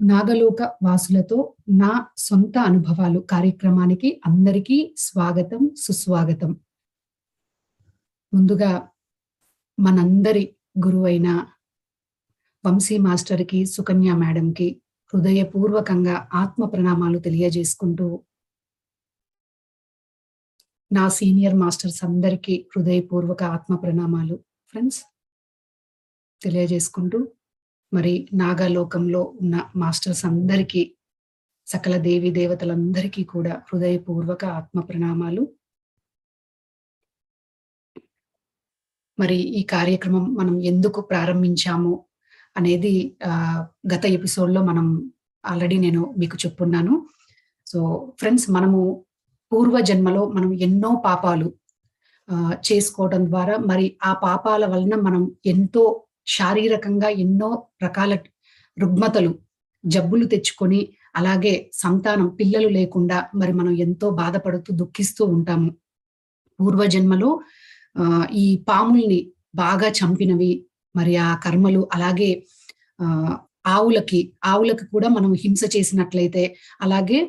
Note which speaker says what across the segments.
Speaker 1: నాగలోక వాసులతో నా సొంత అనుభవాలు కార్యక్రమానికి అందరికీ స్వాగతం, సుస్వాగతం. ముందుగా మనందరి గురువైన వంశీ మాస్టర్‌కి, సుకన్య మేడంకి హృదయపూర్వకంగా ఆత్మ ప్రణామాలు తెలియజేసుకుంటూ, నా సీనియర్ మాస్టర్స్ అందరికీ హృదయపూర్వక ఆత్మ ప్రణామాలు ఫ్రెండ్స్ తెలియజేసుకుంటూ, మరి నాగలోకంలో ఉన్న మాస్టర్స్ అందరికీ, సకల దేవి దేవతలందరికీ కూడా హృదయపూర్వక ఆత్మ ప్రణామాలు. మరి ఈ కార్యక్రమం మనం ఎందుకు ప్రారంభించాము అనేది గత ఎపిసోడ్‌లో ఆల్రెడీ నేను మీకు చెప్పున్నాను. సో ఫ్రెండ్స్, మనము పూర్వ జన్మలో మనం ఎన్నో పాపాలు చేసుకోవడం ద్వారా, మరి ఆ పాపాల వలన మనం ఎంతో శారీరకంగా ఎన్నో రకాల రుగ్మతలు, జబ్బులు తెచ్చుకొని, అలాగే సంతానం పిల్లలు లేకుండా మరి మనం ఎంతో బాధపడుతూ దుఃఖిస్తూ ఉంటాము. పూర్వజన్మలో ఈ పాముల్ని బాగా చంపినవి, మరి ఆ కర్మలు, అలాగే ఆవులకి కూడా మనం హింస చేసినట్లయితే, అలాగే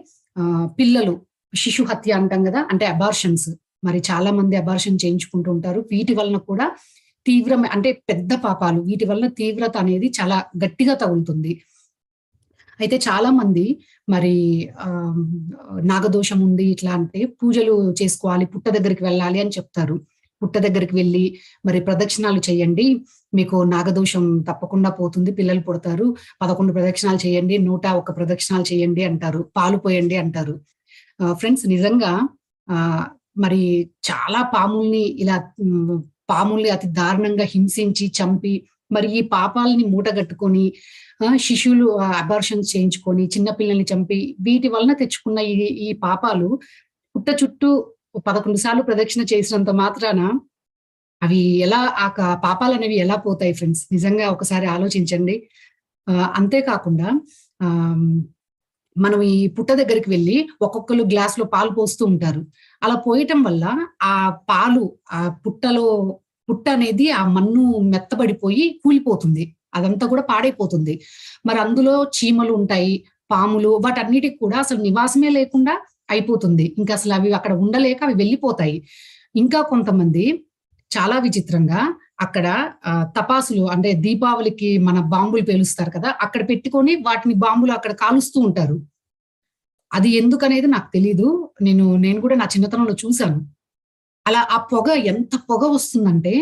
Speaker 1: పిల్లలు శిశు హత్య అంటాం కదా, అంటే అబార్షన్స్, మరి చాలా మంది అబార్షన్ చేయించుకుంటూ ఉంటారు. వీటి వలన కూడా అంటే పెద్ద పాపాలు, వీటి వలన తీవ్రత అనేది చాలా గట్టిగా తగులుతుంది. అయితే చాలా మంది మరి నాగదోషం ఉంది ఇట్లా అంటే పూజలు చేసుకోవాలి, పుట్ట దగ్గరికి వెళ్ళాలి అని చెప్తారు. పుట్ట దగ్గరికి వెళ్ళి మరి ప్రదక్షిణాలు చేయండి, మీకు నాగదోషం తప్పకుండా పోతుంది, పిల్లలు పుడతారు, 11 ప్రదక్షిణాలు చేయండి, 101 ప్రదక్షిణాలు చేయండి అంటారు, పాలు పోయండి అంటారు. ఫ్రెండ్స్, నిజంగా మరి చాలా పాముల్ని అతి దారుణంగా హింసించి చంపి, మరి ఈ పాపాలని మూటగట్టుకొని శిశువులు అబార్షన్స్ చేయించుకొని, చిన్నపిల్లల్ని చంపి, వీటి వలన తెచ్చుకున్న ఈ పాపాలు పుట్ట చుట్టూ 11 సార్లు ప్రదక్షిణ చేసినంత మాత్రాన అవి ఎలా పాపాలనేవి ఎలా పోతాయి ఫ్రెండ్స్? నిజంగా ఒకసారి ఆలోచించండి. అంతేకాకుండా మనం ఈ పుట్ట దగ్గరికి వెళ్ళి ఒక్కొక్కరు గ్లాస్‌లో పాలు పోస్తూ ఉంటారు. అలా పోయటం వల్ల ఆ పాలు, ఆ పుట్ట అనేది ఆ మన్ను మెత్తబడిపోయి కూలిపోతుంది. అదంతా కూడా పాడైపోతుంది. మరి అందులో చీమలు ఉంటాయి, పాములు, వాటన్నిటికి కూడా అసలు నివాసమే లేకుండా అయిపోతుంది. ఇంకా అసలు అవి అక్కడ ఉండలేక అవి వెళ్ళిపోతాయి. ఇంకా కొంతమంది చాలా విచిత్రంగా అక్కడ టపాసులు, అంటే దీపావళికి మన బాంబులు పేలుస్తారు కదా, అక్కడ పెట్టుకొని వాటిని బాంబులు అక్కడ కాలుస్తూ ఉంటారు. అది ఎందుకనేది నాకు తెలీదు. నేను కూడా నా చిన్నతనంలో చూసాను. అలా ఆ పొగ, ఎంత పొగ వస్తుందంటే,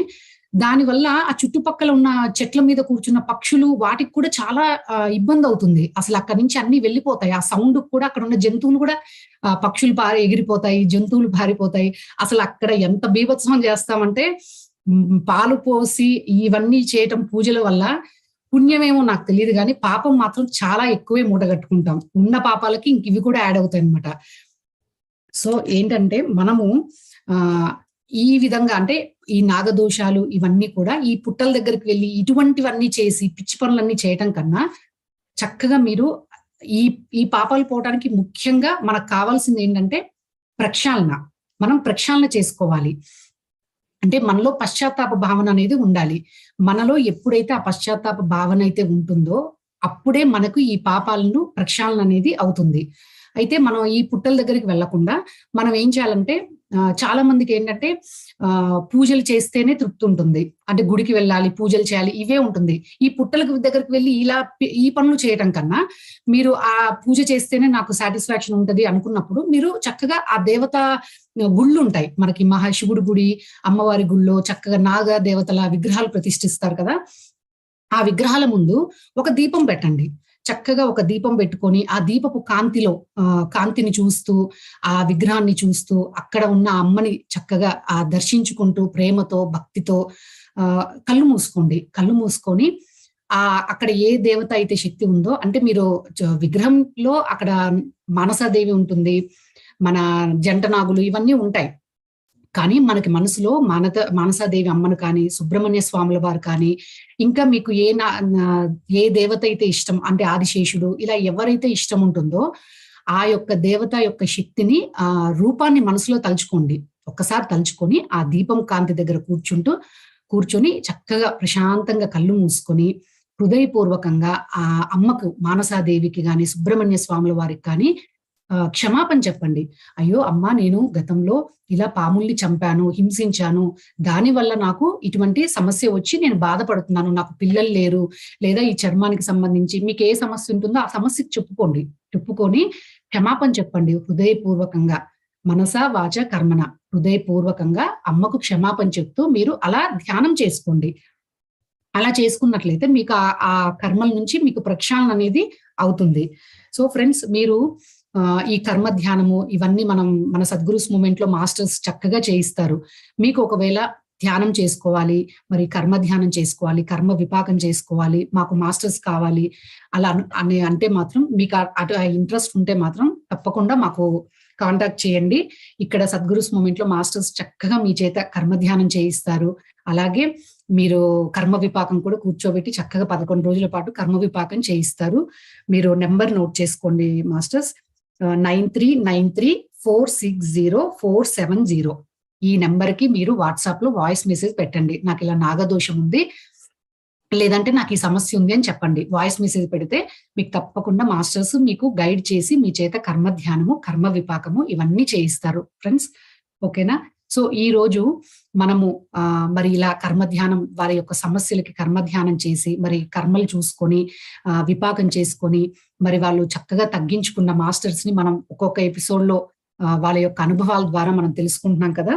Speaker 1: దానివల్ల ఆ చుట్టుపక్కల ఉన్న చెట్ల మీద కూర్చున్న పక్షులు, వాటికి కూడా చాలా ఇబ్బందవుతుంది. అసలు అక్కడి నుంచి అన్నీ వెళ్ళిపోతాయి. ఆ సౌండ్‌కి కూడా అక్కడున్న జంతువులు కూడా, పక్షులు ఎగిరిపోతాయి, జంతువులు పారిపోతాయి. అసలు అక్కడ ఎంత బీభత్సం చేస్తామంటే, పాలు పోసి ఇవన్నీ చేయటం పూజల వల్ల పుణ్యమేమో నాకు తెలీదు గానీ, పాపం మాత్రం చాలా ఎక్కువే మూటగట్టుకుంటాం. ఉన్న పాపాలకి ఇంక ఇవి కూడా యాడ్ అవుతాయన్నమాట. సో ఏంటంటే, మనము ఈ విధంగా, అంటే ఈ నాగదోషాలు ఇవన్నీ కూడా ఈ పుట్టల దగ్గరికి వెళ్ళి ఇటువంటివన్నీ చేసి పిచ్చి పనులన్నీ చేయటం కన్నా, చక్కగా మీరు ఈ పాపాలు పోవటానికి ముఖ్యంగా మనకు కావాల్సింది ఏంటంటే ప్రక్షాళన. మనం ప్రక్షాళన చేసుకోవాలి. అంటే మనలో పశ్చాత్తాప భావన అనేది ఉండాలి. మనలో ఎప్పుడైతే ఆ పశ్చాత్తాప భావన అయితే ఉంటుందో, అప్పుడే మనకు ఈ పాపాలను ప్రక్షాళన అనేది అవుతుంది. అయితే మనం ఈ పుట్టల దగ్గరికి వెళ్ళకుండా మనం ఏం చేయాలంటే, చాలా మందికి ఏంటంటే పూజలు చేస్తేనే తృప్తి ఉంటుంది. అంటే గుడికి వెళ్ళాలి, పూజలు చేయాలి, ఇవే ఉంటుంది. ఈ పుట్టల దగ్గరికి వెళ్ళి ఈ పనులు చేయటం కన్నా, మీరు ఆ పూజ చేస్తేనే నాకు సాటిస్ఫాక్షన్ ఉంటది అనుకున్నప్పుడు, మీరు చక్కగా ఆ దేవత గుళ్ళుంటాయి. మనకి మహాశివుడి గుడి, అమ్మవారి గుళ్ళో చక్కగా నాగ దేవతల విగ్రహాలు ప్రతిష్ఠిస్తారు కదా, ఆ విగ్రహాల ముందు ఒక దీపం పెట్టండి. చక్కగా ఒక దీపం పెట్టుకొని, ఆ దీపపు కాంతిని చూస్తూ, ఆ విగ్రహాన్ని చూస్తూ, అక్కడ ఉన్న అమ్మని చక్కగా దర్శించుకుంటూ, ప్రేమతో, భక్తితో కళ్ళు మూసుకోండి. కళ్ళు మూసుకొని అక్కడ ఏ దేవత అయితే శక్తి ఉందో, అంటే మీరు విగ్రహంలో అక్కడ మానసాదేవి ఉంటుంది, మన జంట నాగులు ఇవన్నీ ఉంటాయి. కానీ మనకి మనసులో మానసాదేవి అమ్మను కానీ, సుబ్రహ్మణ్య స్వాముల వారు కానీ, ఇంకా మీకు ఏ దేవత అయితే ఇష్టం, అంటే ఆదిశేషుడు, ఇలా ఎవరైతే ఇష్టం ఉంటుందో ఆ యొక్క దేవత యొక్క శక్తిని, రూపాన్ని మనసులో తలుచుకోండి. ఒక్కసారి తలుచుకొని ఆ దీపం కాంతి దగ్గర కూర్చొని చక్కగా ప్రశాంతంగా కళ్ళు మూసుకొని హృదయపూర్వకంగా ఆ అమ్మకు మానసాదేవికి గాని, సుబ్రహ్మణ్య స్వాముల వారికి కానీ క్షమాపణ చెప్పండి. అయ్యో! అమ్మా నేను గతంలో ఇలా పాముల్ని చంపాను, హింసించాను. దానివల్ల నాకు ఇటువంటి సమస్య వచ్చి నేను బాధపడుతున్నాను. నాకు పిల్లలు లేరు. లేదా ఈ చర్మానికి సంబంధించి మీకే సమస్య ఉంటుందో ఆ సమస్యకి చెప్పుకోండి. చెప్పుకొని క్షమాపణ చెప్పండి హృదయపూర్వకంగా. మనసా, వాచా, కర్మణ హృదయపూర్వకంగా అమ్మకు క్షమాపణ చెప్తూ మీరు అలా ధ్యానం చేసుకోండి. అలా చేసుకున్నట్లయితే మీకు ఆ కర్మల నుంచి మీకు ప్రక్షాళన అనేది అవుతుంది. సో ఫ్రెండ్స్ మీరు ఈ కర్మ ధ్యానము ఇవన్నీ మన సద్గురుస్ మూవ్‌మెంట్‌లో మాస్టర్స్ చక్కగా చేయిస్తారు. మీకు ఒకవేళ ధ్యానం చేసుకోవాలి, మరి కర్మ ధ్యానం చేసుకోవాలి, కర్మ విపాకం చేసుకోవాలి, మాకు మాస్టర్స్ కావాలి అలా అంటే మాత్రం మీకు అటు ఇంట్రెస్ట్ ఉంటే మాత్రం తప్పకుండా మాకు కాంటాక్ట్ చేయండి. ఇక్కడ సద్గురుస్ మూవ్‌మెంట్‌లో మాస్టర్స్ చక్కగా మీ చేత కర్మ ధ్యానం చేయిస్తారు. అలాగే మీరు కర్మ విపాకం కూడా కూర్చోబెట్టి చక్కగా 11 రోజుల పాటు కర్మ విపాకం చేయిస్తారు. మీరు నంబర్ నోట్ చేసుకోండి మాస్టర్స్. 9393460470 ఈ నంబర్‌కి మీరు వాట్సాప్‌లో వాయిస్ మెసేజ్ పెట్టండి. నాకిలా నాగదోషం ఉంది. లేదంటే నాకు ఈ సమస్య ఉంది అని చెప్పండి. వాయిస్ మెసేజ్ పెడితే మీకు తప్పకుండా మాస్టర్స్ మీకు గైడ్ చేసి మీ చేత కర్మ ధ్యానము, కర్మ విపాకము ఇవన్నీ చేయిస్తారు ఫ్రెండ్స్. ఓకేనా? సో ఈరోజు మనము మరి ఇలా కర్మ ధ్యానం వారి యొక్క సమస్యలకి కర్మ ధ్యానం చేసి మరి కర్మలు చూసుకొని విపాకం చేసుకొని మరి వాళ్ళు చక్కగా తగ్గించుకున్న మాస్టర్స్‌ని మనం ఒక్కొక్క ఎపిసోడ్‌లో వాళ్ళ యొక్క అనుభవాల ద్వారా మనం తెలుసుకుంటున్నాం కదా!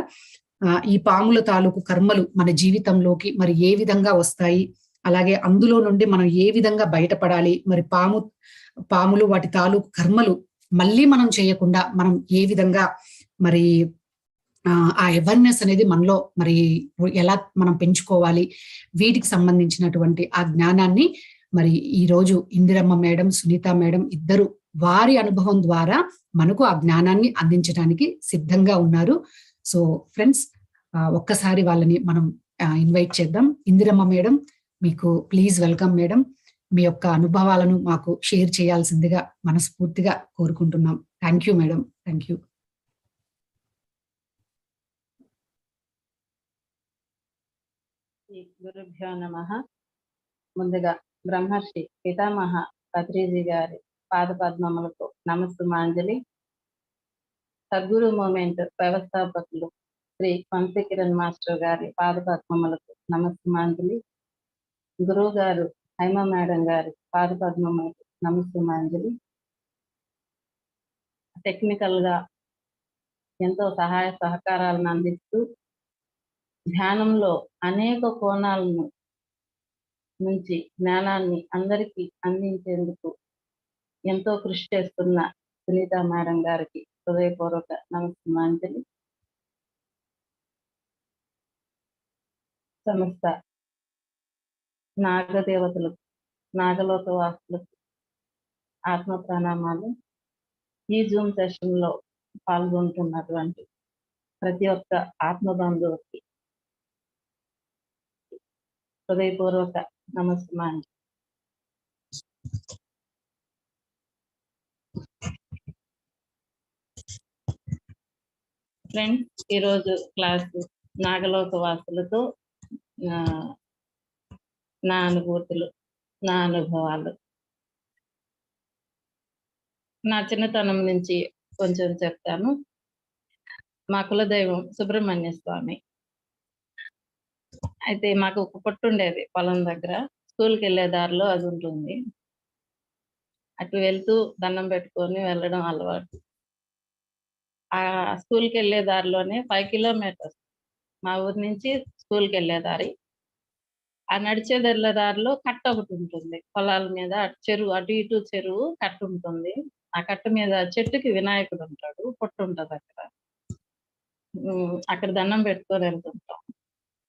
Speaker 1: ఈ పాముల తాలూకు కర్మలు మన జీవితంలోకి మరి ఏ విధంగా వస్తాయి? అలాగే అందులో నుండి మనం ఏ విధంగా బయటపడాలి? మరి పాములు వాటి తాలూకు కర్మలు మళ్ళీ మనం చేయకుండా మనం ఏ విధంగా మరి ఆ అవేర్‌నెస్ అనేది మనలో మరి ఎలా మనం పెంచుకోవాలి? వీటికి సంబంధించినటువంటి ఆ జ్ఞానాన్ని మరి ఈరోజు ఇందిరమ్మ మేడం, సునీత మేడం ఇద్దరు వారి అనుభవం ద్వారా మనకు ఆ జ్ఞానాన్ని అందించడానికి సిద్ధంగా ఉన్నారు. సో ఫ్రెండ్స్ ఒక్కసారి వాళ్ళని మనం ఇన్వైట్ చేద్దాం. ఇందిరమ్మ మేడం మీకు ప్లీజ్ వెల్కమ్ మేడం. మీ యొక్క అనుభవాలను మాకు షేర్ చేయాల్సిందిగా మనస్ఫూర్తిగా కోరుకుంటున్నాం. Thank you madam. Thank you.
Speaker 2: గురుభ్యో నమః. ముందుగా బ్రహ్మర్షి పితామహ పత్రిజీ గారి పాదపద్మములకు నమస్సుమాంజలి. సద్గురు మూవ్‌మెంట్ వ్యవస్థాపకులు శ్రీ వంశీకిరణ్ మాస్టర్ గారి పాదపద్మములకు నమస్సుమాంజలి. గురువు గారు హైమ మేడం గారి పాదపద్మములకు నమస్సుమాంజలి. టెక్నికల్ గా ఎంతో సహాయ సహకారాలను అందిస్తూ ధ్యానంలో అనేక కోణాలను నుంచి జ్ఞానాన్ని అందరికీ అందించేందుకు ఎంతో కృషి చేస్తున్న సునీత మేడం గారికి హృదయపూర్వక నమస్సుమాంజలి. సమస్త నాగదేవతలకు, నాగలోక వాసులకు ఆత్మ ప్రణామాలు. ఈ జూమ్ సెషన్ లో పాల్గొంటున్నటువంటి ప్రతి ఒక్క ఆత్మ బంధువుకి హృదయపూర్వక నమస్సుమాంజలి. ఫ్రెండ్స్, ఈరోజు క్లాసు నాగలోక వాసులతో నా అనుభూతులు, నా అనుభవాలు, నా చిన్నతనం నుంచి కొంచెం చెప్తాను. మా కులదైవం సుబ్రహ్మణ్య స్వామి. అయితే మాకు ఒక పుట్ట ఉండేది పొలం దగ్గర. స్కూల్కి వెళ్ళే దారిలో అది ఉంటుంది. అటు వెళ్తూ దండం పెట్టుకొని వెళ్ళడం అలవాటు. ఆ స్కూల్కి వెళ్ళే దారిలోనే 5 కిలోమీటర్స్ మా ఊరి నుంచి స్కూల్కి వెళ్ళే దారి. ఆ నడిచే దారిలో కట్ట ఒకటి ఉంటుంది. పొలాల మీద చెరువు, అటు ఇటు చెరువు, కట్ట ఉంటుంది. ఆ కట్ట మీద చెట్టుకి వినాయకుడు ఉంటాడు. పుట్ట ఉంటది అక్కడ. అక్కడ దండం పెట్టుకొని వెళ్తుంటాం.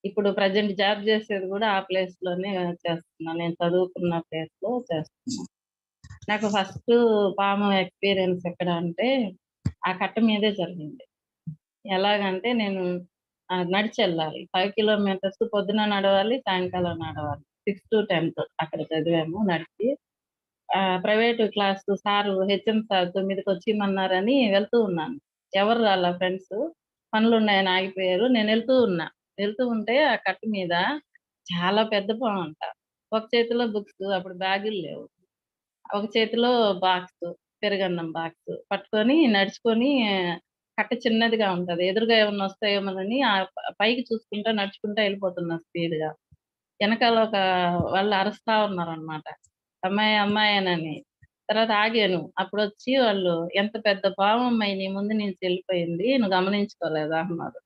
Speaker 2: ఇప్పుడు ప్రెజెంట్ జాబ్ చేసేది కూడా ఆ ప్లేస్ లోనే చేస్తున్నా. నేను చదువుకున్న ప్లేస్ లో చేస్తున్నా. నాకు ఫస్ట్ పాము ఎక్స్పీరియన్స్ ఎక్కడ అంటే ఆ కట్ట మీదే జరిగింది. ఎలాగంటే నేను నడిచి వెళ్ళాలి. 5 కిలోమీటర్స్ పొద్దున నడవాలి, సాయంకాలం నడవాలి. 6-10 అక్కడ చదివాము నడిచి. Private class sir HM sir 9కి వచ్చిమన్నారని వెళ్తూ ఉన్నాను. ఎవరు రాలా ఫ్రెండ్స్, పనులున్నాయని ఆగిపోయారు. నేను వెళ్తూ ఉంటే ఆ కట్ట మీద చాలా పెద్ద పాము అంట. ఒక చేతిలో బుక్స్, అప్పుడు బ్యాగులు లేవు. ఒక చేతిలో బాక్సు, పెరుగన్నం బాక్సు పట్టుకొని నడుచుకొని కట్ట చిన్నదిగా ఉంటది. ఎదురుగా ఏమన్నా వస్తాయేమోనని పైకి చూసుకుంటా నడుచుకుంటా ఎళ్ళిపోతున్నా స్పీడ్‌గా. ఎనకాల వాళ్ళు అరుస్తా ఉన్నారనమాట. అమ్మాయి, అమ్మాయేనని. తర్వాత ఆగాను. అప్పుడొచ్చి వాళ్ళు, "ఎంత పెద్ద పామమ్మాయి నీ ముందు నుంచి ఎళ్ళిపోయింది. నువ్వు గమనించుకోలేదా?" అన్నారు.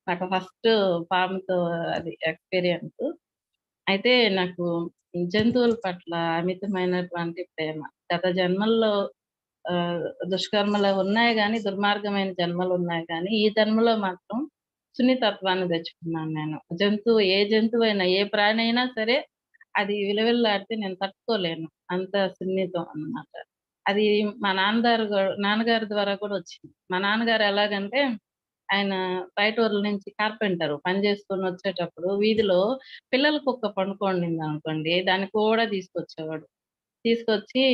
Speaker 2: నాకు ఫస్ట్ పాముతో అది ఎక్స్‌పీరియన్స్. అయితే నాకు జంతువుల పట్ల అమితమైనటువంటి ప్రేమ. గత జన్మల్లో ఆహ్, దుష్కర్మలు ఉన్నాయి గానీ, దుర్మార్గమైన జన్మలున్నాయి కానీ, ఈ జన్మలో మాత్రం సున్నితత్వాన్ని తెచ్చుకున్నాను నేను. ఏ జంతువైనా, ఏ ప్రాణి అయినా సరే, అది విలువిల్లాడితే నేను తట్టుకోలేను. అంత సున్నితం అన్నమాట. అది మా నాన్నగారి ద్వారా కూడా వచ్చింది. మా నాన్నగారు ఎలాగంటే, ఆయన బయట ఊర్ల నుంచి కార్పెంటరు. పని చేసుకొనొచ్చేటప్పుడు వీధిలో పిల్లల కుక్క పండుకోండిందనుకోండి, దాన్ని కూడా తీసుకొచ్చేవాడు. తీసుకొచ్చి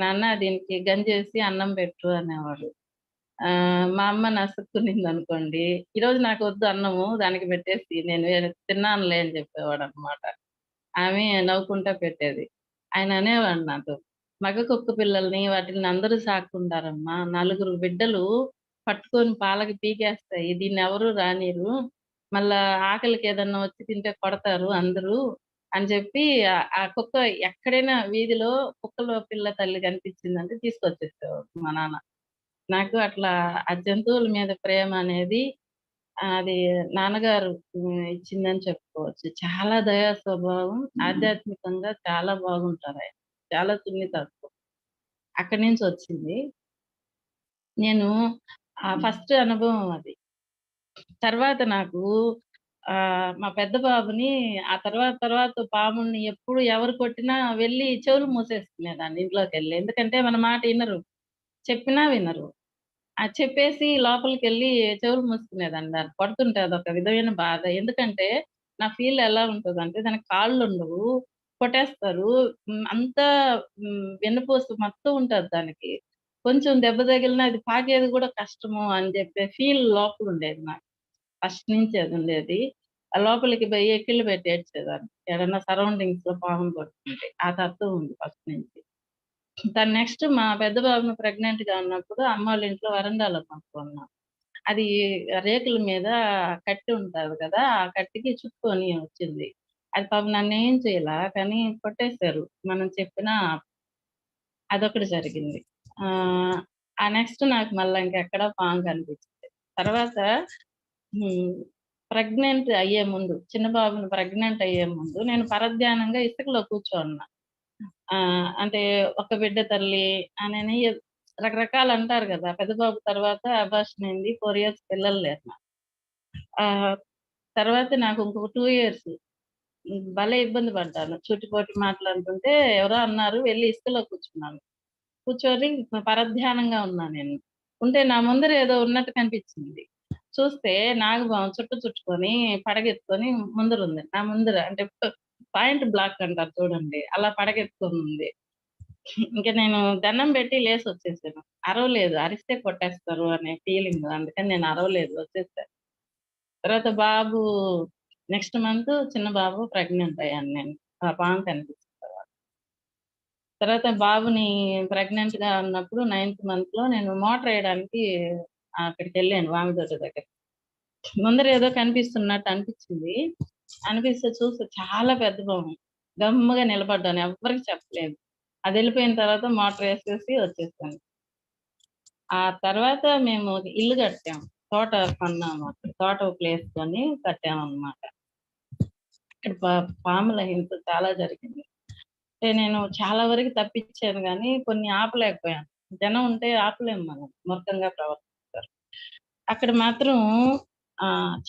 Speaker 2: నాన్న దీనికి గంజేసి అన్నం పెట్టు అనేవాడు. మా అమ్మ నసుక్కునిందనుకోండి, ఈరోజు నాకొద్దు అన్నము దానికి పెట్టేసి నేను తిన్నానులే అని చెప్పేవాడనమాట. ఆమె నవ్వుకుంటా పెట్టేది. ఆయన అనేవాడు నాతో, "మగ కుక్క పిల్లల్ని వాటిల్ని అందరూ సాకుంటారమ్మా. నలుగురు బిడ్డలు పట్టుకొని పాలకి పీకేస్తాయి. దీన్నెవరు రానీయరు. మళ్ళా ఆకలికి ఏదన్నా వచ్చి తింటే కొడతారు అందరూ" అని చెప్పి ఆ కుక్క ఎక్కడైనా వీధిలో కుక్కల పిల్ల తల్లి కనిపించిందంటే తీసుకొచ్చేసేవాడు మా నాన్న. నాకు అట్లా ఆ జంతువుల మీద ప్రేమ అనేది అది నాన్నగారు ఇచ్చిందని చెప్పుకోవచ్చు. చాలా దయా స్వభావం. ఆధ్యాత్మికంగా చాలా బాగుంటారాయన. చాలా సున్నితత్వం. అక్కడి నుంచొచ్చింది. నేను ఫస్ట్ అనుభవం అది. తర్వాత నాకు మా పెద్ద బాబుని ఆ తర్వాత పాముల్ని ఎప్పుడు ఎవరు కొట్టినా వెళ్లి చెవులు మూసేసుకునేదాన్ని ఇంట్లోకెళ్ళి. ఎందుకంటే మన మాట ఇనరు. చెప్పినా వినరు. చెప్పేసి లోపలికెళ్ళి చెవులు మూసుకునేదాన్ని. దాన్ని కొడుతుంటే అదొక విధమైన బాధ. ఎందుకంటే నా ఫీల్ ఎలా ఉంటదంటే దానికి కాళ్ళుండవు. కొట్టేస్తారు. అంతా వెన్నుపూస మొత్తం ఉంటది దానికి. కొంచెం దెబ్బ తగిలినా అది పాకేది గూడా కష్టము అని జెప్పే ఫీల్ లోపలుండేది నాకు. ఫస్ట్ నుంచి అదుండేది. లోపలికి బోయి ఎక్కిళ్ళు పెట్టి ఏడ్చేదాన్ని. ఏడన్నా సరౌండింగ్స్‌లో పాములు పడుతుంటే. ఆ తత్వం ఉంది ఫస్ట్ నుంచి. దాని నెక్స్ట్ మా పెద్ద బాబుని ప్రెగ్నెంట్‌గా ఉన్నప్పుడు అమ్మోళ్ళ ఇంట్లో వరండాలో పడుకున్నాం. అది రేకుల మీద కట్టి ఉంటది కదా! ఆ కట్టికి చుట్టుకొని వచ్చింది. అది పాపం నన్నేం చేయలా. కానీ కొట్టేశారు. మనం చెప్పినా అదొకటి జరిగింది. ఆహ్, ఆ నెక్స్ట్ నాకు మళ్ళా ఇంకెక్కడ పాము కనిపించలేదు. తర్వాత హ్మ్. ప్రెగ్నెంట్ అయ్యే ముందు, చిన్న బాబుని ప్రెగ్నెంట్ అయ్యే ముందు నేను పరధ్యానంగా ఇసుకలో కూర్చోనున్నా. అంటే ఒక బిడ్డ తల్లి అనని రకరకాలంటారు గదా! పెద్ద బాబు తర్వాత అబార్షన్ అయింది. 4 ఇయర్స్ పిల్లలు లేరు నాకు. ఆహ్, తర్వాత నాకు ఇంకొక 2 ఇయర్స్ భలే ఇబ్బంది పడ్డాను. సూటిపోటి మాటలంటుంటే ఎవరో అన్నారు. వెళ్లి ఇసుకలో కూర్చున్నాను. కూర్చొని పరధ్యానంగా ఉన్నా నేను. ఉంటే నా ముందర ఏదో ఉన్నట్టు కనిపించింది. చూస్తే నాగుపాము చుట్ట చుట్టుకొని పడగెత్తుకొని ముందరుంది. నా ముందర అంటే పాయింట్ బ్లాక్ అంటారు చూడండి. అలా పడగెత్తుకొనుంది. ఇంక నేను దండం పెట్టి లేసొచ్చేసాను. అరవలేదు. అరిస్తే కొట్టేస్తారు అనే ఫీలింగ్. అందుకని నేను అరవలేదు. వచ్చేసా. తర్వాత నెక్స్ట్ మంత్ చిన్న బాబు ప్రెగ్నెంట్ అయ్యాను నేను. ఆ పాము కనిపించిన తర్వాత. తర్వాత బాబుని ప్రెగ్నెంట్‌గా ఉన్నప్పుడు నైన్త్ మంత్‌లో నేను మోటరేయడానికి అక్కడికెళ్ళాను వామిదొడ్డి దగ్గరికి. ముందర ఏదో కనిపిస్తున్నట్టు అనిపిచ్చింది. అనిపిస్తే చూస్తే చాలా పెద్ద పాము. గమ్ముగా నిలబడ్డాను. ఎవ్వరికీ చెప్పలేదు. అదెళ్ళిపోయిన తర్వాత మోటరేసేసి వచ్చేసాను. ఆ తర్వాత మేము ఒక ఇల్లు కట్టాం. తోట కొన్నాము అక్కడ. తోట ఒక ప్లేస్ కొని కట్టామనమాట. ఇక్కడ పాముల హింస చాలా జరిగింది. అంటే నేను చాలా వరకు తప్పిచ్చాను గానీ, కొన్ని ఆపలేకపోయాను. జనం ఉంటే ఆపలేం మనం. మూర్ఖంగా ప్రవర్తిస్తారు. అక్కడ మాత్రం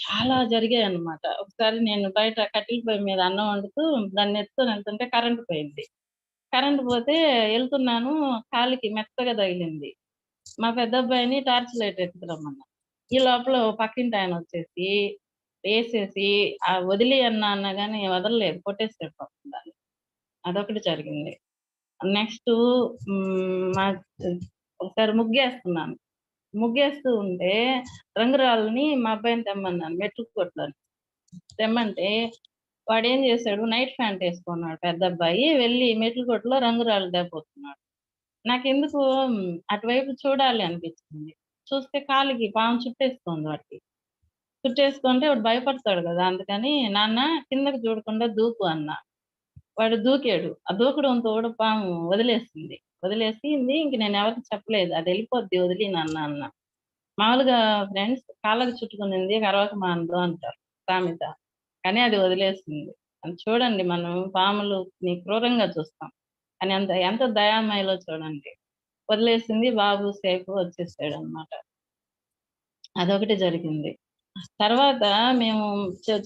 Speaker 2: చాలా జరిగాయన్నమాట. ఒకసారి నేను బయట కట్టెల పొయ్యి మీద అన్నం వండుతూ దాన్నెత్తుకొని ఎళ్తుంటే కరెంట్ పోయింది. కరెంట్ పోతే ఎళ్తున్నాను కాలికి మెత్తగా తగిలింది. మా పెద్దబ్బాయిని టార్చ్ లైట్ ఎత్తుకురమ్మన్నా. ఈ లోపల ఓ పక్కింటాయనొచ్చేసి ఏసేసి వదిలేయి అన్నా గాని వదలలేదు. కొట్టేసాడు పాపం దాన్ని. అదొకటి జరిగింది. నెక్స్టు మా ఒకసారి ముగ్గేస్తున్నాను. ముగ్గేస్తూ ఉంటే రంగురాళ్ళని మా అబ్బాయిని తెమ్మన్నాను మెట్రిక్ కొట్లోని. తెమ్మంటే వాడేం చేశాడు, నైట్ ప్యాంట్ వేసుకున్నాడు పెద్ద అబ్బాయి, వెళ్ళి మెట్ల కొట్టులో రంగురాళ్ళు దెబ్బతున్నాడు. నాకెందుకు అటువైపు చూడాలి అనిపించింది. చూస్తే కాలికి పాము చుట్టేసుకుంది వాడికి. చుట్టేసుకుంటే వాడు భయపడతాడు కదా, అందుకని నాన్న కిందకి చూడకుండా దూకు అన్నా. వాడు దూకాడు. ఆ దూకడంతో కూడా పాము వదిలేసింది. వదిలేసింది. ఇంక నేను ఎవరికీ చెప్పలేదు. అది వెళ్ళిపోద్ది వదిలేయి నాన్న అన్నా. మామూలుగా ఫ్రెండ్స్ కాళ్ళకి చుట్టుకునింది కరవక మానదు అంటారు సామెత. కానీ అది వదిలేసింది. అది చూడండి, మనం పాములుని క్రూరంగా చూస్తాం. కానీ ఎంత దయామయలో చూడండి. వదిలేసింది. బాబు సేఫ్ వచ్చేసాడన్నమాట. అదొకటి జరిగింది. తర్వాత మేము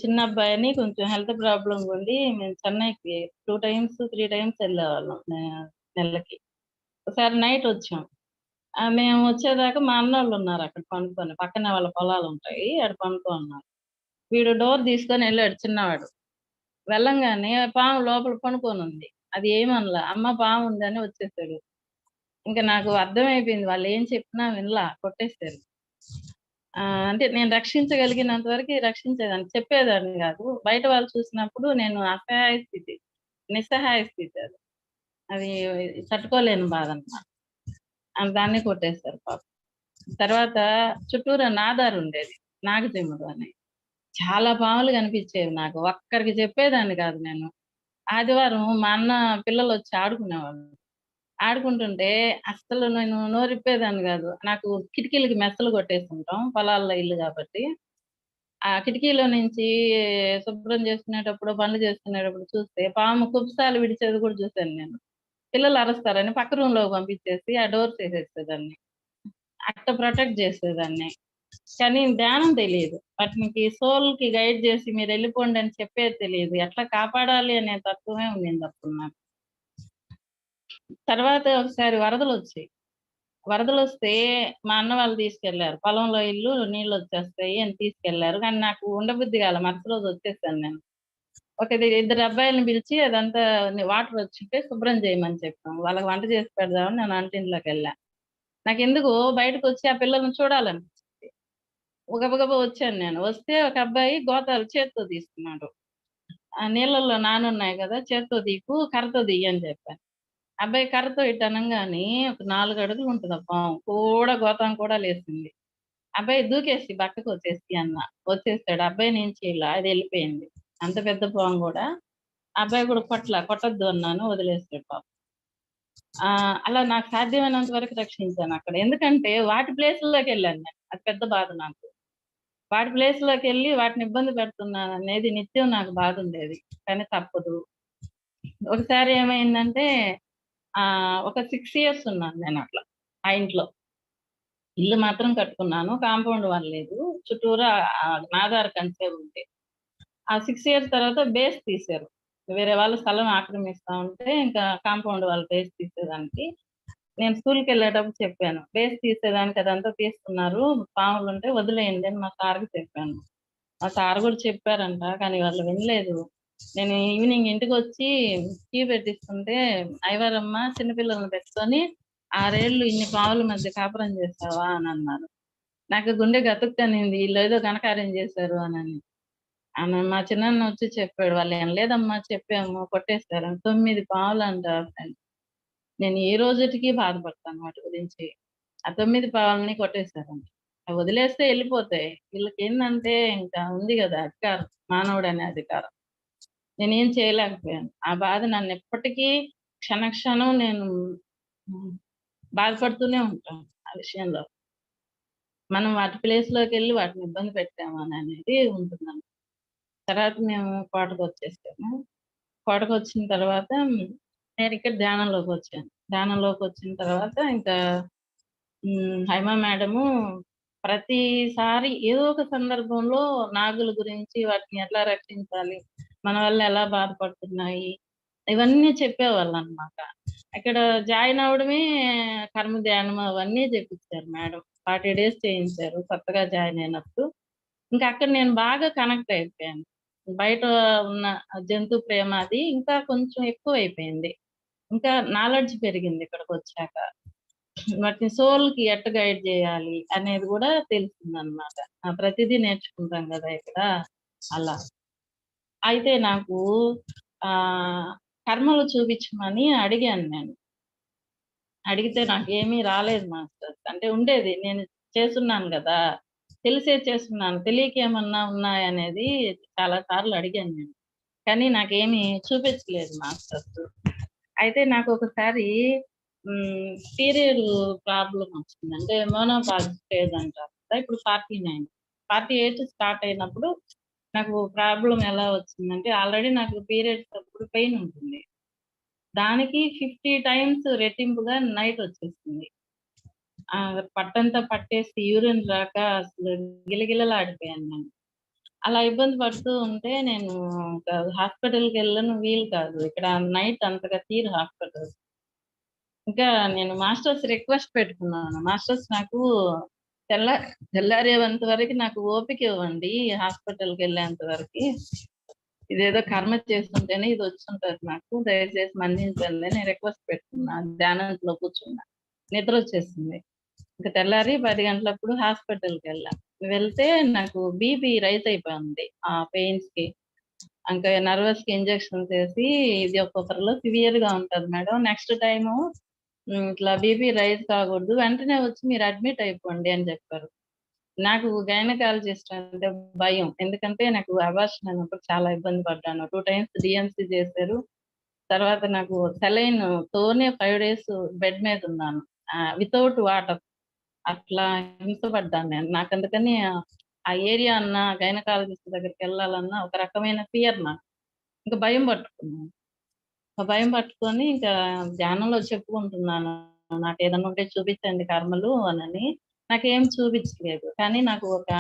Speaker 2: చిన్న అబ్బాయిని కొంచెం హెల్త్ ప్రాబ్లమ్ ఉండి మేము చెన్నైకి 2 టైమ్స్, 3 టైమ్స్ వెళ్ళేవాళ్ళం నెలకి. ఒకసారి నైట్ వచ్చాం. మేము వచ్చేదాకా మా అన్నోళ్ళు ఉన్నారు అక్కడ పనుకొని. పక్కనే వాళ్ళ పొలాలుంటాయి. ఆడ పనుకోనున్నారు. వీడు డోర్ తీసుకొని వెళ్ళాడు చిన్నవాడు. వెళ్ళంగానే పాము లోపల పనుకోనుంది. అది ఏమనలా. అమ్మ పాముందని వచ్చేసాడు. ఇంక నాకు అర్థమైపోయింది. వాళ్ళేం చెప్పినా వినలా. కొట్టేసారు. అంటే నేను రక్షించగలిగినంత వరకి రక్షించేదాన్ని. చెప్పేదాన్ని గాదు. బయట వాళ్ళు చూసినప్పుడు నేను అసహాయ స్థితి, నిస్సహాయ స్థితి అది. అది తట్టుకోలేని బాధన్నమాట. దాన్ని కొట్టేసారు పాపం. తర్వాత చుట్టూరా నాదారుండేది. నాగజెముడు అని. చాలా పాములు కనిపిచ్చేవి నాకు. ఒక్కరికి చెప్పేదాన్ని కాదు నేను. ఆదివారం మా అన్న పిల్లలొచ్చి ఆడుకునేవాళ్ళు. ఆడుకుంటుంటే అస్సలు నేను నోరిప్పేదాన్ని గాదు. నాకు కిటికీలకి మెස්සలు కొట్టేసుంటాం. పొలాల్లో ఇల్లు గాబట్టి. ఆ కిటికీలో నుంచి శుభ్రం చేసుకునేటప్పుడు, పనులు చేసుకునేటప్పుడు చూస్తే పాము కుబుసాలు విడిచేది కూడా చూసాను నేను. పిల్లలు అరుస్తారని పక్క రూమ్‌లోకి పంపించేసి ఆ డోర్స్ ఏసేసేదాన్ని. అట్ట ప్రొటెక్ట్ చేసేదాన్ని. కానీ ధ్యానం తెలీదు. వాటికి సోల్‌కి గైడ్ చేసి మీరెళ్ళిపోండి అని చెప్పేది తెలీదు. ఎట్లా కాపాడాలి అనే తత్వమే ఉండిందప్పుడు నాకు. తర్వాత ఒకసారి వరదలొచ్చాయి. వరదలొస్తే మా అన్న వాళ్ళు తీసుకెళ్లారు. పొలంలో ఇల్లు నీళ్లొచ్చేస్తాయి అని తీసుకెళ్లారు. కానీ నాకు ఉండబుద్ధి కాలే. మరుసటి రోజు వచ్చేసాను నేను. ఇద్దరు అబ్బాయిలని పిలిచి అదంతా వాటర్ వచ్చుంటే శుభ్రం చేయమని చెప్పాం. వాళ్ళకి వంట చేసి పెడదామని నేను వంటింట్లోకెళ్ళా. నాకెందుకో బయటకొచ్చి ఆ పిల్లల్ని చూడాలనిపించింది. గబగబా వచ్చాను నేను. వస్తే ఒక అబ్బాయి గోతాలు చేత్తో తీస్తున్నాడు. ఆ నీళ్ళల్లో నానున్నాయి కదా! చేత్తో తీయకు, కర్రతో తియ్యి అని చెప్పాను. అబ్బాయి కర్రతో ఇట్ట అనంగానే ఒక 4 అడుగులు ఉంటది ఆ పాము. గోతం కూడా లేసింది. అబ్బాయి దూకేసి పక్కకొచ్చేసి అన్నా. వచ్చేసాడు. అబ్బాయినేం చేయలా. అది ఎళ్ళిపోయింది. అంత పెద్ద పాము గూడా. అబ్బాయి కూడా కొట్టొద్దు అన్నాను. వదిలేసాడు పాపం. అలా నాకు సాధ్యమైనంత వరకు రక్షించానక్కడ. ఎందుకంటే వాటి ప్లేసుల్లోకెళ్ళాను నేను. అది పెద్ద బాధ నాకు. వాటి ప్లేస్‌లోకెళ్ళి వాటిని ఇబ్బంది పెడుతున్నాననేది నిత్యం నాకు బాధుండేది. కానీ తప్పదు. ఒకసారి ఏమైందంటే ఒక 6 ఇయర్స్ ఉన్నాను నేనట్లా ఆ ఇంట్లో. ఇల్లు మాత్రం కట్టుకున్నాను. కాంపౌండ్ వాల్ లేదు. చుట్టూరా నాదారు కంచే ఉంది. ఆ 6 ఇయర్స్ తర్వాత బేస్ తీశారు. వేరే వాళ్ళు స్థలం ఆక్రమిస్తా ఉంటే ఇంకా కాంపౌండ్ వాల్ బేస్ తీసేదానికి నేను స్కూల్‌కెళ్ళేటప్పుడు చెప్పాను. బేస్ తీసేదానికి అదంతా తీస్తున్నారు. పాములుంటే వదిలేయండి అని మా సార్‌కి చెప్పాను. మా సార్ గూడా చెప్పారంట. కానీ వాళ్ళు వినలేదు. నేను ఈవినింగ్ ఇంటికొచ్చి టీ పెట్టిస్తుంటే, "ఐవారమ్మ చిన్న పిల్లల్ని పెట్టుకొని 6 ఏళ్ళు ఇన్ని పాముల మధ్య కాపురం చేసావా?" అనన్నారు. నాకు గుండె గతుక్కనింది. ఈళ్ళేదో ఘనకార్యం చేశారు అనని. మా చిన్నన్న వచ్చి చెప్పాడు. "వాళ్ళేం లేదమ్మా చెప్పాము కొట్టేసారని." 9 పాములంట ఫ్రెండ్స్. నేను ఈ రోజుటికి బాధపడతాను వాటి గురించి. ఆ 9 పావులని కొట్టేసారంట. అవి వదిలేస్తే ఎళ్ళిపోతాయి. వీళ్ళకేందంటే ఇంకా ఉంది గదా అధికారం. మానవుడనే అధికారం. నేనేం చేయలేకపోయాను. ఆ బాధ నన్నెప్పటికీ క్షణం నేను హ్మ్. బాధపడుతూనే ఉంటాను ఆ విషయంలో. మనం వాటి ప్లేస్‌లోకెళ్ళి వాటిని ఇబ్బంది పెట్టామననేది ఉంటుందన్నమాట. తర్వాత మేము కోటకొచ్చేసాము. కోటకొచ్చిన తర్వాత నేనిక్కడ ధ్యానంలోకొచ్చాను. ధ్యానంలోకొచ్చిన తర్వాత ఇంకా హైమ మేడము ప్రతిసారి ఏదో ఒక సందర్భంలో నాగుల గురించి వాటిని ఎట్లా రక్షించాలి? మన వల్ల ఎలా బాధపడుతున్నాయి? ఇవన్నీ చెప్పేవాళ్ళనమాట. ఇక్కడ జాయిన్ అవ్వడమే కర్మ ధ్యానం అవన్నీ జెప్పిచ్చారు మేడం. 40 డేస్ చేయించారు కొత్తగా జాయిన్ అయినప్పుడు. ఇంకా అక్కడ నేను బాగా కనెక్ట్ అయిపోయాను. బయట ఉన్న జంతు ప్రేమ అది ఇంకా కొంచెం ఎక్కువైపోయింది. ఇంకా నాలెడ్జ్ పెరిగింది ఇక్కడికొచ్చాక. వాటిని సోల్‌కి ఎట్ట గైడ్ జేయాలి అనేది గూడా తెలిసిందనమాట. ప్రతిదీ నేర్చుకుంటాం గదా ఇక్కడ. అలా. అయితే నాకు కర్మలు చూపించమని అడిగాను నేను. అడిగితే నాకేమీ రాలేదు మాస్టర్స్. అంటే ఉండేది. నేను చేసున్నాను గదా! తెలిసే చేస్తున్నాను. తెలియక ఏమన్నా ఉన్నాయనేది చాలా సార్లు అడిగాను నేను. కానీ నాకేమీ చూపించలేదు మాస్టర్స్. అయితే నాకొకసారి పీరియడ్ ప్రాబ్లమ్ వచ్చింది. అంటే మెనోపాజ్ స్టేజ్ అంటారు కదా! ఇప్పుడు 49, 48 స్టార్ట్ అయినప్పుడు నాకు ప్రాబ్లమ్ ఎలా వచ్చిందంటే ఆల్రెడీ నాకు పీరియడ్స్ అప్పుడు పెయిన్ ఉంటుంది. దానికి 50 టైమ్స్ రెట్టింపుగా నైట్ వచ్చేసింది. పట్టంతా పట్టేసి యూరిన్ రాక అసలు గిలగిలలాడిపోయాను నేను. అలా ఇబ్బంది పడుతూ ఉంటే నేను హాస్పిటల్‌కెళ్ళను వీలు కాదు. ఇక్కడ నైట్ అంతగా తీరు హాస్పిటల్స్. ఇంకా నేను మాస్టర్స్ రిక్వెస్ట్ పెట్టుకున్నాను. మాస్టర్స్ నాకు తెల్ల తెల్లారేంత వరకు నాకు ఓపిక ఇవ్వండి హాస్పిటల్‌కెళ్ళేంత వరకి. ఇదేదో కర్మ చేస్తుంటేనే ఇది వచ్చుంటది నాకు. దయచేసి మన్నించండి అని రిక్వెస్ట్ పెట్టుకున్నా. ధ్యానంలో కూర్చున్నా. నిద్రొచ్చేసింది. ఇంక తెల్లారి 10 గంటలప్పుడు హాస్పిటల్‌కెళ్ళా. వెళ్తే నాకు బీపీ రైజ్ అయిపోయింది. ఆ పెయిన్స్‌కి. ఇంకా నర్వస్‌కి ఇంజెక్షన్స్ ఏసి ఇది ఒక్కొక్కరిలో సివియర్‌గా ఉంటది మేడం. నెక్స్ట్ టైము ఇట్లా బీపీ రైజ్ కాకూడదు. వెంటనే వచ్చి మీరు అడ్మిట్ అయిపోండి అని చెప్పారు. నాకు గైనకాలజిస్ట్ అంటే భయం. ఎందుకంటే నాకు అబార్షన్ అయినప్పుడు చాలా ఇబ్బంది పడ్డాను. 2 టైమ్స్ డీఎంసీ చేశారు. తర్వాత నాకు సెలైన్ తోనే 5 డేస్ బెడ్ మీద ఉన్నాను. Without water. అట్లా హింసపడ్డాను నేను. నాకందుకని ఆ ఏరియా అన్నా, గైనకాలజిస్ట్ దగ్గరికెళ్ళాలన్నా ఒక రకమైన ఫియర్ నాకు. ఇంక భయం పట్టుకున్నాను. ఆ భయం పట్టుకొని ఇంకా ధ్యానంలో చెప్పుకుంటున్నాను. నాకేదన్నా ఉంటే చూపించండి కర్మలు అనని. నాకేం చూపించలేదు. కానీ నాకు ఒక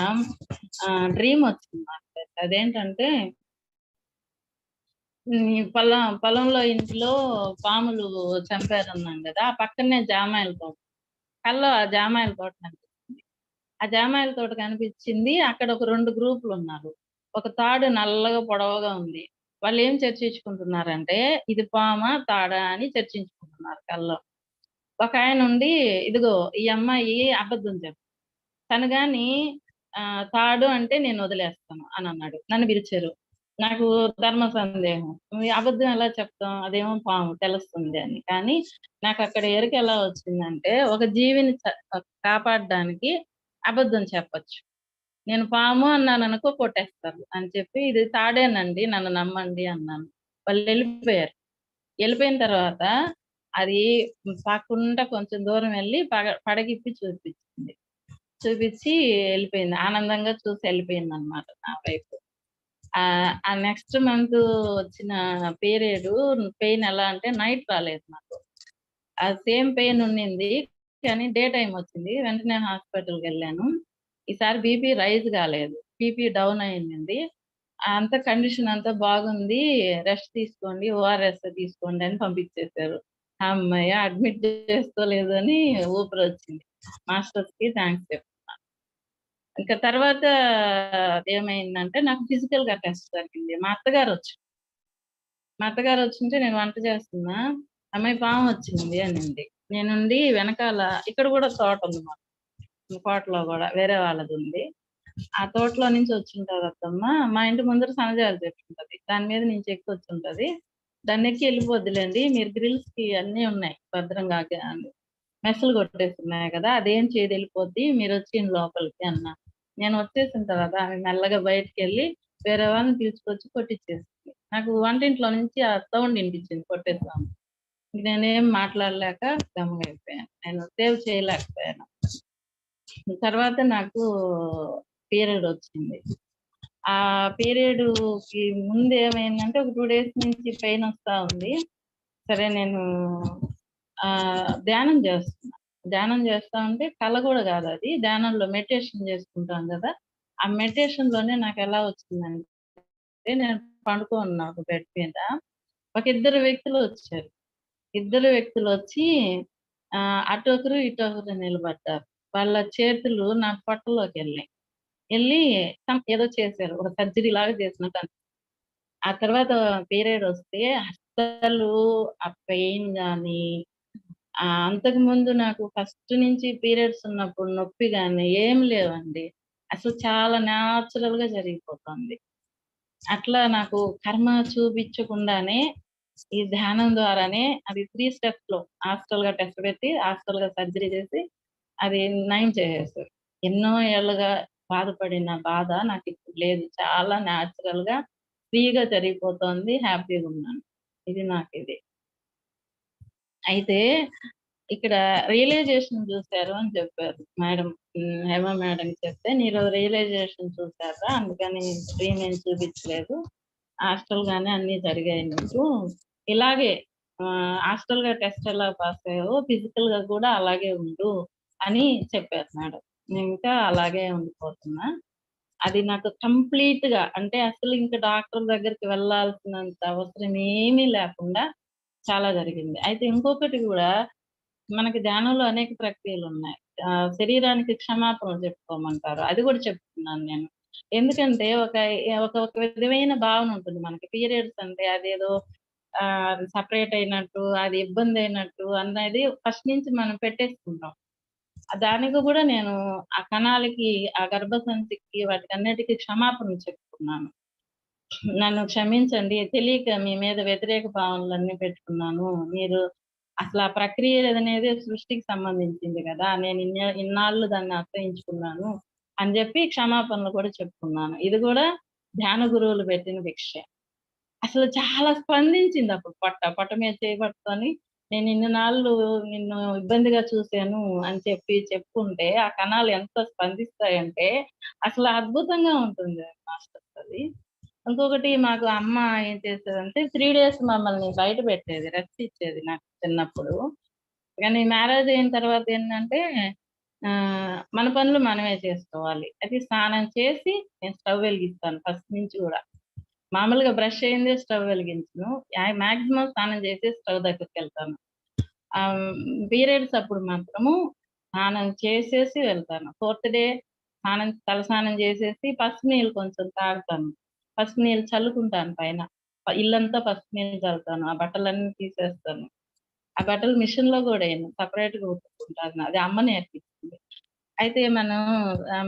Speaker 2: డ్రీమ్ వచ్చింది నాకు. అదేంటంటే పొలంలో ఇంట్లో పాములు చంపారన్నాను గదా! ఆ పక్కనే జామాయిల తోట. కల్లో ఆ జామాయిల తోట కనిపించింది. ఆ జామాయిల తోట కనిపించింది. అక్కడ ఒక 2 గ్రూపులున్నారు. ఒక తాడు నల్లగా పొడవుగా ఉంది. వాళ్ళేం చర్చించుకుంటున్నారంటే, ఇది పామా? తాడా? అని చర్చించుకుంటున్నారు కల్లో. ఒకాయనుండి ఇదిగో ఈ అమ్మాయి అబద్ధం చెప్పింది. తను గాని తాడు అంటే నేనొదిలేస్తాను అనన్నాడు. నన్ను పిలిచారు. నాకు ధర్మ సందేహం. అబద్ధం ఎలా చెప్తాం? అదేమో పాము తెలుస్తుంది అని. కానీ నాకక్కడ ఎరుక ఎలా వచ్చిందంటే, ఒక జీవిని కాపాడడానికి అబద్ధం చెప్పొచ్చు. నేను పాము అన్నాననుకో కొట్టేస్తారు అని చెప్పి, ఇది తాడేనండి నన్ను నమ్మండి అన్నాను. వాళ్ళెళ్ళిపోయారు. ఎళ్ళిపోయిన తర్వాత అది పాక్కుంట కొంచెం దూరం వెళ్లి పడగిప్పి చూపించింది. చూపిచ్చి ఎళ్ళిపోయింది. ఆనందంగా చూసి ఎళ్ళిపోయిందనమాట నా వైపు. ఆ నెక్స్ట్ మంత్ వచ్చిన పీరియడు పెయిన్ ఎలా అంటే నైట్ రాలేదు నాకు. ఆ సేమ్ పెయిన్ ఉండింది. కానీ డే టైమ్ వచ్చింది. వెంటనే హాస్పిటల్‌కెళ్ళాను. ఈసారి బీపీ రైజ్ కాలేదు. బీపీ డౌన్ అయింది. అంతా కండిషన్ అంతా బాగుంది. రెస్ట్ తీసుకోండి. ఓఆర్ఎస్ తీసుకోండి అని పంపించేసారు. హమ్మయ్య! అడ్మిట్ చేసుకోలేదు అని ఊపిరొచ్చింది. మాస్టర్స్‌కి థాంక్స్ చెప్తున్నా. ఇంకా తర్వాత ఏమైందంటే నాకు ఫిజికల్‌గా టెస్ట్ జరిగింది. మా అత్తగారొచ్చుంటే నేను వంట చేస్తున్నా. "అమ్మాయి పామొచ్చింది" అనింది. నేనుండి వెనకాల ఇక్కడ కూడా తోటుంది మాకు. తోటలో గూడా వేరే వాళ్ళదుంది. ఆ తోటలో నుంచి వచ్చుంటది అత్తమ్మ. మా ఇంటి ముందర సన్నజాజి చెట్టుంటది. దాని మీద నుంచి ఎక్కొచ్చుంటది. దాన్నెక్కి ఎళ్ళిపోద్దిలెండి. మీరు గ్రిల్స్‌కి అన్నీ ఉన్నాయి భద్రంగా మెస్సులు కొట్టేసున్నాయి కదా! అదేం చేయదు ఎళ్ళిపోద్ది. మీరొచ్చేయండి లోపలికి అన్నా. నేను వచ్చేసిన తర్వాత ఆమె మెల్లగా బయటికెళ్ళి వేరే వాళ్ళని పిలుచుకొచ్చి కొట్టిచ్చేసింది. నాకు వంటింట్లో నుంచి ఆ సౌండ్ ఇనిపించింది కొట్టే సౌండ్. ఇంక నేనేం మాట్లాడలేక గమ్మునయిపోయాను. నేను సేవ్ చేయలేకపోయాను. తర్వాత నాకు పీరియడొచ్చింది. ఆ పీరియడ్‌కి ముందు ఏమైందంటే ఒక 2 డేస్ నుంచి పెయినొస్తా ఉంది. సరే నేను ధ్యానం చేస్తున్నా. ధ్యానం చేస్తా ఉంటే కల గూడా గాదది. ధ్యానంలో మెడిటేషన్ చేసుకుంటాం గదా! ఆ మెడిటేషన్‌లోనే నాకెలా వచ్చిందంటే నేను పండుకోనున్నా ఒక బెడ్ మీద. ఒక ఇద్దరు వ్యక్తులొచ్చారు. ఇద్దరు వ్యక్తులొచ్చి అటొకరు, ఇటొకరు నిలబడ్డారు. వాళ్ళ చేతులు నా పొట్టలోకెళ్ళాయి. ఎళ్లి ఏదో చేశారు. ఒక సర్జరీ లాగా చేసినట్టు ఆ తర్వాత పీరియడొస్తే అస్సలు ఆ పెయిన్ గాని, అంతకుముందు నాకు ఫస్ట్ నుంచి పీరియడ్స్ ఉన్నప్పుడు నొప్పి గాని ఏమి లేవండి. అసలు చాలా న్యాచురల్‌గా జరిగిపోతుంది. అట్లా నాకు కర్మ చూపించకుండానే ఈ ధ్యానం ద్వారానే అది 3 స్టెప్స్‌లో హాస్టల్‌గా టెస్ట్ పెట్టి, హాస్టల్‌గా సర్జరీ చేసి అది నయం చేసేసారు. ఎన్నో ఏళ్లుగా బాధపడిన బాధ నాకిప్పుడు లేదు. చాలా న్యాచురల్‌గా ఫ్రీగా జరిగిపోతోంది. హ్యాపీగున్నాను. ఇది నాకిది. అయితే ఇక్కడ రియలైజేషన్ చూసారు అని చెప్పారు మేడం. హేమ మేడంకి చెప్తే, "మీరు రియలైజేషన్ చూసారా? అందుకని స్క్రీన్ ఏం చూపించలేదు. హాస్టల్‌గానే అన్నీ జరిగాయి నీకు. ఇలాగే హాస్టల్‌గా టెస్ట్ ఎలా పాస్ అయ్యావో ఫిజికల్‌గా కూడా అలాగే ఉండు" అని చెప్పారు మేడం. నేను ఇంకా అలాగే ఉండిపోతున్నా. అది నాకు కంప్లీట్‌గా అంటే అసలు ఇంక డాక్టర్ దగ్గరికి వెళ్ళాల్సినంత అవసరం ఏమీ లేకుండా చాలా జరిగింది. అయితే ఇంకొకటి గూడా మనకి ధ్యానంలో అనేక ప్రక్రియలున్నాయి. శరీరానికి క్షమాపణలు చెప్పుకోమంటారు. అది గూడా చెప్తున్నాను నేను. ఎందుకంటే ఒక విధమైన భావన ఉంటుంది మనకి. పీరియడ్స్ అంటే అదేదో సెపరేట్ అయినట్టు, అది ఇబ్బందయినట్టు అన్నది ఫస్ట్ నుంచి మనం పెట్టేసుకుంటాం. దానికి గూడా నేను ఆ కణాలకి, ఆ గర్భసంచికి వాటికన్నిటికి క్షమాపణలు చెప్పుకున్నాను. నన్ను క్షమించండి. తెలియక మీ మీద వ్యతిరేక భావనలన్నీ పెట్టుకున్నాను. మీరు అసలు ఆ ప్రక్రియ అనేది సృష్టికి సంబంధించింది గదా! నేను ఇన్నాళ్ళు దాన్ని అసహించుకున్నాను అని జెప్పి క్షమాపణలు కూడా చెప్పుకున్నాను. ఇది గూడా ధ్యాన గురువులు పెట్టిన భిక్షే. అసలు చాలా స్పందించిందప్పుడు పొట్ట మీద చేయి పట్టుకొని, నేను ఇన్ని నాళ్ళు నిన్ను ఇబ్బందిగా చూసాను అని చెప్పి చెప్పుకుంటే, ఆ కణాలు ఎంత స్పందిస్తాయంటే, అసలు అద్భుతంగా ఉంటుంది మాస్టర్స్ అది. ఇంకొకటి మాకు అమ్మ ఏం చేసేదంటే 3 డేస్ మమ్మల్ని బయట పెట్టేది. రెస్ట్ ఇచ్చేది నాకు చిన్నప్పుడు. కానీ మ్యారేజ్ అయిన తర్వాత ఏంటంటే మన పనులు మనమే చేసుకోవాలి. అయితే స్నానం చేసి నేను స్టవ్ వెలిగిస్తాను ఫస్ట్ నుంచి గూడా. మామూలుగా బ్రష్ అయిందే స్టవ్ వెలిగించను. మాక్సిమం స్నానం చేసి స్టవ్ దగ్గరికెళ్తాను. ఆహ్, పీరియడ్స్ అప్పుడు మాత్రము స్నానం చేసేసి వెళ్తాను. ఫోర్త్ డే తలస్నానం చేసేసి పసుపు నీళ్ళు కొంచెం తాగుతాను. పసుపు నీళ్ళు చల్లుకుంటాను పైన. ఇల్లంతా పసుపు నీళ్ళు చల్లుతాను. ఆ బట్టలన్నీ తీసేస్తాను. ఆ బట్టలు మిషన్‌లో గూడా ఎయను. సెపరేట్‌గా ఉతుక్కుంటాను. అది అమ్మ నేర్పించింది. అయితే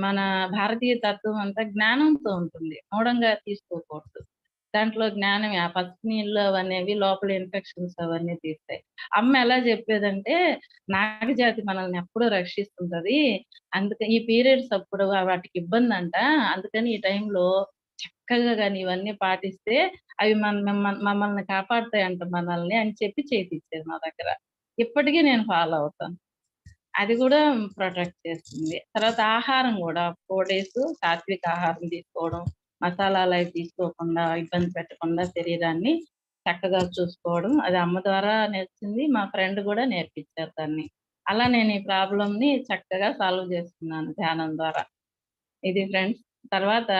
Speaker 2: మన భారతీయ తత్వం అంతా జ్ఞానంతో ఉంటుంది. మూఢంగా తీసుకోకూడదు. దాంట్లో జ్ఞానమే. ఆ పసుపు నీళ్ళు అవనేవి లోపల ఇన్ఫెక్షన్స్ అవన్నీ తీస్తాయి. అమ్మ ఎలా చెప్పేదంటే, నాగజాతి మనల్ని ఎప్పుడూ రక్షిస్తుంటది. ఈ పీరియడ్స్ అప్పుడు వాటికి ఇబ్బందంట. అందుకని ఈ టైంలో చక్కగా గాని ఇవన్నీ పాటిస్తే అవి మమ్మల్ని కాపాడతాయంట మనల్ని అని చెప్పి చేపిచ్చేది మా దగ్గర. ఇప్పటికి నేను ఫాలో అవుతాను. అది గూడా ప్రొటెక్ట్ చేస్తుంది. తర్వాత ఆహారం గూడా 4 డేస్ సాత్విక ఆహారం తీసుకోవడం, మసాలాలయి తీసుకోకుండా, ఇబ్బంది పెట్టకుండా శరీరాన్ని చక్కగా చూసుకోవడం. అది అమ్మ ద్వారా నేర్చింది. మా ఫ్రెండ్ గూడా నేర్పించారు దాన్ని. అలా నేను ఈ ప్రాబ్లమ్‌ని చక్కగా సాల్వ్ చేసుకున్నాను ధ్యానం ద్వారా. ఇది ఫ్రెండ్స్. తర్వాత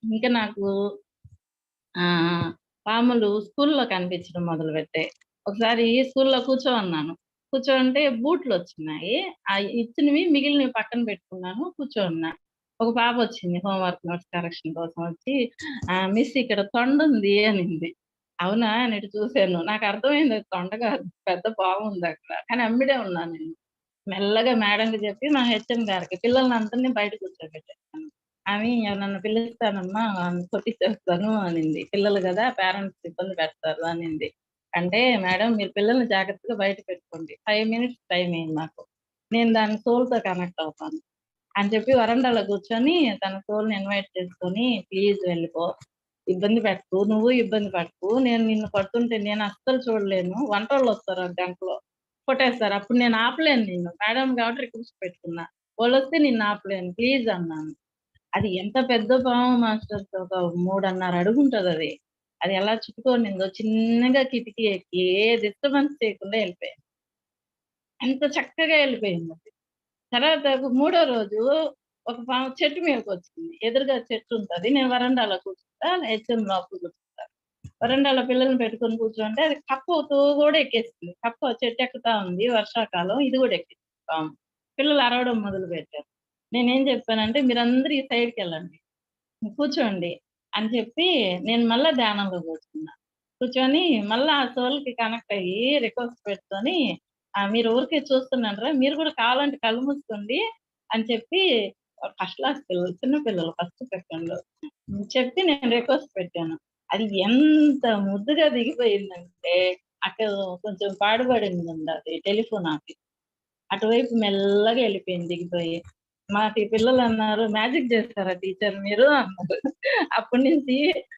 Speaker 2: ఇంక నాకు ఆహ్, పాములు స్కూల్‌లో కనిపించడం మొదలుపెట్టాయి. ఒకసారి స్కూల్‌లో కూర్చోమన్నాను. కూర్చోంటే బూట్లొచ్చినాయి. ఇచ్చినవి మిగిలినవి పక్కన పెట్టుకున్నాను. కూర్చోనున్నా. ఒక పాపొచ్చింది హోంవర్క్ నోట్స్ కరెక్షన్ కోసం వచ్చి, మిస్ ఇక్కడ తొండుంది అనింది. అవునా! అని ఇటు చూసాను. నాకర్థమైంది అది తొండ కాదు. పెద్ద పాముందక్కడ. కానీ అమ్మిడే ఉన్నా నేను. మెల్లగా మేడంకి చెప్పి మా హెచ్ఎం గారికి పిల్లలనందరిని బయట కూర్చోబెట్టేసాను. ఆమె "నన్ను పిలుస్తానమ్మా కొట్టిచ్చేస్తాను" అనింది. పిల్లలు గదా! పేరెంట్స్ ఇబ్బంది పెడతారు అనింది. అంటే "మేడం మీరు పిల్లల్ని జాగ్రత్తగా బయట పెట్టుకోండి. 5 మినిట్స్ టైమ్ ఇయ్యండి నాకు. నేను దాని సోల్‌తో కనెక్ట్ అవుతాను" అని చెప్పి వరండాలో కూర్చొని తన సోల్‌ని ఇన్వైట్ చేసుకొని "ప్లీజ్ వెళ్ళిపో. ఇబ్బంది పెట్టకు. నువ్వు ఇబ్బంది పడకు. నేను నిన్ను కొడుతుంటే నేను అస్సలు చూడలేను. వంటోళ్ళొస్తారు ఒక గంటలో. కొట్టేస్తారు. అప్పుడు నేను ఆపలేను నిన్ను. మేడం కాబట్టి రిక్వెస్ట్ పెట్టుకున్నా. వాళ్ళొస్తే నిన్ను ఆపలేను. ప్లీజ్ అన్నాను. అది ఎంత పెద్ద పాము మాస్టర్స్ ఒక 3½ అడుగుంటదది. అది ఎలా చుట్టుకొనిందో చిన్నగా కిటికీ ఎక్కి ఏ డిస్టర్బెన్స్ చేయకుండా ఎళ్ళిపోయింది. ఎంత చక్కగా ఎళ్ళిపోయిందది. తర్వాత మూడో రోజు ఒక పాము చెట్టు మీదకొచ్చింది. ఎదురుగా చెట్టుంటది. నేను వరండాలో కూర్చుంటా. హెచ్ఎం లోపల కూర్చుంటారు. వరండాలో పిల్లల్ని పెట్టుకొని కూర్చుంటే అది కప్పతో గూడా ఎక్కేసింది. కప్ప చెట్టెక్కుతా ఉంది. వర్షాకాలం. ఇది గూడా ఎక్కేసింది పాము. పిల్లలు అరవడం మొదలుపెట్టారు. నేనేం చెప్పానంటే, "మీరందరూ ఈ సైడ్‌కెళ్ళండి. కూర్చోండి" అని చెప్పి నేను మళ్ళా ధ్యానంలో కూర్చున్నా. కూర్చొని మళ్ళా ఆ సోల్‌కి కనెక్ట్ అయ్యి రిక్వెస్ట్ పెట్టుకొని, "మీరు ఊరికే చూస్తున్నారురా! మీరు గూడా కావాలంటే కళ్ళు మూసుకోండి" అని చెప్పి ఫస్ట్ క్లాస్ పిల్లలు, చిన్న పిల్లలు ఫస్ట్ సెకండ్‌లో. చెప్పి నేను రిక్వెస్ట్ పెట్టాను. అది ఎంత ముద్దుగా దిగిపోయిందంటే, అక్కడ కొంచెం పాడుబడిందుందది టెలిఫోన్ ఆఫీస్. అటువైపు మెల్లగా ఎళ్ళిపోయింది దిగిపోయి. మాకు ఈ పిల్లలన్నారు, "మ్యాజిక్ జేస్తారా టీచర్ మీరు?" అన్నారు. అప్పటి నుంచి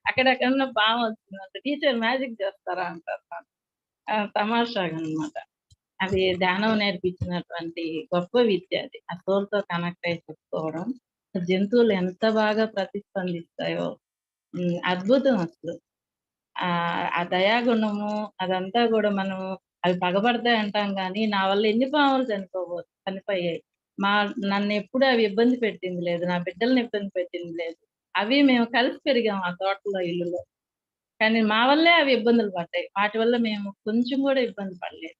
Speaker 2: అక్కడెక్కడన్నా పామొచ్చిందంటే, "టీచర్ మ్యాజిక్ జేస్తారా?" అంటారు నన్ను. తమాషాగనమాట. అది ధ్యానం నేర్పించినటువంటి గొప్ప విద్య అది. ఆ సోల్‌తో కనెక్ట్ అయ్యి చెప్పుకోవడం. జంతువులు ఎంత బాగా ప్రతిస్పందిస్తాయో. అద్భుతం అసలు. ఆ దయాగుణము అదంతా గూడా మనం అవి పగబడతాయి అంటాం గానీ, నా వల్ల ఎన్ని పాములు చనిపోయాయి. మా నన్నెప్పుడు అవి ఇబ్బంది పెట్టింది లేదు. నా బిడ్డల్ని ఇబ్బంది పెట్టింది లేదు. అవి మేము కలిసి పెరిగాం ఆ తోటలో, ఇల్లులో. కానీ మా వల్లే అవి ఇబ్బందులు పడ్డాయి. వాటి వల్ల మేము కొంచెం గూడా ఇబ్బంది పడలేదు.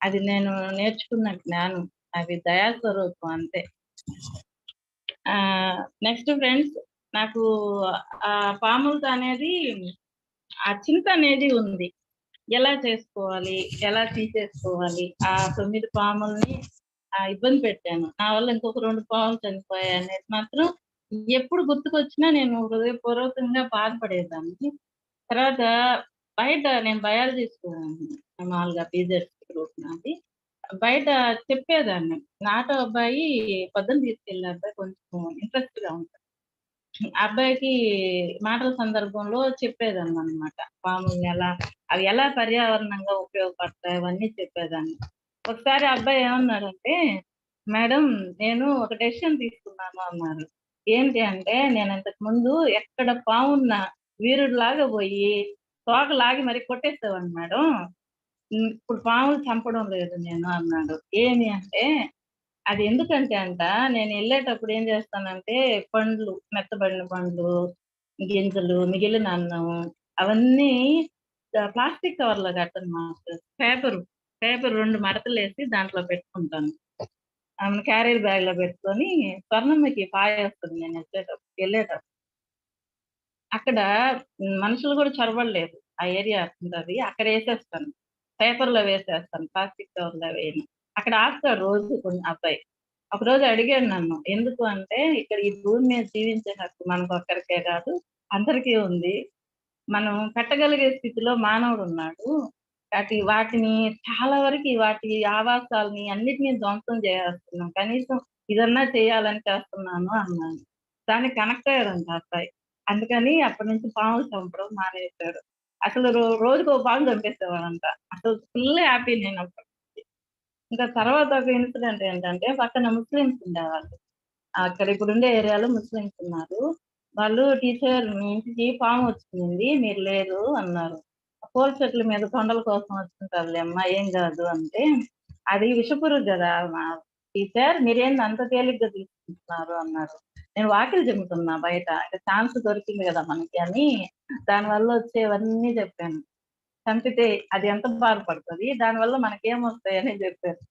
Speaker 2: అది నేను నేర్చుకున్న జ్ఞానం. అవి దయా స్వరూపం అంతే. నెక్స్ట్ ఫ్రెండ్స్ నాకు పాములతో అనేది ఆ చింత అనేది ఉంది. ఎలా చేసుకోవాలి? ఎలా తీసేసుకోవాలి? ఆ 9 పాముల్ని ఇబ్బంది పెట్టాను. నా వల్ల ఇంకొక 2 పాములు చనిపోయాయనేది మాత్రం ఎప్పుడు గుర్తుకొచ్చినా నేను హృదయపూర్వకంగా బాధపడేదాన్ని. తర్వాత బయట నేను బయాలజీ మామూలుగా పీజీడీసీ గ్రూప్ నాది. బయట చెప్పేదాన్ని. నాటో అబ్బాయి పొద్దున తీసుకెళ్ళే అబ్బాయి కొంచెం ఇంట్రెస్ట్‌గా ఉంటాడు. ఆ అబ్బాయికి మాటల సందర్భంలో చెప్పేదాన్ననమాట. పాముల్ని అవి ఎలా పర్యావరణంగా ఉపయోగపడతాయి అవన్నీ చెప్పేదాన్ని. ఒకసారి ఆ అబ్బాయి ఏమన్నాడంటే, "మేడం నేను ఒక డెసిషన్ తీసుకున్నాను" అన్నారు. ఏంటి అంటే, "నేను ఇంతకు ముందు ఎక్కడ పామున్నా వీరుడిలాగా పోయి తోక లాగి మరి కొట్టేసేవాడిని మేడం. ఇప్పుడు పాములు చంపడం లేదు నేను" అన్నాడు. ఏమి అంటే అది ఎందుకంటే నేనెళ్ళేటప్పుడు ఏం చేస్తానంటే, మెత్తబడిన పండ్లు, గింజలు, మిగిలిన అన్నం అవన్నీ ప్లాస్టిక్ కవర్‌లో కట్టను మాస్టర్. పేపర్ 2 మడతలేసి దాంట్లో పెట్టుకుంటాను. క్యారియర్ బ్యాగ్‌లో పెట్టుకొని స్వర్ణమ్మకి పాయొస్తది ఎళ్ళేటప్పుడు. అక్కడ మనుషులు గూడా చొరబడలేదు. ఆ ఏరియా ఉంటది. అక్కడేసేస్తాను. పేపర్‌లో వేసేస్తాను. ప్లాస్టిక్ కవర్‌లో వేయను. అక్కడ ఆపుతాడు రోజు అబ్బాయి. ఒకరోజు అడిగాడు నన్ను. ఎందుకు అంటే, "ఇక్కడ ఈ భూమి మీద జీవించే హక్కు మనకొక్కరికే కాదు, అందరికీ ఉంది. మనం పెట్టగలిగే స్థితిలో మానవుడున్నాడు. వాటిని చాలా వరకి వాటి ఆవాసాలని అన్నిటిని ధ్వంసం చేసేస్తున్నాం. కనీసం ఇదన్నా చేయాలని చేస్తున్నాను" అన్నాను. దానికి కనెక్ట్ అయ్యాడంట ఆ అబ్బాయి. అందుకని అప్పటి నుంచి పాములు చంపడం మానేశాడు. అసలు రోజుకో పాము చంపేసేవాడంట. అసలు ఫుల్ హ్యాపీ నేనప్పుడు. ఇంకా తర్వాత ఒక ఇన్సిడెంట్ ఏంటంటే పక్కన ముస్లిమ్స్ ఉండేవాళ్ళు. అక్కడ ఇప్పుడుండే ఏరియాలో ముస్లిమ్స్ ఉన్నారు. వాళ్ళు "టీచర్ మీ ఇంటికి పాము వచ్చింది. మీరు లేరు" అన్నారు. "పూల చెట్ల మీద కొండల కోసం వచ్చుంటదిలే అమ్మా ఏం గాదు" అంటే, "అది విషపురుగు గదా! టీచర్ మీరేంది అంత తేలిగ్గా తీసుకుంటున్నారు" అన్నారు. నేను వాకిలి చిమ్ముతున్నా బయట. ఇక ఛాన్స్ దొరికింది గదా మనకి అని దానివల్ల వచ్చేవన్నీ చెప్పాను. చంపితే అది ఎంత బాధపడతది, దానివల్ల మనకేమొస్తాయని జెప్పారు.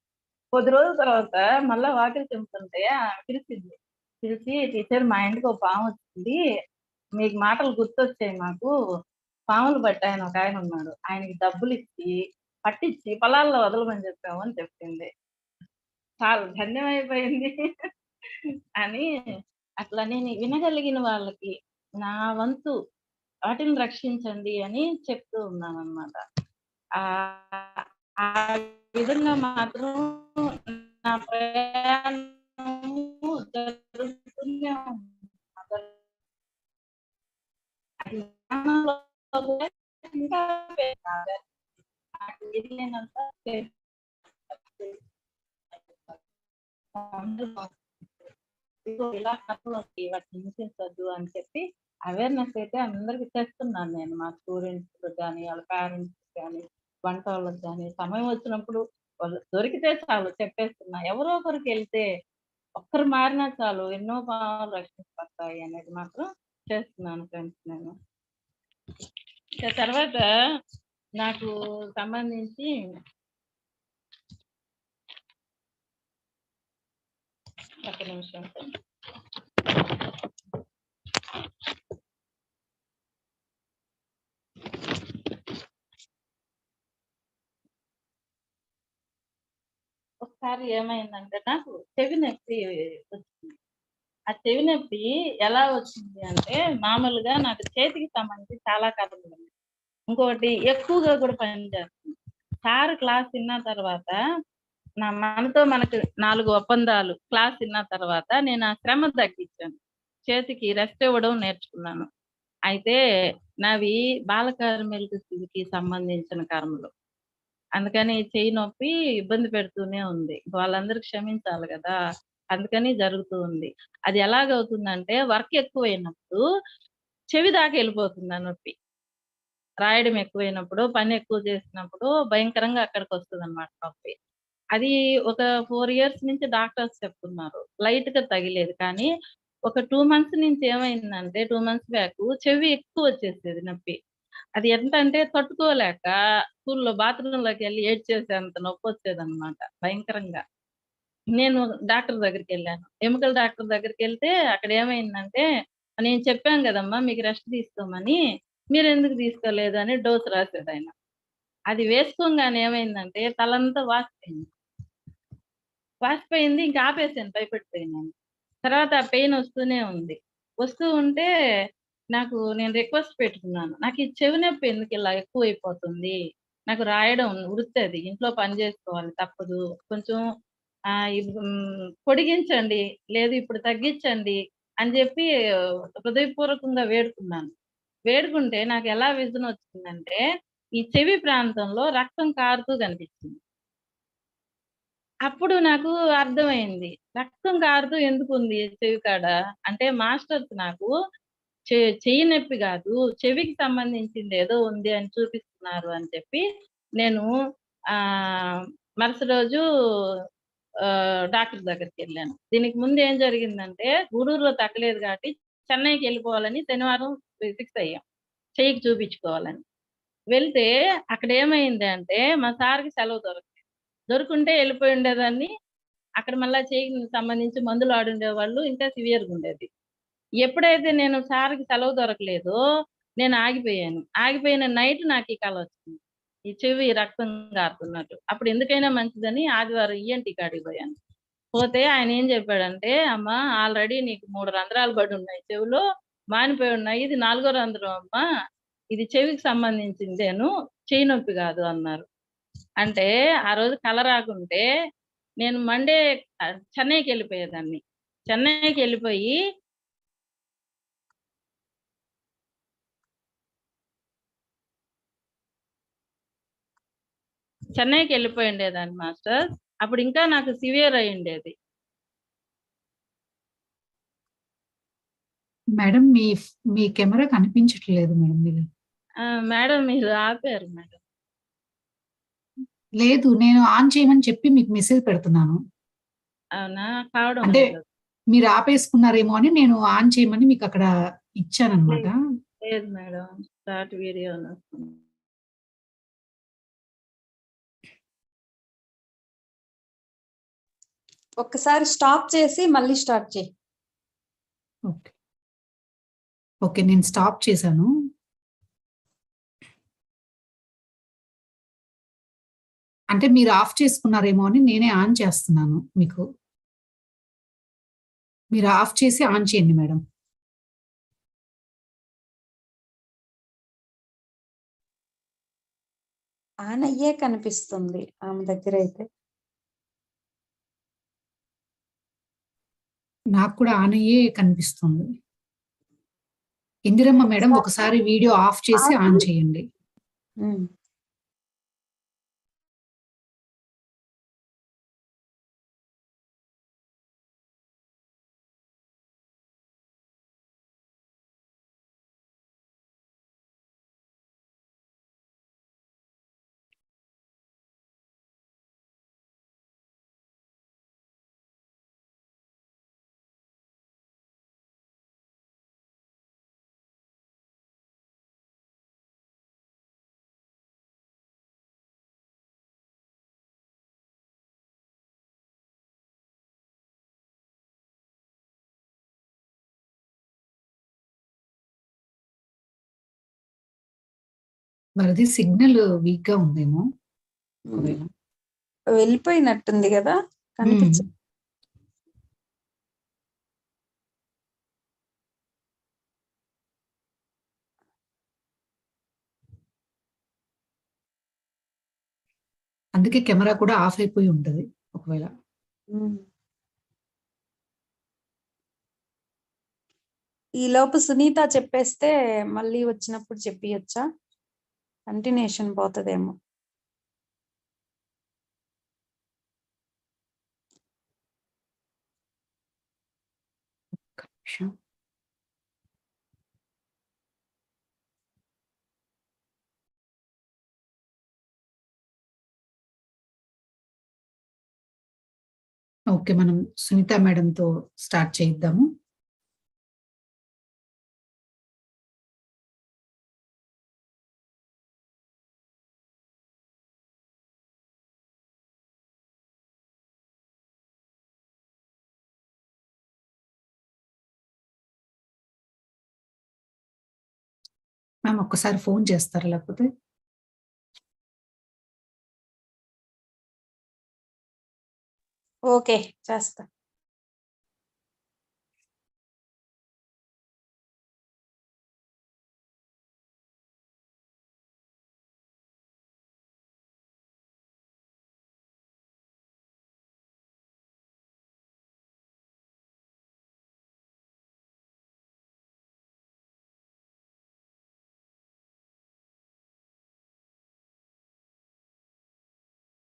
Speaker 2: కొద్ది రోజుల తర్వాత మళ్ళా వాకిలి చిమ్ముతుంటే ఆమె పిలిచింది. పిలిచి, "టీచర్ మా ఇంటికి ఒక పామొచ్చింది. మీకు మాటలు గుర్తొచ్చాయి మాకు. పాములు పట్టాయన ఒకాయనున్నాడు. ఆయనకి డబ్బులిచ్చి, పట్టిచ్చి పొలాల్లో వదలమని చెప్పాము" అని చెప్పింది. చాలు ధన్యమైపోయింది అని అట్లా నేను వినగలిగిన వాళ్ళకి నా వంతు వాటిని రక్షించండి అని చెప్తూ ఉన్నాననమాట. ఆహ్, ఆ విధంగా మాత్రం నా ప్రయాణము జరుగుతూనే ఉంది. అది జ్ఞానంలో కూడా ఇంకా నాకు వీలైనంత ఇదిగో ఇలా కథలొస్తాయి వాటిని హింసించొద్దు అని చెప్పి అవేర్‌నెస్ అయితే అందరికి తెస్తున్నాను నేను. మా స్టూడెంట్స్‌కి గాని, వాళ్ళ పేరెంట్స్‌కి గాని, వంటోళ్ళకి గాని, సమయం వచ్చినప్పుడు వాళ్ళు దొరికితే చాలు చెప్పేస్తున్నా. ఎవరో ఒకరికెళ్తే ఒక్కరు మారినా చాలు ఎన్నో పాములు రక్షించబడతాయి అనేది మాత్రం చేస్తున్నాను ఫ్రెండ్స్ నేను. ఇక తర్వాత నాకు సంబంధించి ఒక్క నిమిషం. ఒకసారి ఏమైందంటే నాకు చెవి నొప్పి వచ్చింది. ఆ చెవి నొప్పి ఎలా వచ్చింది అంటే మామూలుగా నాకు చేతికి సంబంధించి చాలా కథలు ఉన్నాయి. ఇంకొకటి ఎక్కువగా కూడా పనిచేస్తుంది. సార్ క్లాస్ విన్న తర్వాత మనకు 4 ఒప్పందాలు క్లాస్ విన్న తర్వాత నేను ఆ శ్రమ తగ్గించాను. చేతికి రెస్ట్ ఇవ్వడం నేర్చుకున్నాను. అయితే నావి బాలకార్మికులకి సంబంధించిన కర్మలు. అందుకని చెయ్యి నొప్పి ఇబ్బంది పెడుతూనే ఉంది. వాళ్ళందరూ క్షమించాలి గదా! అందుకని జరుగుతూ ఉంది. అది ఎలాగవుతుందంటే వర్క్ ఎక్కువైనప్పుడు చెవి దాకా ఎళ్ళిపోతుంది ఆ నొప్పి. రాయడం ఎక్కువైనప్పుడు, పని ఎక్కువ చేసినప్పుడు భయంకరంగా అక్కడికొస్తదనమాట నొప్పి. అది ఒక 4 ఇయర్స్ నుంచి డాక్టర్స్ చెప్తున్నారు. లైట్‌గా తగిలేది. కానీ ఒక 2 మంత్స్ నుంచి ఏమైందంటే 2 మంత్స్ బ్యాక్ చెవి ఎక్కువొచ్చేసేది నొప్పి. అది ఎంతంటే తట్టుకోలేక స్కూల్‌లో బాత్రూమ్‌లోకెళ్ళి ఏడ్చేసేంత నొప్పొచ్చేదనమాట భయంకరంగా. నేను డాక్టర్ దగ్గరికెళ్ళాను. ఎముకల డాక్టర్ దగ్గరికెళ్తే అక్కడేమైందంటే, "నేను చెప్పాను గదమ్మా మీకు రెస్ట్ తీసుకోమని, మీరెందుకు తీసుకోలేదు" అని డోస్ రాసాడాయన. అది వేసుకోంగానే ఏమైందంటే తలంతా వాసిపోయింది. వాసిపోయింది ఇంక ఆపేసాను భయపడిపోయి నేను. తర్వాత ఆ పెయిన్ వస్తూనే ఉంది. వస్తూ ఉంటే నేను రిక్వెస్ట్ పెట్టుకున్నాను. నాకు ఈ చెవి నొప్పి ఎందుకు ఇలా ఎక్కువైపోతుంది? నాకు రాయడం వృత్తి అది. ఇంట్లో పని చేసుకోవాలి తప్పదు. కొంచెం పొడిగించండి. లేదు ఇప్పుడు తగ్గించండి అని చెప్పి హృదయపూర్వకంగా వేడుకున్నాను. వేడుకుంటే నాకు ఎలా విజన్ వచ్చిందంటే, ఈ చెవి ప్రాంతంలో రక్తం కారుతూ కనిపించింది. అప్పుడు నాకు అర్థమైంది. రక్తం కారుతూ ఎందుకుంది చెవి కాడ? అంటే మాస్టర్స్ నాకు చెయ్యి నొప్పి గాదు, చెవికి సంబంధించిందేదో ఉంది అని చూపిస్తున్నారు అని చెప్పి, నేను ఆహ్, మరుసటి రోజు డాక్టర్ దగ్గరికెళ్ళాను. దీనికి ముందు ఏం జరిగిందంటే, గూడూరులో తగ్గలేదు గాబట్టి, చెన్నైకెళ్ళిపోవాలని శనివారం ఫిక్స్ అయ్యాం. చెయ్యికి చూపించుకోవాలని. వెళ్తే అక్కడేమైంది అంటే, మా సార్‌కి సెలవు దొరకలేదు. దొరుకుంటే ఎళ్ళిపోయి ఉండేదాన్ని. అక్కడ మళ్ళా చెయ్యికి సంబంధించి మందులు వాడుండేవాళ్ళు. ఇంకా సివియర్‌గుండేది. ఎప్పుడైతే నేను సార్‌కి సెలవు దొరకలేదో, నేను ఆగిపోయాను. ఆగిపోయిన నైట్ నాకీ కలొచ్చింది. ఈ చెవి రక్తం గారుతున్నట్టు. అప్పుడు ఎందుకైనా మంచిదని ఆదివారం ఈఎన్‌టీ కాడికి పోయాను. పోతే ఆయనేం జెప్పాడంటే, "అమ్మా ఆల్రెడీ నీకు 3 రంధ్రాలు పడున్నాయి చెవిలో. మానిపోయున్నాయి. ఇది 4 రంధ్రం అమ్మా. ఇది చెవికి సంబంధించిందేను. చెయ్యి నొప్పి గాదు" అన్నారు. అంటే ఆ రోజు కల రాకుంటే నేను మండే చెన్నైకెళ్ళిపోయేదాన్ని. చెన్నైకెళ్ళిపోయి చెన్నైకెళ్ళిపోయుండేదాన్ని మాస్టర్. అప్పుడు ఇంకా నాకు సివియర్ అయ్యుండేది.
Speaker 1: మేడం మీ కెమెరా కనిపించట్లేదు మేడం మీది.
Speaker 2: మేడం మీరు ఆపారు మేడం.
Speaker 1: లేదు. నేను ఆన్ చేయమని చెప్పి మీకు మెసేజ్ పెడుతున్నాను.
Speaker 2: అవునా? కావడం
Speaker 1: అంటే
Speaker 2: లేదు.
Speaker 1: మీరు ఆపేసుకున్నారేమో అని నేను ఆన్ చేయమని మీకక్కడ ఇచ్చాననమాట.
Speaker 2: లేదు. లేదు మేడం. Start video అనొస్తుంది.
Speaker 3: ఒక్కసారి స్టాప్ చేసి మళ్ళీ స్టార్ట్ చెయ్యి.
Speaker 1: ఓకే. ఓకే. నేను స్టాప్ చేశాను. అంటే మీరు ఆఫ్ చేసుకున్నారేమో అని నేనే ఆన్ చేస్తున్నాను మీకు. మీరు ఆఫ్ చేసి ఆన్ చేయండి మేడం.
Speaker 3: ఆన్ అయ్యే కనిపిస్తుంది ఆమె దగ్గరైతే.
Speaker 1: నాకు కూడా ఆన్ అయ్యే కనిపిస్తుంది. ఇందిరమ్మ మేడం ఒకసారి వీడియో ఆఫ్ చేసి ఆన్ చేయండి.
Speaker 3: హ్మ్.
Speaker 1: మరిది సిగ్నల్ వీక్‌గా ఉందేమో
Speaker 3: హ్మ్.
Speaker 1: ఒకవేళ.
Speaker 3: వెళ్ళిపోయినట్టుంది గదా!
Speaker 1: హ్మ్.
Speaker 3: కనిపించ
Speaker 1: అందుకే కెమెరా కూడా ఆఫ్ అయిపోయి ఉంటది ఒకవేళ.
Speaker 3: ఈ లోపు సునీత చెప్పేస్తే మళ్ళీ వచ్చినప్పుడు చెప్పియచ్చా? కంటిన్యూషన్ పోతదేమో.
Speaker 1: ఒక్క నిమిషం. ఓకే, మనం సునీత మేడంతో స్టార్ట్ చేద్దాము. మ్యామ్ ఒక్కసారి ఫోన్ చేస్తారా లేకపోతే?
Speaker 3: ఓకే, చేస్తా.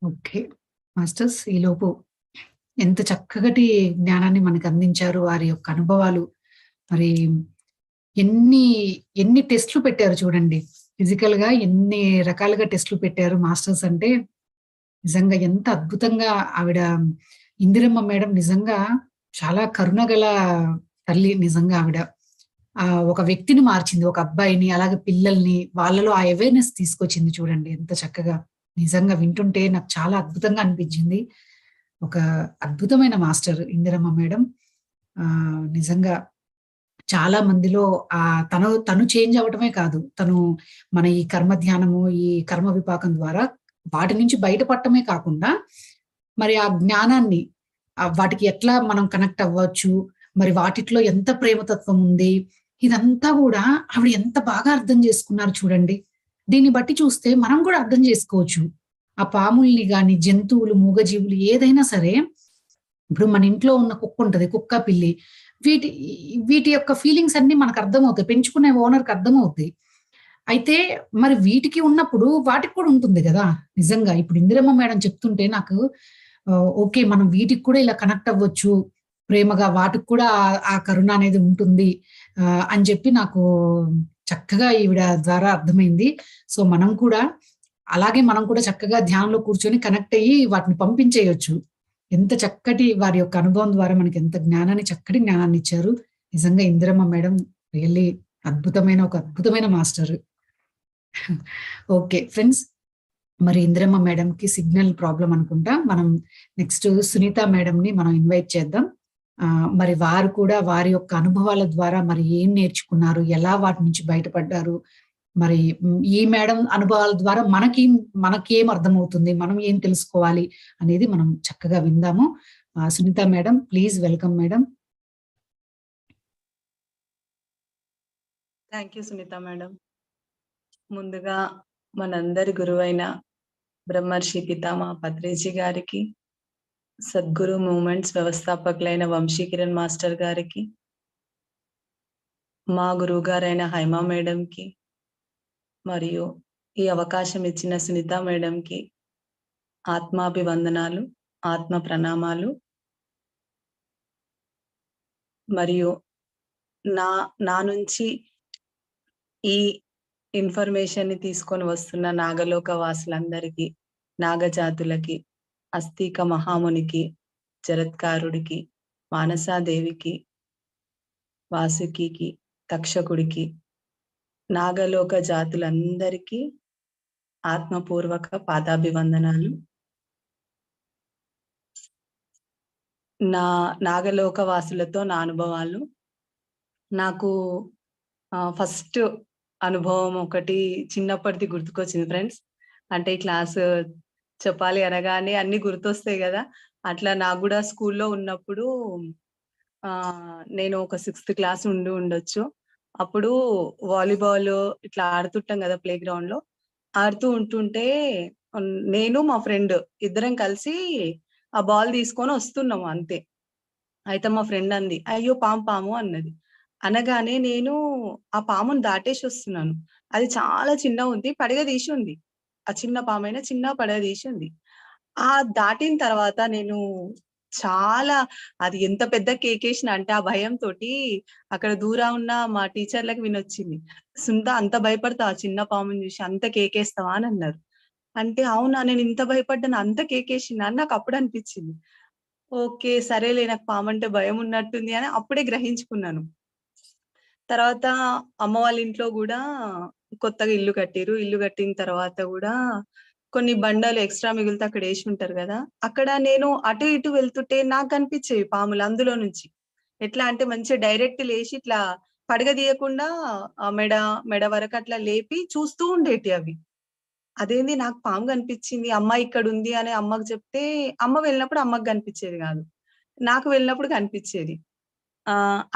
Speaker 1: ఓకే మాస్టర్స్, ఈలోపు ఎంత చక్కటి జ్ఞానాన్ని మనకు అందించారు. వారి యొక్క అనుభవాలు మరి ఎన్ని ఎన్ని టెస్టులు పెట్టారు చూడండి. ఫిజికల్ గా ఎన్ని రకాలుగా టెస్టులు పెట్టారు మాస్టర్స్ అంటే నిజంగా ఎంత అద్భుతంగా ఆవిడ ఇందిరమ్మ మేడం నిజంగా చాలా కరుణ గల తల్లి. నిజంగా ఆవిడ ఒక వ్యక్తిని మార్చింది, ఒక అబ్బాయిని, అలాగే పిల్లల్ని, వాళ్ళలో ఆ అవేర్నెస్ తీసుకొచ్చింది చూడండి ఎంత చక్కగా. నిజంగా వింటుంటే నాకు చాలా అద్భుతంగా అనిపించింది. ఒక అద్భుతమైన మాస్టర్ ఇందిరమ్మ మేడం. నిజంగా చాలా మందిలో తను చేంజ్ అవ్వటమే కాదు, తను మన ఈ కర్మ ధ్యానము, ఈ కర్మ విపాకం ద్వారా వాటి నుంచి బయటపడటమే కాకుండా మరి ఆ జ్ఞానాన్ని వాటికి ఎట్లా మనం కనెక్ట్ అవ్వచ్చు, మరి వాటిట్లో ఎంత ప్రేమతత్వం ఉంది, ఇదంతా కూడా ఆవిడ ఎంత బాగా అర్థం చేసుకున్నారు చూడండి. దీన్ని బట్టి చూస్తే మనం కూడా అర్థం చేసుకోవచ్చు. ఆ పాముల్ని గాని, జంతువులు, మూగజీవులు ఏదైనా సరే, ఇప్పుడు మన ఇంట్లో ఉన్న కుక్క ఉంటది, కుక్క, పిల్లి, వీటి వీటి యొక్క ఫీలింగ్స్ అన్ని మనకు అర్థమవుతాయి. పెంచుకునే ఓనర్‌కి అర్థమవుతాయి. అయితే మరి వీటికి ఉన్నప్పుడు వాటికి కూడా ఉంటుంది గదా! నిజంగా ఇప్పుడు ఇందిరమ్మ మేడం చెప్తుంటే నాకు ఓకే, మనం వీటికి కూడా ఇలా కనెక్ట్ అవ్వచ్చు ప్రేమగా, వాటికి కూడా ఆ కరుణ అనేది ఉంటుంది అని చెప్పి నాకు చక్కగా ఈవిడ ద్వారా అర్థమైంది. సో మనం కూడా చక్కగా ధ్యానంలో కూర్చొని కనెక్ట్ అయ్యి వాటిని పంపించేయొచ్చు. ఎంత చక్కటి వారి యొక్క అనుభవం ద్వారా మనకి ఎంత చక్కటి జ్ఞానాన్ని ఇచ్చారు. నిజంగా ఇందిరమ్మ మేడం రియల్లీ ఒక అద్భుతమైన మాస్టర్. ఓకే ఫ్రెండ్స్, మరి ఇందిరమ్మ మేడంకి సిగ్నల్ ప్రాబ్లమ్ అనుకుంటా. మనం నెక్స్ట్ సునీత మేడంని మనం ఇన్వైట్ చేద్దాం. మరి వారు కూడా వారి యొక్క అనుభవాల ద్వారా మరి ఏం నేర్చుకున్నారు, ఎలా వాటి నుంచి బయటపడ్డారు, మరి ఈ మేడం అనుభవాల ద్వారా మనకేం అర్థమవుతుంది, మనం ఏం తెలుసుకోవాలి అనేది మనం చక్కగా విందాము. Sunitha madam, please welcome madam.
Speaker 4: Thank you Sunitha madam. ముందుగా మనందరి గురువైన బ్రహ్మర్షి పితామహ పత్రిజీ గారికి, సద్గురు మూమెంట్స్ వ్యవస్థాపకులైన వంశీకిరణ్ మాస్టర్ గారికి, మా గురువు గారైన హైమా మేడంకి, మరియు ఈ అవకాశం ఇచ్చిన సునీత మేడంకి ఆత్మాభివందనాలు, ఆత్మ ప్రణామాలు. మరియు నా నుంచి ఈ ఇన్ఫర్మేషన్ ని తీసుకొని వస్తున్న నాగలోక వాసులందరికీ, నాగజాతులకి, అస్తిక మహామునికి, జరత్కారుడికి, మానసాదేవికి, వాసుకి, తక్షకుడికి, నాగలోక జాతులందరికీ ఆత్మపూర్వక పాదాభివందనాలు. నాగలోక వాసులతో నా అనుభవాలు. నాకు ఫస్ట్ అనుభవం ఒకటి చిన్నప్పటిది గుర్తుకొచ్చింది ఫ్రెండ్స్. అంటే ఈ క్లాస్ చెప్పాలి అనగానే అన్ని గుర్తొస్తాయి కదా. అట్లా నాకు కూడా స్కూల్లో ఉన్నప్పుడు నేను ఒక 6th క్లాస్ ఉండొచ్చు. అప్పుడు వాలీబాల్ ఇట్లా ఆడుతుంటాం కదా ప్లే గ్రౌండ్ లో. ఆడుతూ ఉంటుంటే నేను మా ఫ్రెండ్ ఇద్దరం కలిసి ఆ బాల్ తీసుకొని వస్తున్నాము అంతే. అయితే మా ఫ్రెండ్ అంది, అయ్యో పాము పాము అన్నది. అనగానే నేను ఆ పాముని దాటేసి వస్తున్నాను. అది చాలా చిన్నగా ఉంది, పడగ తీసి ఉంది. ఆ చిన్న పామైనా చిన్న పడగ తీసి ఉంది. ఆ దాటిన తర్వాత నేను చాలా, అది ఎంత పెద్ద కేకేసిన అంటే ఆ భయంతోటి అక్కడ దూరం ఉన్న మా టీచర్లకు వినొచ్చింది. సునీత అంత భయపడతావా చిన్న పాముని చూసి, అంత కేకేస్తావా అని అన్నారు. అంటే అవునా, నేను ఇంత భయపడ్డాను, అంత కేకేసిందా అని నాకు అప్పుడు అనిపించింది. ఓకే, సరేలే, నాకు పామంటే భయం ఉన్నట్టుంది అని అప్పుడే గ్రహించుకున్నాను. తర్వాత అమ్మ వాళ్ళ ఇంట్లో గూడా కొత్తగా ఇల్లు కట్టిర్రు. ఇల్లు కట్టిన తర్వాత గూడా కొన్ని బండలు ఎక్స్‌ట్రా మిగిలితే అక్కడ ఏసుంటారు గదా! అక్కడ నేను అటు ఇటు వెళ్తుంటే నాకు కనిపిచ్చేవి పాములు అందులో నుంచి. ఎట్లా అంటే మంచిగా డైరెక్ట్ లేసి ఇట్లా పడగ తీయకుండా మెడ వరకు అట్లా లేపి చూస్తూ ఉండేటివి అవి. అదేంది నాకు పాము కనిపిచ్చింది, అమ్మ ఇక్కడుంది అని అమ్మకి చెప్తే, అమ్మ వెళ్ళినప్పుడు అమ్మకి కనిపిచ్చేది గాదు. నాకు వెళ్ళినప్పుడు కనిపిచ్చేది.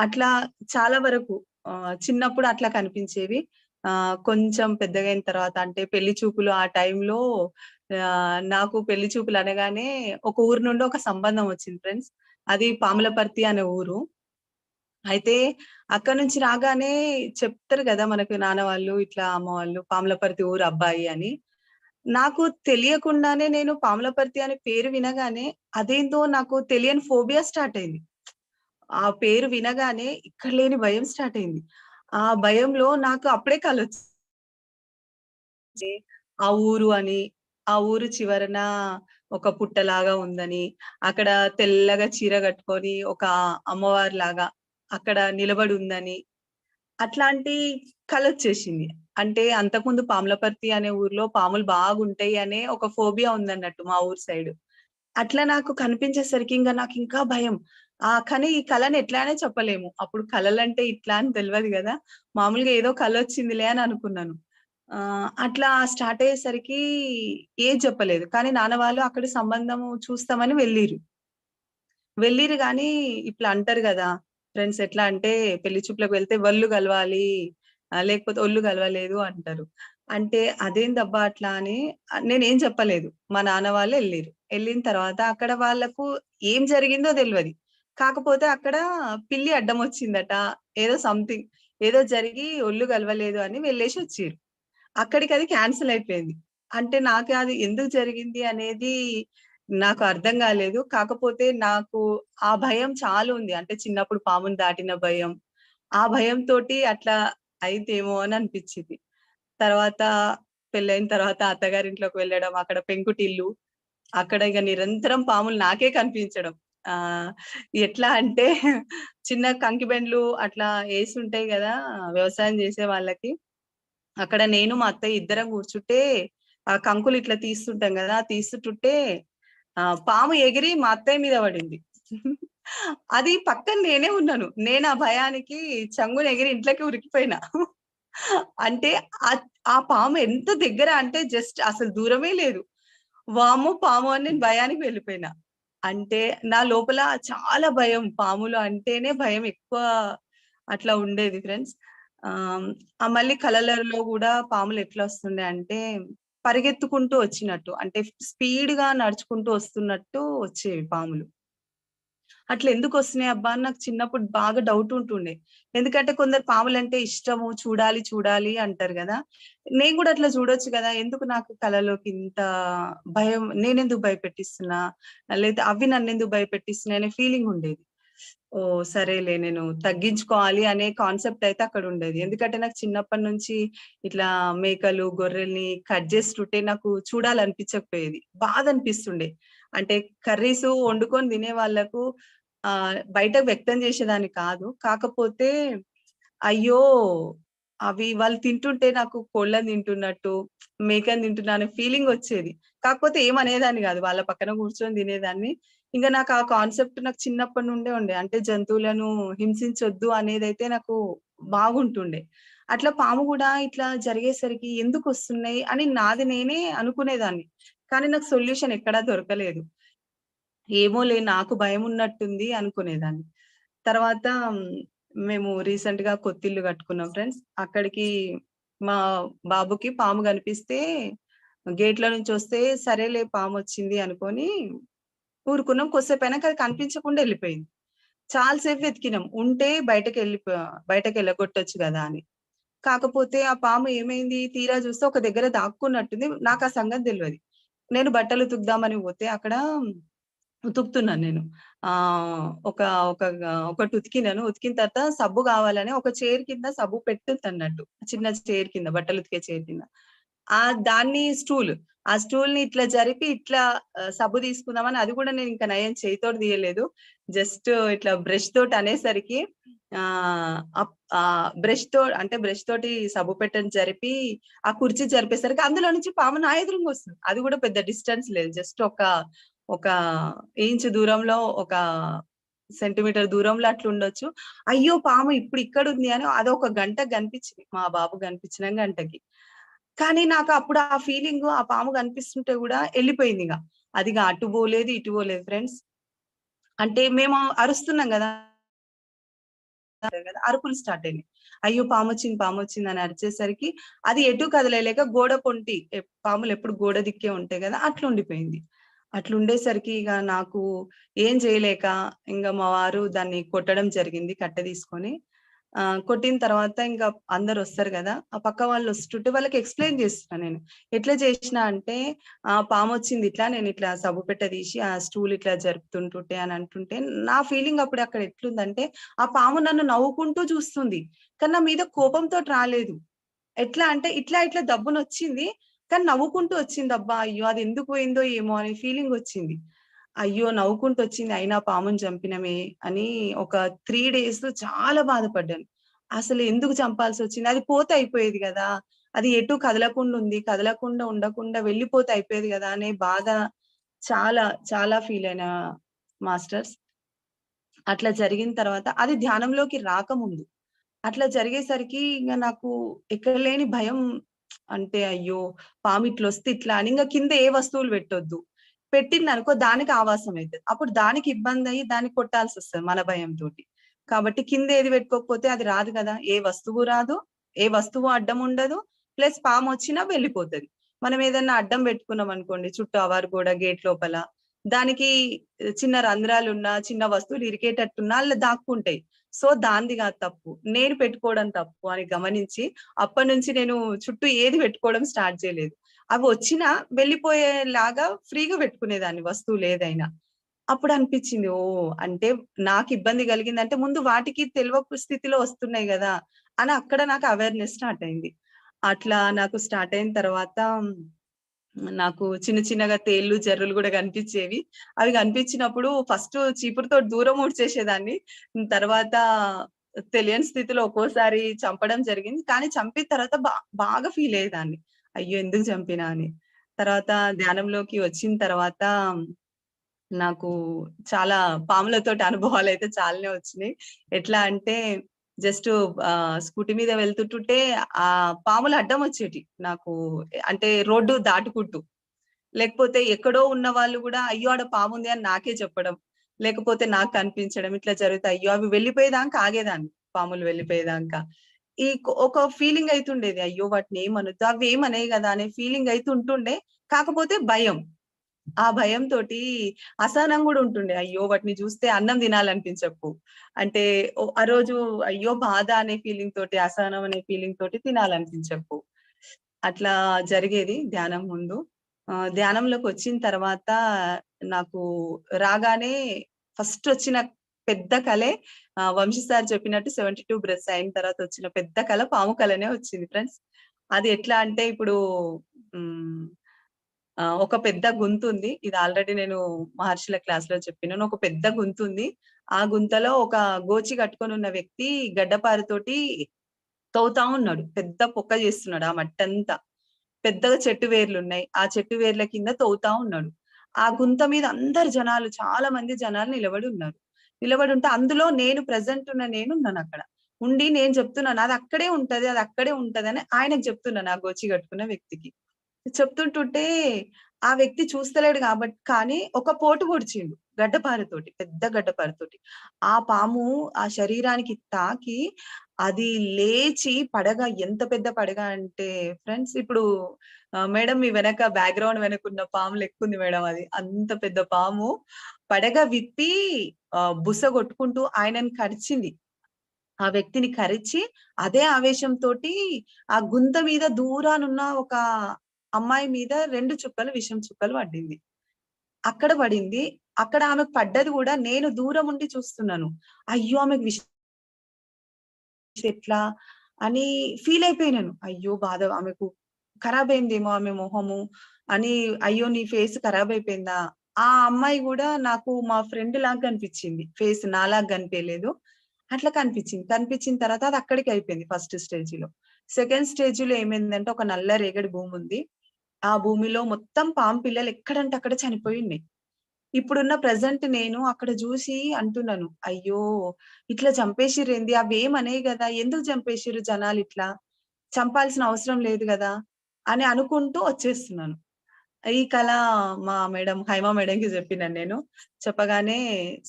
Speaker 4: అట్లా చాలా వరకు చిన్నప్పుడు అట్లా కనిపించేవి. కొంచెం పెద్దగయిన తర్వాత అంటే పెళ్లి చూపులు ఆ టైంలో నాకు పెళ్లి చూపులు అనగానే ఒక ఊరు నుండి ఒక సంబంధం వచ్చింది ఫ్రెండ్స్. అది పాములపర్తి అనే ఊరు. అయితే అక్కడి నుంచి రాగానే చెప్తారు గదా! మనకు నాన్న వాళ్ళు, ఇట్లా అమ్మ వాళ్ళు పాములపర్తి ఊరు అబ్బాయి అని. నాకు తెలియకుండానే నేను పాములపర్తి అనే పేరు వినగానే అదేందో నాకు తెలియని ఫోబియా స్టార్ట్ అయింది. ఆ పేరు వినగానే ఇక్కడ లేని భయం స్టార్ట్ అయింది. ఆ భయంలో నాకు అప్పుడే కలొచ్చింది. ఆ ఊరు అని, ఆ ఊరు చివరన ఒక పుట్టలాగా ఉందని, అక్కడ తెల్లగా చీర కట్టుకొని ఒక అమ్మవారిలాగా అక్కడ నిలబడి ఉందని, అట్లాంటి కలొచ్చేసింది. అంటే అంతకుముందు పాములపర్తి అనే ఊర్లో పాములు బాగుంటాయి అనే ఒక ఫోబియా ఉందన్నట్టు మా ఊరు సైడ్. అట్లా నాకు కనిపించేసరికి ఇంగ నాకింకా భయం. కానీ ఈ కలని ఎట్లా చెప్పలేము. అప్పుడు కలలంటే ఇట్లా అని తెలవదు గదా! మామూలుగా ఏదో కలొచ్చిందిలే అని అనుకున్నాను. అట్లా స్టార్ట్ అయ్యేసరికి ఏది చెప్పలేదు. కానీ నాన్న వాళ్ళు అక్కడ సంబంధము చూస్తామని వెళ్ళిర్రు. వెళ్ళిర్రు గానీ ఇట్లా అంటారు గదా! ఫ్రెండ్స్ ఎట్లా అంటే పెళ్లి చూపులకు వెళ్తే వళ్ళు గలవాలి. లేకపోతే ఒళ్ళు గలవలేదు అంటారు. అంటే అదేందబ్బా అట్లా అని నేనేం చెప్పలేదు. మా నాన్న వాళ్ళు ఎళ్ళిర్రు. ఎళ్ళిన తర్వాత అక్కడ వాళ్ళకు ఏం జరిగిందో దెల్వది. కాకపోతే అక్కడ పిల్లి అడ్డమొచ్చిందట. ఏదో సంథింగ్ ఏదో జరిగి ఒళ్ళు గలవలేదు అని వెళ్ళేసొచ్చిర్రు. అక్కడికది క్యాన్సెల్ అయిపోయింది. అంటే నాకు అది ఎందుకు జరిగింది అనేది నాకు అర్థం గాలేదు. కాకపోతే నాకు ఆ భయం చాలా ఉంది. అంటే చిన్నప్పుడు పాముని దాటిన భయం. ఆ భయంతోటి అట్లా అయిద్దేమో అని అనిపిచ్చింది. తర్వాత పెళ్లయిన తర్వాత అత్తగారింట్లోకి వెళ్ళడం, అక్కడ పెంకుటిల్లు. అక్కడ ఇగ నిరంతరం పాములు నాకే కనిపించడం. ఆహ్, ఎట్లా అంటే చిన్న కంకిబెండ్లు అట్లా యేసుంటాయి గదా! వ్యవసాయం జేసే వాళ్ళకి. అక్కడ నేను మా అత్తయ్య ఇద్దరం కూర్చుంటే, ఆ కంకులు ఇట్లా తీస్తుంటాం గదా! తీస్తుంటుంటే పాము ఎగిరి మా అత్తయ్య మీద పడింది. అది పక్కన నేనే ఉన్నాను. నేను ఆ భయానికి చంగున ఎగిరి ఇంట్లోకి ఉరికిపోయినా. అంటే ఆ పాము ఎంత దగ్గర అంటే జస్ట్ అసలు దూరమే లేదు. వామ్మో! పాము అని నేను భయానికి వెళ్ళిపోయినా. అంటే నా లోపల చాలా భయం. పాములు అంటేనే భయం ఎక్కువ అట్లా ఉండేది ఫ్రెండ్స్. ఆహ్, మళ్ళీ కలలలో గూడా పాములు ఎట్లా వస్తుండే అంటే పరిగెత్తుకుంటూ వచ్చినట్టు. అంటే స్పీడ్‌గా నడుచుకుంటూ వస్తున్నట్టు వచ్చేవి పాములు. అట్లా ఎందుకొస్తున్నాయి అబ్బా! అని నాకు చిన్నప్పుడు బాగా డౌట్ ఉంటుండే. ఎందుకంటే కొందరు పాములంటే ఇష్టము, చూడాలి, చూడాలి అంటారు గదా! నేను గూడా అట్లా చూడొచ్చు గదా! ఎందుకు నాకు కలలోకి ఇంత భయం, నేనెందుకు భయపెట్టిస్తున్నా? లేతే అవి నన్నెందుకు భయపెట్టిస్తున్నాయి అనే ఫీలింగ్ ఉండేది. ఓహ్! సరేలే నేను తగ్గించుకోవాలి అనే కాన్సెప్ట్ అయితే అక్కడుండేది. ఎందుకంటే నాకు చిన్నప్పటి నుంచి ఇట్లా మేకలు, గొర్రెల్ని కట్ చేస్తుంటే నాకు చూడాలనిపించకపోయేది. బాధ అనిపిస్తుండే. అంటే కర్రీసు వండుకొని తినే వాళ్ళకు బయటకు వ్యక్తం చేసేదాన్ని కాదు. కాకపోతే అయ్యో! అవి వాళ్ళు తింటుంటే నాకు కోళ్ళని తింటున్నట్టు, మేకని తింటున్నా అనే ఫీలింగొచ్చేది. కాకపోతే ఏమనేదాన్ని గాదు. వాళ్ళ పక్కన కూర్చొని తినేదాన్ని. ఇంక నాకు ఆ కాన్సెప్ట్ నాకు చిన్నప్పటి నుండే ఉండే. అంటే జంతువులను హింసించొద్దు అనేదైతే నాకు బాగుంటుండే. అట్లా పాము గూడా ఇట్లా జరిగేసరికి ఎందుకొస్తున్నాయి అని నాది నేనే అనుకునేదాన్ని. కానీ నాకు సొల్యూషన్ ఎక్కడా దొరకలేదు. ఏమోలే నాకు భయమున్నట్టుంది అనుకునేదాన్ని. తర్వాత మేము రీసెంట్‌గా కొత్తిల్లు కట్టుకున్నాం ఫ్రెండ్స్. అక్కడికి మా బాబుకి పాము కనిపిస్తే గేట్‌లో నుంచి వస్తే సరేలే పామొచ్చింది అనుకోని ఊరుకున్నాం. కొద్దిసేపు అయినాక అది కనిపించకుండా ఎళ్ళిపోయింది. చాలా సేపు వెతికినాం. ఉంటే బయటకెళ్ళగొట్టొచ్చు గదా అని. కాకపోతే ఆ పాము ఏమైంది తీరా చూస్తే ఒక దగ్గర దాక్కున్నట్టుంది. నాకా సంగతి తెలవది. నేను బట్టలు ఉతుకుదామని పోతే అక్కడ ఉతుకుతున్నాను నేను. ఒక ఒక ఒకటి ఉతికినాను. ఉతికిన తర్వాత సబ్బు కావాలని ఒక చైర్ కింద సబ్బు పెట్టుద్దన్నట్టు. చిన్న చైర్ కింద బట్టలు ఉతికే చైర్ కింద. దాన్ని స్టూల్. ఆ స్టూల్‌ని ఇట్లా జరిపి ఇట్లా సబ్బు తీసుకుందామని అది కూడా నేను ఇంకా నయం చేయితోటి తీయలేదు. జస్ట్ ఇట్లా బ్రష్ తోటి అనేసరికి బ్రష్ తోటి సబ్బు పెట్టెని జరిపి ఆ కుర్చీ జరిపేసరికి అందులో నుంచి పాము నా ఎదురుంగా వస్తుంది. అది కూడా పెద్ద డిస్టెన్స్ లేదు. జస్ట్ ఒక ఇంచ్ దూరంలో, ఒక సెంటీమీటర్ దూరంలో అట్లుండొచ్చు. అయ్యో! పాము ఇప్పుడు ఇక్కడుంది అని అదొక గంటకు కనిపించింది. మా బాబుకి కనిపించిన గంటకి. కానీ నాకు అప్పుడు ఆ ఫీలింగు ఆ పాము కనిపిస్తుంటే గూడా ఎళ్ళిపోయిందిగ. అదిగ అటు పోలేదు, ఇటు పోలేదు ఫ్రెండ్స్. అంటే మేము అరుస్తున్నాం గదా! అరుపులు స్టార్ట్ అయినాయి. అయ్యో! పామొచ్చింది, పామొచ్చింది అని అరిచేసరికి అది ఎటు కదలలేక గోడ పొంటి పాములెప్పుడు గోడ దిక్కే ఉంటాయి గదా! అట్లుండిపోయింది. అట్లుండేసరికి ఇగ నాకు ఏం జేయలేక ఇంగ మా వారు దాన్ని కొట్టడం జరిగింది కట్టె తీసుకొని. కొట్టిన తర్వాత ఇంకా అందరొస్తారు గదా! ఆ పక్క వాళ్ళొస్తుంటే వాళ్ళకి ఎక్స్‌ప్లెయిన్ చేస్తున్నా నేను. ఎట్లా చేసినా అంటే పామొచ్చింది ఇట్లా నేనిట్లా సబ్బు పెట్టె తీసి ఆ స్టూల్ ఇట్లా జరుపుతుంటుంటే అని అంటుంటే నా ఫీలింగ్ అప్పుడు అక్కడ ఎట్లుందంటే ఆ పాము నన్ను నవ్వుకుంటూ చూస్తుంది. కానీ నా మీద కోపంతోటి రాలేదు. ఎట్లా అంటే ఇట్లా ఇట్లా దబ్బునొచ్చింది. కానీ నవ్వుకుంటూ వచ్చిందబ్బా! అయ్యో! అది ఎందుకు పోయిందో ఏమో అనే ఫీలింగొచ్చింది. అయ్యో! నవ్వుకుంటూ వచ్చింది అయినా పాముని చంపినమే అని ఒక 3 డేస్ చాలా బాధపడ్డాను. అసలు ఎందుకు చంపాల్సొచ్చింది? అది పోతే అయిపోయేది గదా! అది ఎటు కదలకుండా ఉంది. కదలకుండా ఉండకుండా వెళ్ళిపోతే అయిపోయేది గదా! అనే బాధ చాలా చాలా ఫీలయినా మాస్టర్స్. అట్లా జరిగిన తర్వాత అది ధ్యానంలోకి రాకముందు. అట్లా జరిగేసరికి ఇంగ నాకు ఎక్కడలేని భయం అంటే అయ్యో! పామిట్లొస్తే ఇట్లా అని ఇంగ కింద ఏ వస్తువులు పెట్టొద్దు. పెట్టిందనుకో దానికి ఆవాసం అయితది. అప్పుడు దానికి ఇబ్బందయ్యి దాన్ని కొట్టాల్సొస్తది మన భయంతోటి. కాబట్టి కింద ఏది పెట్టుకోకపోతే అది రాదు కదా! ఏ వస్తువు రాదు. ఏ వస్తువు అడ్డం ఉండదు. ప్లస్ పామొచ్చినా వెళ్ళిపోతది. మనం ఏదన్నా అడ్డం పెట్టుకున్నామనుకోండి చుట్టూ అవర్ గోడ, గేట్ లోపల దానికి చిన్న రంధ్రాలున్నా, చిన్న వస్తువులు ఇరికేటట్టున్నా అల్ల దాక్కుంటాయి. సో, దానిది గాదు తప్పు. నేను పెట్టుకోవడం తప్పు అని గమనించి, అప్పటినుంచి నేను చుట్టూ ఏది పెట్టుకోవడం స్టార్ట్ చేయలేదు. అవొచ్చినా వెళ్ళిపోయేలాగా ఫ్రీగా పెట్టుకునేదాన్ని వస్తువులేదైనా. అప్పుడనిపిచ్చింది ఓహ్! అంటే నాకిబ్బంది కలిగిందంటే ముందు వాటికి తెలవకు స్థితిలో వస్తున్నాయి గదా! అని అక్కడ నాకు అవేర్‌నెస్ స్టార్ట్ అయింది. అట్లా నాకు స్టార్ట్ అయిన తర్వాత నాకు చిన్న చిన్నగా తేళ్ళు, జర్రులు గూడా కనిపిచ్చేవి. అవి కనిపించినప్పుడు ఫస్ట్ చీపురుతోటి దూరం ఊడ్చేసేదాన్ని. తర్వాత తెలియని స్థితిలో ఒక్కోసారి చంపడం జరిగింది. కానీ చంపిన తర్వాత బాగా ఫీల్ అయ్యేదాన్ని. అయ్యో! ఎందుకు చంపినా అని. తర్వాత ధ్యానంలోకి వచ్చిన తర్వాత నాకు చాలా పాములతోటి అనుభవాలైతే చాలానే వచ్చినాయి. ఎట్లా అంటే జస్ట్ స్కూటీ మీద వెళ్తుంటుంటే పాములు అడ్డం వచ్చేటియి. నాకు అంటే రోడ్డు దాటుకుంటూ. లేకపోతే ఎక్కడో ఉన్న వాళ్ళు గూడా అయ్యో! ఆడ పాముంది అని నాకే చెప్పడం. లేకపోతే నాకు కనిపించడం ఇట్లా జరుగుతాయి. అయ్యో! అవి వెళ్ళిపోయేదాకా ఆగేదాన్ని. పాములు వెళ్ళిపోయేదాకా. ఒక ఫీలింగ్ అయితుండేది. అయ్యో! వాటిని ఏమనొద్దు. అవేమనయి గదా! అనే ఫీలింగ్ అయితే ఉంటుండే. కాకపోతే భయం. ఆ భయంతోటి అసహనం గూడా ఉంటుండే. అయ్యో! వాటిని జూస్తే అన్నం తినాలనిపించకు. అంటే ఆ రోజు అయ్యో! బాధ అనే ఫీలింగ్ తోటి, అసహనం అనే ఫీలింగ్ తోటి తినాలనిపించకు. అట్లా జరిగేది ధ్యానం ముందు. ధ్యానంలోకొచ్చిన తర్వాత నాకు రాగానే ఫస్ట్ వచ్చిన పెద్ద కలే వంశీ సార్ చెప్పినట్టు 72 బ్రెత్స్ అయిన తర్వాత వచ్చిన పెద్ద కల పాము కలనే వచ్చింది ఫ్రెండ్స్. అది ఎట్లా అంటే ఇప్పుడు హ్మ్. ఒక పెద్ద గుంతుంది. ఇది ఆల్రెడీ నేను మహర్షుల క్లాస్‌లో చెప్పినాను. ఒక పెద్ద గుంతుంది. ఆ గుంతలో ఒక గోచి కట్టుకొనున్న వ్యక్తి గడ్డపారతోటి తవ్వుతా ఉన్నాడు. పెద్ద పొక్క చేస్తున్నాడు ఆ మట్టంతా. పెద్దగా చెట్టు వేర్లున్నాయి. ఆ చెట్టు వేర్ల కింద తవ్వుతా ఉన్నాడు. ఆ గుంత మీద అందరు జనాలు చాలా మంది జనాలు నిలబడి ఉన్నారు. నిలబడి ఉంటే అందులో నేను ప్రెజెంట్ ఉన్న నేనున్నానక్కడ. ఉండి నేను చెప్తున్నాను. అది అక్కడే ఉంటది. అది అక్కడే ఉంటదని ఆయనకు చెప్తున్నాను. ఆ గోచి కట్టుకున్న వ్యక్తికి. చెప్తుంటుంటే ఆ వ్యక్తి చూస్తలేడు కానీ ఒక పోటు పొడిచిండు. గడ్డపారతోటి. పెద్ద గడ్డపారతోటి. ఆ పాము ఆ శరీరానికి తాకి అది లేచి పడగ ఎంత పెద్ద పడగ అంటే ఫ్రెండ్స్, ఇప్పుడు మేడం మీ వెనక బ్యాక్గ్రౌండ్ వెనకున్న పాము లెక్కుంది మేడం. అది అంత పెద్ద పాము పడగ విప్పి బుస కొట్టుకుంటూ ఆయనని కరిచింది. ఆ వ్యక్తిని కరిచి అదే ఆవేశంతోటి ఆ గుంత మీద దూరానున్న ఒక అమ్మాయి మీద 2 చుక్కలు విషం చుక్కలు పడింది. అక్కడ పడింది. అక్కడ ఆమెకు పడ్డది కూడా నేను దూరం ఉండి చూస్తున్నాను. అయ్యో! ఆమెకు విషం ఎట్లా అని ఫీల్ అయిపోయినాను. అయ్యో! బాధ, ఆమెకు ఖరాబ్ అయిందేమో ఆమె మొహము అని. అయ్యో! నీ ఫేస్ ఖరాబ్ అయిపోయిందా? ఆ అమ్మాయి కూడా నాకు మా ఫ్రెండ్ లాగా కనిపించింది. ఫేస్ నాలాగా కనిపియలేదు. అట్లా కనిపించింది. కనిపించిన తర్వాత అది అక్కడికి అయిపోయింది ఫస్ట్ స్టేజ్‌లో. సెకండ్ స్టేజ్‌లో ఏమైందంటే ఒక నల్ల రేగడి భూమి ఉంది. ఆ భూమిలో మొత్తం పాము పిల్లలు ఎక్కడంటే అక్కడ చనిపోయి ఉన్నాయి. ఇప్పుడున్న ప్రెజెంట్ నేను అక్కడ జూసి అంటున్నాను, అయ్యో! ఇట్లా చంపేసిర్రేంది? అవేమనేయి గదా! ఎందుకు చంపేసిర్రు జనాలిట్లా? చంపాల్సిన అవసరం లేదు గదా! అని అనుకుంటూ వచ్చేస్తున్నాను. ఈ కళ మా మేడం హైమా మేడంకి జెప్పినాను నేను. చెప్పగానే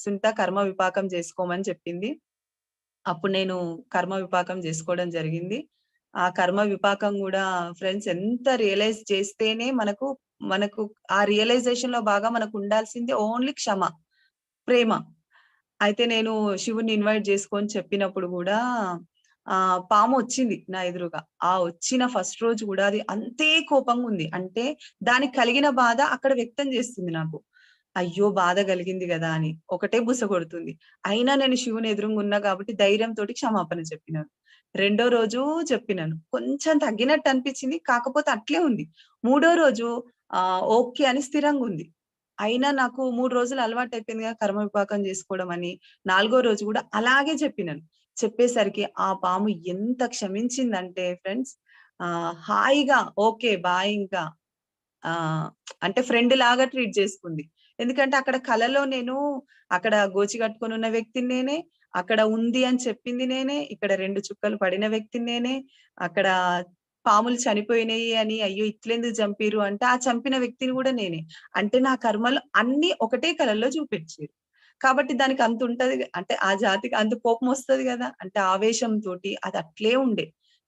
Speaker 4: "సునీత కర్మ విపాకం జేసుకోమని" చెప్పింది. అప్పుడు నేను కర్మ విపాకం జేసుకోవడం జరిగింది. ఆ కర్మ విపాకం గూడా ఫ్రెండ్స్ ఎంత రియలైజ్ చేస్తేనే మనకు ఆ రియలైజేషన్‌లో బాగా మనకుండాల్సింది ఓన్లీ క్షమ, ప్రేమ. అయితే నేను శివుడిని ఇన్వైట్ జేసుకొని చెప్పినప్పుడు గూడా పామొచ్చింది నా ఎదురుగా. ఆ వచ్చిన ఫస్ట్ రోజు గూడా అది అంతే కోపంగుంది. అంటే దానికి కలిగిన బాధ అక్కడ వ్యక్తం జేస్తుంది నాకు. అయ్యో! బాధ కలిగింది గదా! అని. ఒకటే బుస కొడుతుంది. అయినా నేను శివుని ఎదురుగున్నా కాబట్టి ధైర్యంతోటి క్షమాపణ చెప్పినాను. రెండో రోజు చెప్పినాను. కొంచెం తగ్గినట్టు అనిపించింది. కాకపోతే అట్లే ఉంది. మూడో రోజు ఓకే అని స్థిరంగుంది. అయినా నాకు 3 రోజులు అలవాటయిపోయిందిగా కర్మ విపాకం జేసుకోవడం అని. నాలుగో రోజు గూడా అలాగే చెప్పినాను. చెప్పేసరికి ఆ పాము ఎంత క్షమించిందంటే ఫ్రెండ్స్, హాయిగా ఓకే. బాయ్ ఇంకా. ఆహ్, అంటే ఫ్రెండ్ లాగా ట్రీట్ చేసుకుంది. ఎందుకంటే అక్కడ కలలో నేను అక్కడ గోచి కట్టుకొనున్న వ్యక్తిని నేనే, అక్కడ ఉంది అని చెప్పింది నేనే, ఇక్కడ 2 చుక్కలు పడిన వ్యక్తిని నేనే, అక్కడ పాములు చనిపోయినాయి అని అయ్యో! ఇట్లెందుకు చంపిర్రు అంటే ఆ చంపిన వ్యక్తిని గూడా నేనే. అంటే నా కర్మలు అన్నీ ఒకటే కలలో చూపించిర్రు. కాబట్టి దానికి అంతుంటది. అంటే ఆ జాతికి అంత కోపమొస్తది గదా! అంటే ఆవేశంతోటి అది అట్లే ఉండే.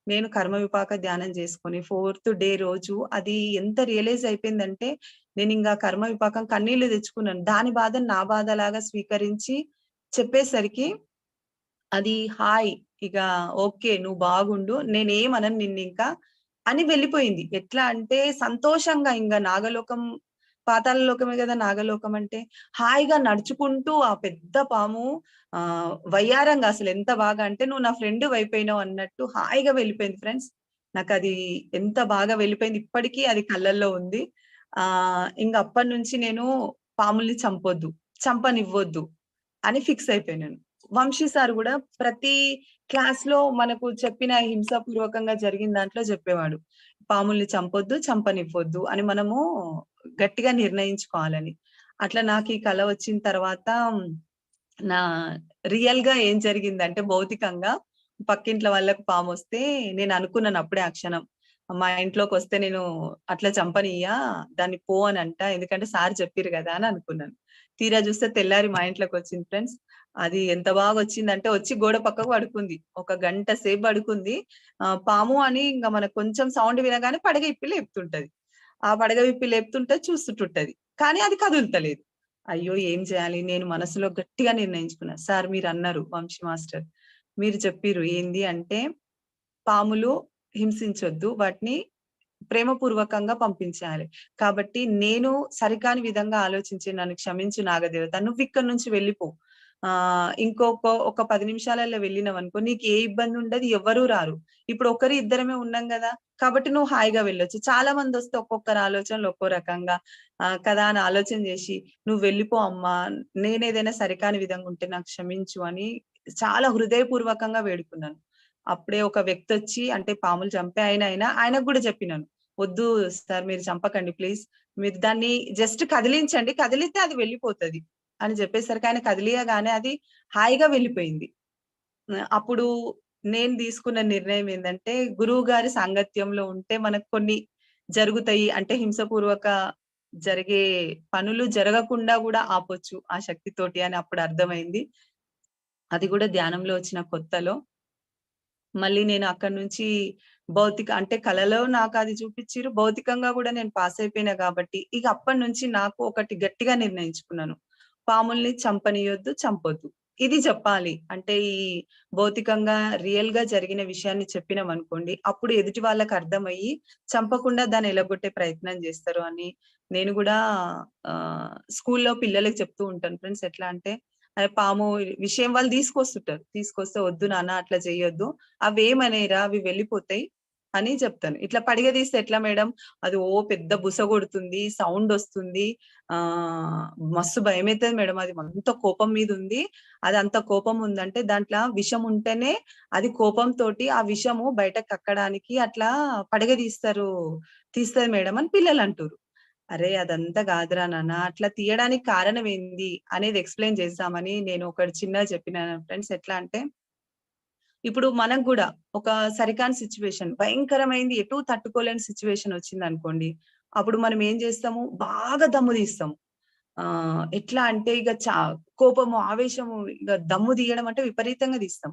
Speaker 4: నేను కర్మ విపాక ధ్యానం చేసుకొని ఫోర్త్ డే రోజు అది ఎంత రియలైజ్ అయిపోయిందంటే, నేనింగా కర్మ విపాకం కన్నీళ్లు తెచ్చుకున్నాను. దాని బాధను నా బాధలాగా స్వీకరించి చెప్పేసరికి అది హాయ్. ఇక ఓకే. నువ్వు బాగుండు. నేనేమనను నిన్నింకా అని వెళ్ళిపోయింది. ఎట్లా అంటే సంతోషంగా ఇంగ నాగలోకం, పాతాళ లోకమే గదా! నాగలోకం అంటే. హాయిగా నడుచుకుంటూ ఆ పెద్ద పాము వయ్యారంగా అసలెంత బాగా అంటే, "నువ్వు నా ఫ్రెండువయిపోయినావు" అన్నట్టు హాయిగా వెళ్ళిపోయింది ఫ్రెండ్స్. నాకది ఎంత బాగా వెళ్ళిపోయింది. ఇప్పటికీ అది కళ్ళల్లో ఉంది. ఇంగ అప్పటినుంచి నేను పాముల్ని చంపొద్దు, చంపనివ్వొద్దు అని ఫిక్స్ అయిపోయాను. వంశీ సార్ గూడా ప్రతి క్లాస్‌లో మనకు చెప్పిన హింసాపూర్వకంగా జరిగిన దాంట్లో జెప్పేవాడు. పాముల్ని చంపొద్దు, చంపనివ్వొద్దు అని మనము గట్టిగా నిర్ణయించుకోవాలని. అట్లా నాకీ కల వచ్చిన తర్వాత నా రియల్‌గా ఏం జరిగిందంటే భౌతికంగా పక్కింట్ల వాళ్ళకి పామొస్తే నేననుకున్నాను అప్పుడే ఆ క్షణం. మా ఇంట్లోకొస్తే నేను అట్లా చంపనియ్యా, దాన్ని పో అనంట. ఎందుకంటే సార్ చెప్పిర్రు గదా! అని అనుకున్నాను. తీరా జూస్తే తెల్లారి మా ఇంట్లోకొచ్చింది ఫ్రెండ్స్. అది ఎంత బాగొచ్చిందంటే వచ్చి గోడ పక్కకు పడుకుంది. ఒక గంట సేపు పడుకుంది. పాము అని ఇంగ మనకు కొంచెం సౌండ్ వినగానే పడగ ఇప్పి లేపుతుంటది. ఆ పడగ విప్పి లేపుతుంటే చూస్తుంటుంటది. కానీ అది కదులుతలేదు. అయ్యో! ఏం చేయాలి? నేను మనసులో గట్టిగా నిర్ణయించుకున్నా. సార్ మీరన్నారు వంశీ మాస్టర్. మీరు చెప్పిర్రు ఏంది అంటే, పాములు హింసించొద్దు. వాటిని ప్రేమపూర్వకంగా పంపించేయాలి. కాబట్టి నేను సరికాని విధంగా ఆలోచించి నన్ను క్షమించు నాగదేవత. నువ్విక్కడి నుంచి వెళ్ళిపో. ఒక 10 నిమిషాలలో వెళ్ళినవనుకో నీకు ఏ ఇబ్బంది ఉండదు. ఎవ్వరూ రారు. ఇప్పుడు ఒకరు ఇద్దరమే ఉన్నాం గదా! కాబట్టి నువ్వు హాయిగా వెళ్ళొచ్చు. చాలా మందొస్తే ఒక్కొక్కరి ఆలోచనలు ఒక్కో రకంగా కదా! అని ఆలోచన జేసి "నువ్వు వెళ్ళిపో అమ్మా. నేనేదైనా సరికాని విధంగా ఉంటే నాకు క్షమించు" అని చాలా హృదయపూర్వకంగా వేడుకున్నాను. అప్పుడే ఒక వ్యక్తొచ్చి అంటే పాములు చంపే ఆయనకు గూడా చెప్పినాను. "వద్దు సార్ మీరు చంపకండి ప్లీజ్. మీరు దాన్ని జస్ట్ కదిలించండి. కదిలితే అది వెళ్ళిపోతది" అని జెప్పేసరికి ఆయన కదిలియగానే అది హాయిగా వెళ్ళిపోయింది. అప్పుడు నేను తీసుకున్న నిర్ణయం ఏందంటే, గురువుగారి సాంగత్యంలో ఉంటే మనకు కొన్ని జరుగుతాయి. అంటే హింసపూర్వక జరిగే పనులు జరగకుండా గూడా ఆపొచ్చు ఆ శక్తితోటి అని అప్పుడు అర్థమైంది. అది గూడా ధ్యానంలో వచ్చిన కొత్తలో. మళ్ళీ నేను అక్కడి నుంచి భౌతిక అంటే కళలో నాకు అది చూపించిర్రు. భౌతికంగా కూడా నేను పాస్ అయిపోయినా కాబట్టి ఇక అప్పటి నుంచి నాకు ఒకటి గట్టిగా నిర్ణయించుకున్నాను. పాముల్ని చంపనీయొద్దు, చంపొద్దు. ఇది చెప్పాలి. అంటే ఈ భౌతికంగా రియల్ గా జరిగిన విషయాన్ని చెప్పినామనుకోండి, అప్పుడు ఎదుటి వాళ్ళకి అర్థమయ్యి చంపకుండా దాన్ని ఎలగొట్టే ప్రయత్నం చేస్తారు అని నేను కూడా స్కూల్లో పిల్లలకి చెప్తూ ఉంటాను ఫ్రెండ్స్. ఎట్లా అంటే పాము విషయం వాళ్ళు తీసుకొస్తుంటారు. తీసుకొస్తే వద్దు నాన్న అట్లా చేయొద్దు. అవేమనేరా అవి వెళ్ళిపోతాయి అని చెప్తాను. ఇట్లా పడిగదీస్తే ఎట్లా మేడం? అది పెద్ద బుస కొడుతుంది, సౌండ్ వస్తుంది. మస్తు భయమైతది మేడం. అది అంత కోపం మీద ఉంది. అది అంత కోపం ఉందంటే దాంట్లో విషం ఉంటేనే అది కోపంతోటి ఆ విషము బయటకు కక్కడానికి అట్లా తీస్తది మేడం అని పిల్లలు అంటారు. అరే అదంతా కాదురా నాన్న, అట్లా తీయడానికి కారణం ఏంది అనేది ఎక్స్‌ప్లెయిన్ చేద్దామని నేను ఒకటి చిన్నగా చెప్పిన ఫ్రెండ్స్. ఎట్లా అంటే ఇప్పుడు మనకు గూడా ఒక సరికాని సిట్యుయేషన్ భయంకరమైంది, ఎటూ తట్టుకోలేని సిట్యుయేషన్ వచ్చిందనుకోండి. అప్పుడు మనం ఏం చేస్తాము? బాగా దమ్ము తీస్తాము. ఎట్లా అంటే ఇక కోపము, ఆవేశము ఇక దమ్ము తీయడం అంటే విపరీతంగా తీస్తాం.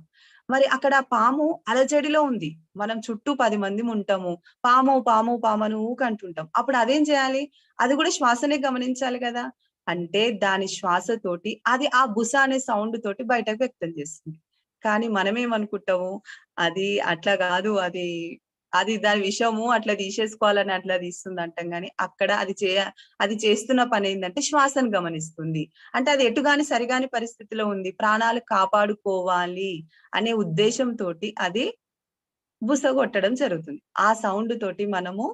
Speaker 4: మరి అక్కడ పాము అలజడిలో ఉంది. మనం చుట్టూ 10 మందిమి ఉంటాము. పాము, పాము, పాము అని ఊకె అంటుంటాం. అప్పుడు అదేం చేయాలి? అది కూడా శ్వాసనే గమనించాలి కదా! అంటే దాని శ్వాసతోటి అది ఆ బుస అనే సౌండ్ తోటి బయటకు వ్యక్తం చేస్తుంది. కానీ మనమేమనుకుంటాము, అది అట్లా గాదు. అది దాని విషము అట్లా తీసేసుకోవాలని అట్లా తీస్తుందంటాం గానీ, అక్కడ అది చేస్తున్న పనేందంటే శ్వాసను గమనిస్తుంది. అంటే అది ఎటుగాని సరిగాని పరిస్థితిలో ఉంది. ప్రాణాలు కాపాడుకోవాలి అనే ఉద్దేశంతోటి అది బుసగొట్టడం జరుగుతుంది. ఆ సౌండ్ తోటి మనము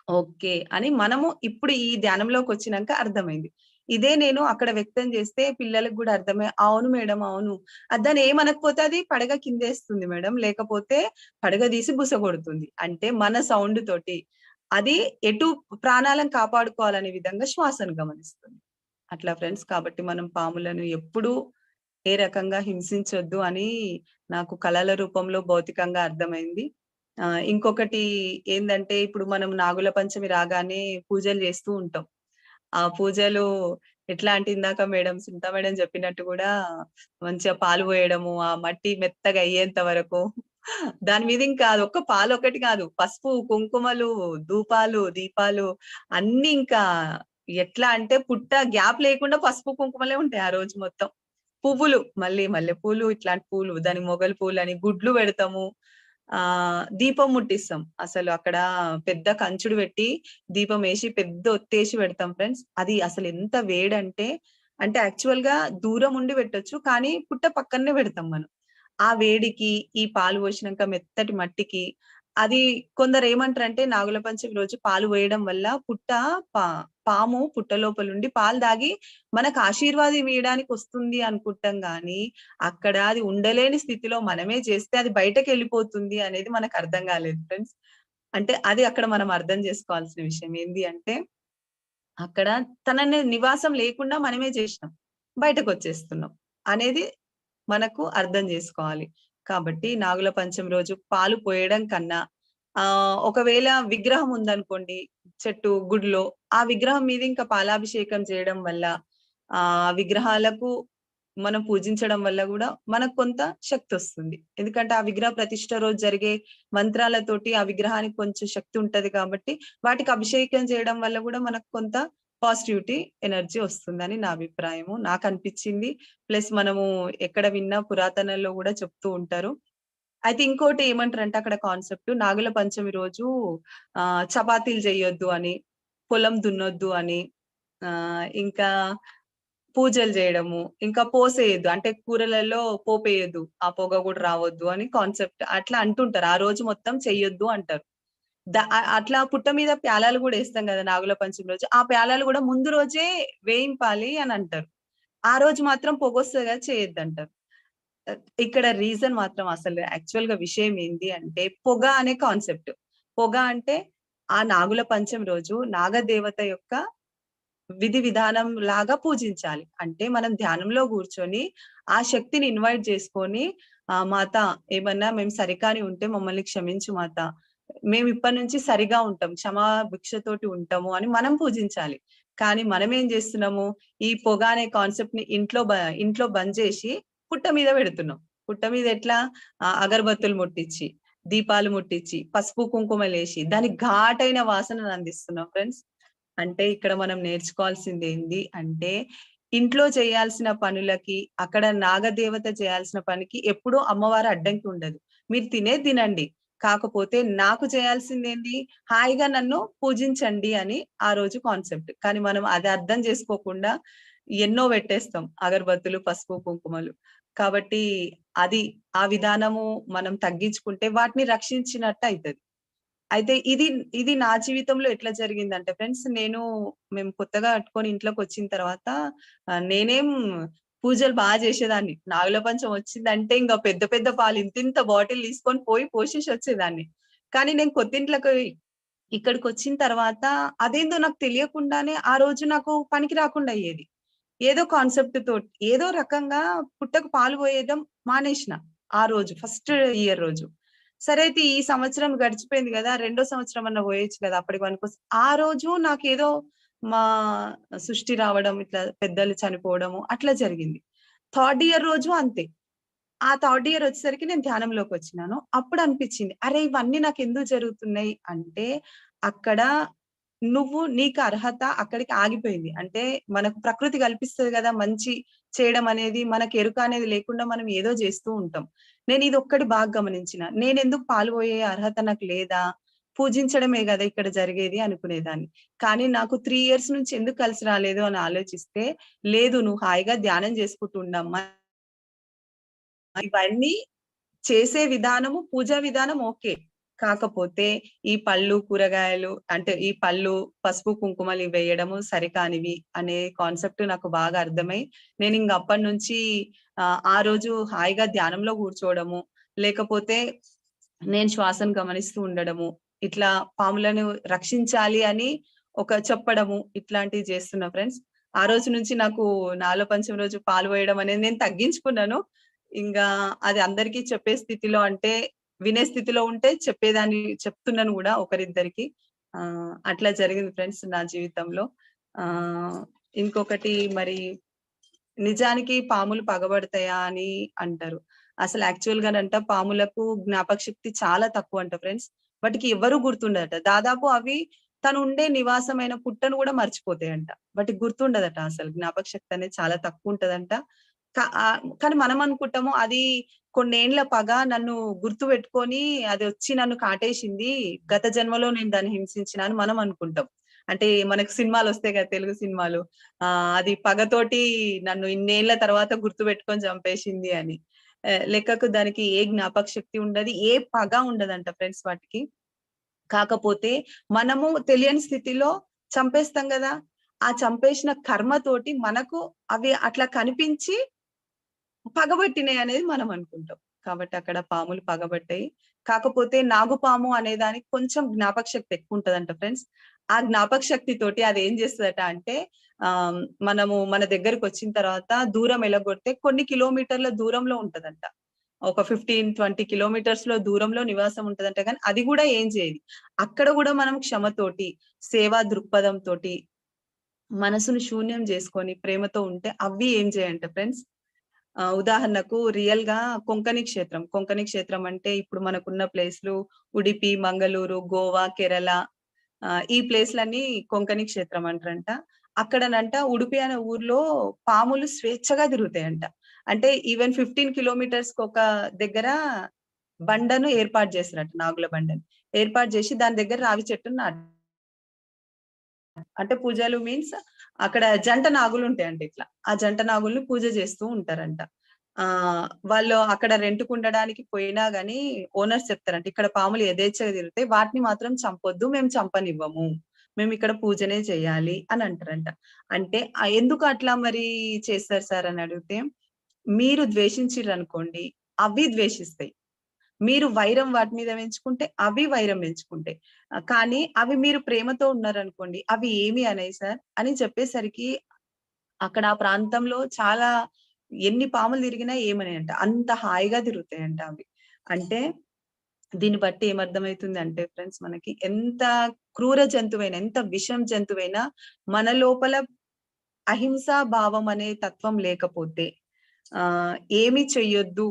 Speaker 4: ఓకే అని మనము ఇప్పుడు ఈ ధ్యానంలోకొచ్చినంక అర్థమైంది. ఇదే నేను అక్కడ వ్యక్తం చేస్తే పిల్లలకి గూడా అర్థమై, అవును మేడం, అవును. దాన్ని ఏమనకపోతే అది పడగ కిందేస్తుంది మేడం. లేకపోతే పడగ తీసి బుసగొడుతుంది. అంటే మన సౌండ్ తోటి అది ఎటు ప్రాణాలను కాపాడుకోవాలనే విధంగా శ్వాసను గమనిస్తుంది. అట్లా ఫ్రెండ్స్. కాబట్టి మనం పాములను ఎప్పుడూ ఏ రకంగా హింసించొద్దు అని నాకు కళల రూపంలో భౌతికంగా అర్థమైంది. ఇంకొకటి ఏందంటే ఇప్పుడు మనం నాగుల పంచమి రాగానే పూజలు చేస్తూ ఉంటాం. ఆ పూజలు ఎట్లా అంటే ఇందాక సునీత మేడం చెప్పినట్టు కూడా మంచిగా పాలు పోయడము, ఆ మట్టి మెత్తగా అయ్యేంత వరకు దాని మీద ఇంకా అదొక్క పాలొక్కటి కాదు. పసుపు, కుంకుమలు, ధూపాలు, దీపాలు అన్నీ ఇంకా ఎట్లా అంటే పుట్ట గ్యాప్ లేకుండా పసుపు, కుంకుమలే ఉంటాయి ఆ రోజు మొత్తం. పువ్వులు మళ్ళీ మల్లెపూలు, ఇట్లాంటి పూలు, దానికి మొగలి పూలని గుడ్లు పెడతాము. దీపం ముట్టిస్తాం. అసలు అక్కడ పెద్ద కంచుడు పెట్టి దీపం ఏసి పెద్ద ఒత్తేసి పెడతాం ఫ్రెండ్స్. అది అసలు ఎంత వేడంటే, అంటే యాక్చువల్‌గా దూరం ఉండి పెట్టొచ్చు. కానీ పుట్ట పక్కనే పెడతాం మనం. ఆ వేడికి ఈ పాలు పోసినంక మెత్తటి మట్టికి అది కొందరేమంటారంటే నాగుల పంచమి రోజు పాలు పోయడం వల్ల పా పాము పుట్ట లోపలుండి పాలు తాగి మనకు ఆశీర్వాదం ఇయ్యడానికి వస్తుంది అనుకుంటాం గానీ, అక్కడ అది ఉండలేని స్థితిలో మనమే చేస్తే అది బయటకెళ్ళిపోతుంది అనేది మనకు అర్థం కాలేదు ఫ్రెండ్స్. అంటే అది అక్కడ మనం అర్థం చేసుకోవాల్సిన విషయం ఏంది అంటే, అక్కడ తనని నివాసం లేకుండా మనమే చేసినాం. బయటకొచ్చేస్తున్నాం అనేది మనకు అర్థం జేసుకోవాలి. కాబట్టి నాగుల పంచమి రోజు పాలు పోయడం కన్నా ఒకవేళ విగ్రహం ఉందనుకోండి గుడిలో, ఆ విగ్రహం మీద ఇంకా పాలాభిషేకం చేయడం వల్ల విగ్రహాలకు మనం పూజించడం వల్ల గూడా మనకు కొంత శక్తొస్తుంది. ఎందుకంటే ఆ విగ్రహ ప్రతిష్ఠ రోజు జరిగే మంత్రాలతోటి ఆ విగ్రహానికి కొంచెం శక్తి ఉంటది కాబట్టి, వాటికి అభిషేకం చేయడం వల్ల గూడా మనకు కొంత పాజిటివిటీ, ఎనర్జీ వస్తుందని నా అభిప్రాయము. నాకనిపిచ్చింది. ప్లస్ మనము ఎక్కడ విన్నా పురాతనల్లో గూడా చెప్తూ ఉంటారు. అయితే ఇంకోటి ఏమంటారంటే అక్కడ కాన్సెప్ట్ నాగుల పంచమి రోజు చపాతీలు చెయ్యొద్దు అని, పొలం దున్నొద్దు అని, ఇంకా పూజలు జేయడము, ఇంకా పోసేయొద్దు. అంటే కూరలలో పోపేయొద్దు. ఆ పొగ గూడా రావద్దు అని కాన్సెప్ట్. అట్లా అంటుంటారు. ఆ రోజు మొత్తం చెయ్యొద్దు అంటారు. అట్లా పుట్ట మీద ప్యాలాలు గూడా ఏస్తాం గదా! నాగుల పంచమి రోజు. ఆ ప్యాలాలు గూడా ముందు రోజే వేయింపాలి అని అంటారు. ఆ రోజు మాత్రం పొగొస్తది గదా! చేయొద్దంటారు. ఇక్కడ రీజన్ మాత్రం అసలు యాక్చువల్‌గా విషయం ఏంది అంటే పొగ అనే కాన్సెప్ట్. పొగ అంటే ఆ నాగుల పంచమి రోజు నాగదేవత యొక్క విధి విధానం లాగా పూజించాలి. అంటే మనం ధ్యానంలో కూర్చొని ఆ శక్తిని ఇన్వైట్ చేసుకొని మాత ఏమన్నా మేము సరికాని ఉంటే మమ్మల్ని క్షమించు మాత. మేము ఇప్పటి నుంచి సరిగా ఉంటాం. భిక్షతోటి ఉంటాము అని మనం పూజించాలి. కానీ మనమేం చేస్తున్నాము? ఈ పొగ అనే కాన్సెప్ట్‌ని ఇంట్లో బంద్ చేసి పుట్ట మీద పెడుతున్నాం. పుట్ట మీద ఎట్లా అగరబత్తులు ముట్టించి, దీపాలు ముట్టించి, పసుపు కుంకుమలేసి దానికి ఘాటైన వాసనను అందిస్తున్నాం ఫ్రెండ్స్. అంటే ఇక్కడ మనం నేర్చుకోవాల్సింది ఏంది అంటే, ఇంట్లో చేయాల్సిన పనులకి, అక్కడ నాగదేవత చేయాల్సిన పనికి ఎప్పుడూ అమ్మవారు అడ్డంకి ఉండదు. మీరు తినండి, కాకపోతే నాకు చేయాల్సింది ఏంది, హాయిగా నన్ను పూజించండి అని ఆ రోజు కాన్సెప్ట్. కానీ మనం అది అర్థం చేసుకోకుండా ఎన్నో పెట్టేస్తాం, అగరబత్తులు, పసుపు కుంకుమలు. కాబట్టి అది ఆ విధానము మనం తగ్గించుకుంటే వాటిని రక్షించినట్టు అవుతుంది. అయితే ఇది నా జీవితంలో ఎట్లా జరిగిందంటే ఫ్రెండ్స్, మేము కొత్తగా కట్టుకొని ఇంట్లోకి వచ్చిన తర్వాత నేనేం పూజలు బాగా చేసేదాన్ని. నాగుల పంచం వచ్చిందంటే ఇంకా పెద్ద పెద్ద పాలు ఇంతింత బాటిల్ తీసుకొని పోయి పోసేసి వచ్చేదాన్ని. కానీ నేను కొత్తింట్లోకి ఇక్కడికి వచ్చిన తర్వాత అదేందో నాకు తెలియకుండానే ఆ రోజు నాకు పనికి రాకుండా అయ్యేది. ఏదో కాన్సెప్ట్ తోటి ఏదో రకంగా పుట్టకు పాలు పోయడం మానేసిన ఆ రోజు ఫస్ట్ ఇయర్ రోజు. సరే అయితే ఈ సంవత్సరం గడిచిపోయింది కదా, రెండో సంవత్సరం అన్న పోయొచ్చు కదా, అప్పటికి పనికొస్తే ఆ రోజు నాకేదో మా సృష్టి రావడం, ఇట్లా పెద్దలు చనిపోవడము అట్లా జరిగింది. థర్డ్ ఇయర్ రోజు అంతే. ఆ థర్డ్ ఇయర్ వచ్చేసరికి నేను ధ్యానంలోకి వచ్చినాను. అప్పుడు అనిపించింది, అరే ఇవన్నీ నాకు ఎందుకు జరుగుతున్నాయి అంటే, అక్కడ నీకు అర్హత అక్కడికి ఆగిపోయింది. అంటే మనకు ప్రకృతి కల్పిస్తది కదా మంచి చేయడం అనేది, మనకు ఎరుక అనేది లేకుండా మనం ఏదో చేస్తూ ఉంటాం. నేను ఇది ఒక్కటి బాగా గమనించిన. నేనెందుకు పాల్గొయే అర్హత నాకు లేదా, పూజించడమే కదా ఇక్కడ జరిగేది అనుకునేదాన్ని. కానీ నాకు 3 ఇయర్స్ నుంచి ఎందుకు కలిసి రాలేదు అని ఆలోచిస్తే, లేదు నువ్వు హాయిగా ధ్యానం చేసుకుంటూ ఉండమ్మా, ఇవన్నీ చేసే విధానము, పూజా విధానం ఓకే. కాకపోతే ఈ పళ్ళు, కూరగాయలు అంటే ఈ పళ్ళు, పసుపు, కుంకుమలు వేయడము సరికానివి అనే కాన్సెప్ట్ నాకు బాగా అర్థమై, నేను ఇంక అప్పటి నుంచి ఆ రోజు హాయిగా ధ్యానంలో కూర్చోవడము, లేకపోతే నేను శ్వాసను గమనిస్తూ ఉండడము, ఇట్లా పాములను రక్షించాలి అని చెప్పడము, ఇట్లాంటివి చేస్తున్నా ఫ్రెండ్స్. ఆ రోజు నుంచి నాకు నాలో పంచమ రోజు పాలు పోయడం అనేది నేను తగ్గించుకున్నాను. ఇంకా అది అందరికీ చెప్పే స్థితిలో అంటే వినే స్థితిలో ఉంటే చెప్తున్నాను కూడా ఒకరిద్దరికి. అట్లా జరిగింది ఫ్రెండ్స్ నా జీవితంలో. ఇంకొకటి మరి, నిజానికి పాములు పగబడతాయా అని అంటారు. అసలు యాక్చువల్ గానంట పాములకు జ్ఞాపక శక్తి చాలా తక్కువ అంట ఫ్రెండ్స్. వాటికి ఎవరు గుర్తుండదట. దాదాపు అవి తను ఉండే నివాసమైన పుట్టను కూడా మర్చిపోతాయంట. వాటికి గుర్తుండదట, అసలు జ్ఞాపక శక్తి అనేది చాలా తక్కువ ఉంటదంట. కానీ మనం అనుకుంటాము అది కొన్నేండ్ల పగ నన్ను గుర్తు పెట్టుకొని అది వచ్చి నన్ను కాటేసింది, గత జన్మలో నేను దాన్ని హింసించిన అని మనం అనుకుంటాం. అంటే మనకు సినిమాలు వస్తాయి కదా, తెలుగు సినిమాలు, అది పగతోటి నన్ను ఇన్నేళ్ల తర్వాత గుర్తు పెట్టుకొని చంపేసింది అని. లెక్కకు దానికి ఏ జ్ఞాపక శక్తి ఉండదు, ఏ పగ ఉండదంట ఫ్రెండ్స్ వాటికి. కాకపోతే మనము తెలియని స్థితిలో చంపేస్తాం కదా, ఆ చంపేసిన కర్మతోటి మనకు అవి అట్లా కనిపించి పగబట్టినాయి అనేది మనం అనుకుంటాం. కాబట్టి అక్కడ పాములు పగబట్టాయి. కాకపోతే నాగుపాము అనే దానికి కొంచెం జ్ఞాపక శక్తి ఎక్కువ ఉంటదంట ఫ్రెండ్స్. ఆ జ్ఞాపక శక్తి తోటి అది ఏం చేస్తుందట అంటే, మనము మన దగ్గరకు వచ్చిన తర్వాత దూరం ఎలగొడితే కొన్ని కిలోమీటర్ల దూరంలో ఉంటదంట. ఒక 15-20 కిలోమీటర్స్ లో దూరంలో నివాసం ఉంటదంట. కానీ అది కూడా ఏం చేయదు. అక్కడ కూడా మనం క్షమతోటి, సేవా దృక్పథం తోటి మనసును శూన్యం చేసుకొని ప్రేమతో ఉంటే అవి ఏం చేయంట ఫ్రెండ్స్. ఉదాహరణకు రియల్ గా కొంకణి క్షేత్రం అంటే ఇప్పుడు మనకున్న ప్లేస్లు ఉడిపి, మంగళూరు, గోవా, కేరళ, ఈ ప్లేస్లన్నీ కొంకణి క్షేత్రం అంటారంట. అక్కడనంట ఉడిపి అనే ఊర్లో పాములు స్వేచ్ఛగా తిరుగుతాయంట. అంటే ఈవెన్ 15 కిలోమీటర్స్ కి ఒక దగ్గర బండను ఏర్పాటు చేస్తారంట, నాగుల బండను ఏర్పాటు చేసి దాని దగ్గర రావి చెట్టును అంటే పూజలు మీన్స్ అక్కడ జంట నాగులు ఉంటాయంట. ఇట్లా ఆ జంట నాగుల్ని పూజ చేస్తూ ఉంటారంట. వాళ్ళు అక్కడ రెంట్కు ఉండడానికి పోయినా గానీ ఓనర్స్ చెప్తారంట, ఇక్కడ పాములు యథేచ్ఛగా తిరుగుతాయి, వాటిని మాత్రం చంపొద్దు, మేము చంపనివ్వము, మేము ఇక్కడ పూజనే చేయాలి అని అంటారంట. అంటే ఎందుకు అట్లా మరి చేస్తారు సార్ అని అడిగితే, మీరు ద్వేషించిర్రు అనుకోండి అవి ద్వేషిస్తాయి, మీరు వైరం వాటి మీద పెంచుకుంటే అవి వైరం పెంచుకుంటాయి. కానీ అవి మీరు ప్రేమతో ఉన్నారనుకోండి అవి ఏమి అనేవి సార్ అని చెప్పేసరికి, అక్కడ ఆ ప్రాంతంలో చాలా ఎన్ని పాములు తిరిగినా ఏమనేయంట, అంత హాయిగా తిరుగుతాయంట అవి. అంటే దీన్ని బట్టి ఏమర్థమవుతుంది అంటే ఫ్రెండ్స్, మనకి ఎంత క్రూర జంతువైనా, ఎంత విషం జంతువైనా మన లోపల అహింసా భావం అనే తత్వం లేకపోతే ఏమి చెయ్యొద్దు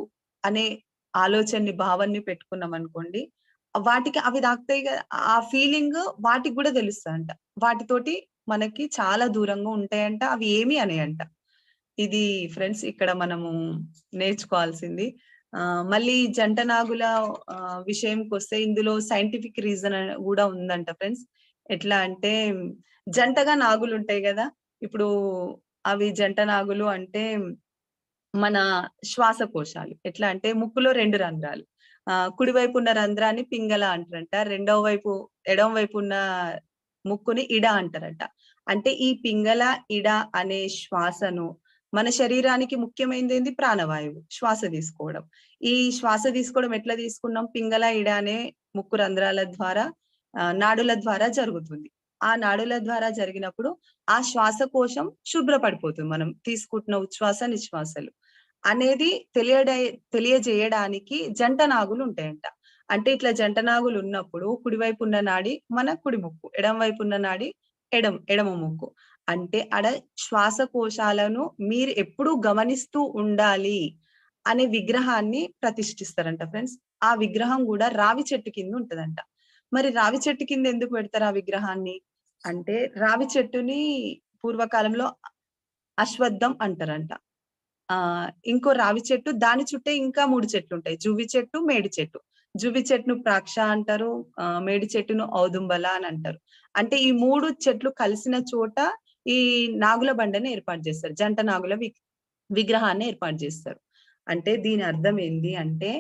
Speaker 4: అనే ఆలోచనని భావాన్ని పెట్టుకున్నాం అనుకోండి, వాటికి అవి తాకుతాయి కదా, ఆ ఫీలింగ్ వాటికి కూడా తెలుస్తుందంట. వాటితోటి మనకి చాలా దూరంగా ఉంటాయంట, అవి ఏమి అనేయంట. ఇది ఫ్రెండ్స్ ఇక్కడ మనము నేర్చుకోవాల్సింది. మళ్ళీ జంట నాగుల విషయంకి వస్తే ఇందులో సైంటిఫిక్ రీజన్ కూడా ఉందంట ఫ్రెండ్స్. ఎట్లా అంటే జంటగా నాగులు ఉంటాయి కదా, ఇప్పుడు అవి జంట నాగులు అంటే మన శ్వాసకోశాలు. ఎట్లా అంటే ముక్కులో 2 రంధ్రాలు. కుడివైపు ఉన్న రంధ్రాన్ని పింగళ అంటారంట. రెండవ వైపు ఎడమ వైపు ఉన్న ముక్కుని ఇడ అంటారంట. అంటే ఈ పింగళ, ఇడ అనే శ్వాసను మన శరీరానికి ముఖ్యమైనది ఏంది? ప్రాణవాయువు. శ్వాస తీసుకోవడం. ఈ శ్వాస తీసుకోవడం ఎట్లా తీసుకున్నాం? పింగళ, ఇడ అనే ముక్కు రంధ్రాల ద్వారా నాడుల ద్వారా జరుగుతుంది. ఆ నాడుల ద్వారా జరిగినప్పుడు ఆ శ్వాసకోశం శుభ్రపడిపోతుంది. మనం తీసుకుంటున్న ఉచ్ఛ్వాస, నిశ్వాసలు అనేది తెలియజేయడానికి జంట నాగులు ఉంటాయంట. అంటే ఇట్లా జంట నాగులు ఉన్నప్పుడు కుడివైపు ఉన్న నాడి మన కుడి ముక్కు, ఎడమ వైపు ఉన్న నాడి ఎడమ ముక్కు. అంటే ఆడ శ్వాసకోశాలను మీరు ఎప్పుడూ గమనిస్తూ ఉండాలి అనే విగ్రహాన్ని ప్రతిష్ఠిస్తారంట ఫ్రెండ్స్. ఆ విగ్రహం కూడా రావి చెట్టు కింద ఉంటదంట. మరి రావి చెట్టు కింద ఎందుకు పెడతారు ఆ విగ్రహాన్ని అంటే, రావి చెట్టుని పూర్వకాలంలో అశ్వత్థం అంటారంట. ఇంకో రావి చెట్టు, దాని చుట్టే ఇంకా 3 చెట్లు ఉంటాయి. జువ్వి చెట్టు, మేడి చెట్టు. జువ్వి చెట్టును ప్రాక్ష అంటారు, మేడి చెట్టును ఔదుంబల అని అంటారు. అంటే ఈ 3 చెట్లు కలిసిన చోట ఈ నాగుల బండని ఏర్పాటు చేస్తారు. జంట నాగుల విగ్రహాన్ని ఏర్పాటు చేస్తారు. అంటే దీని అర్థం ఏంది అంటే,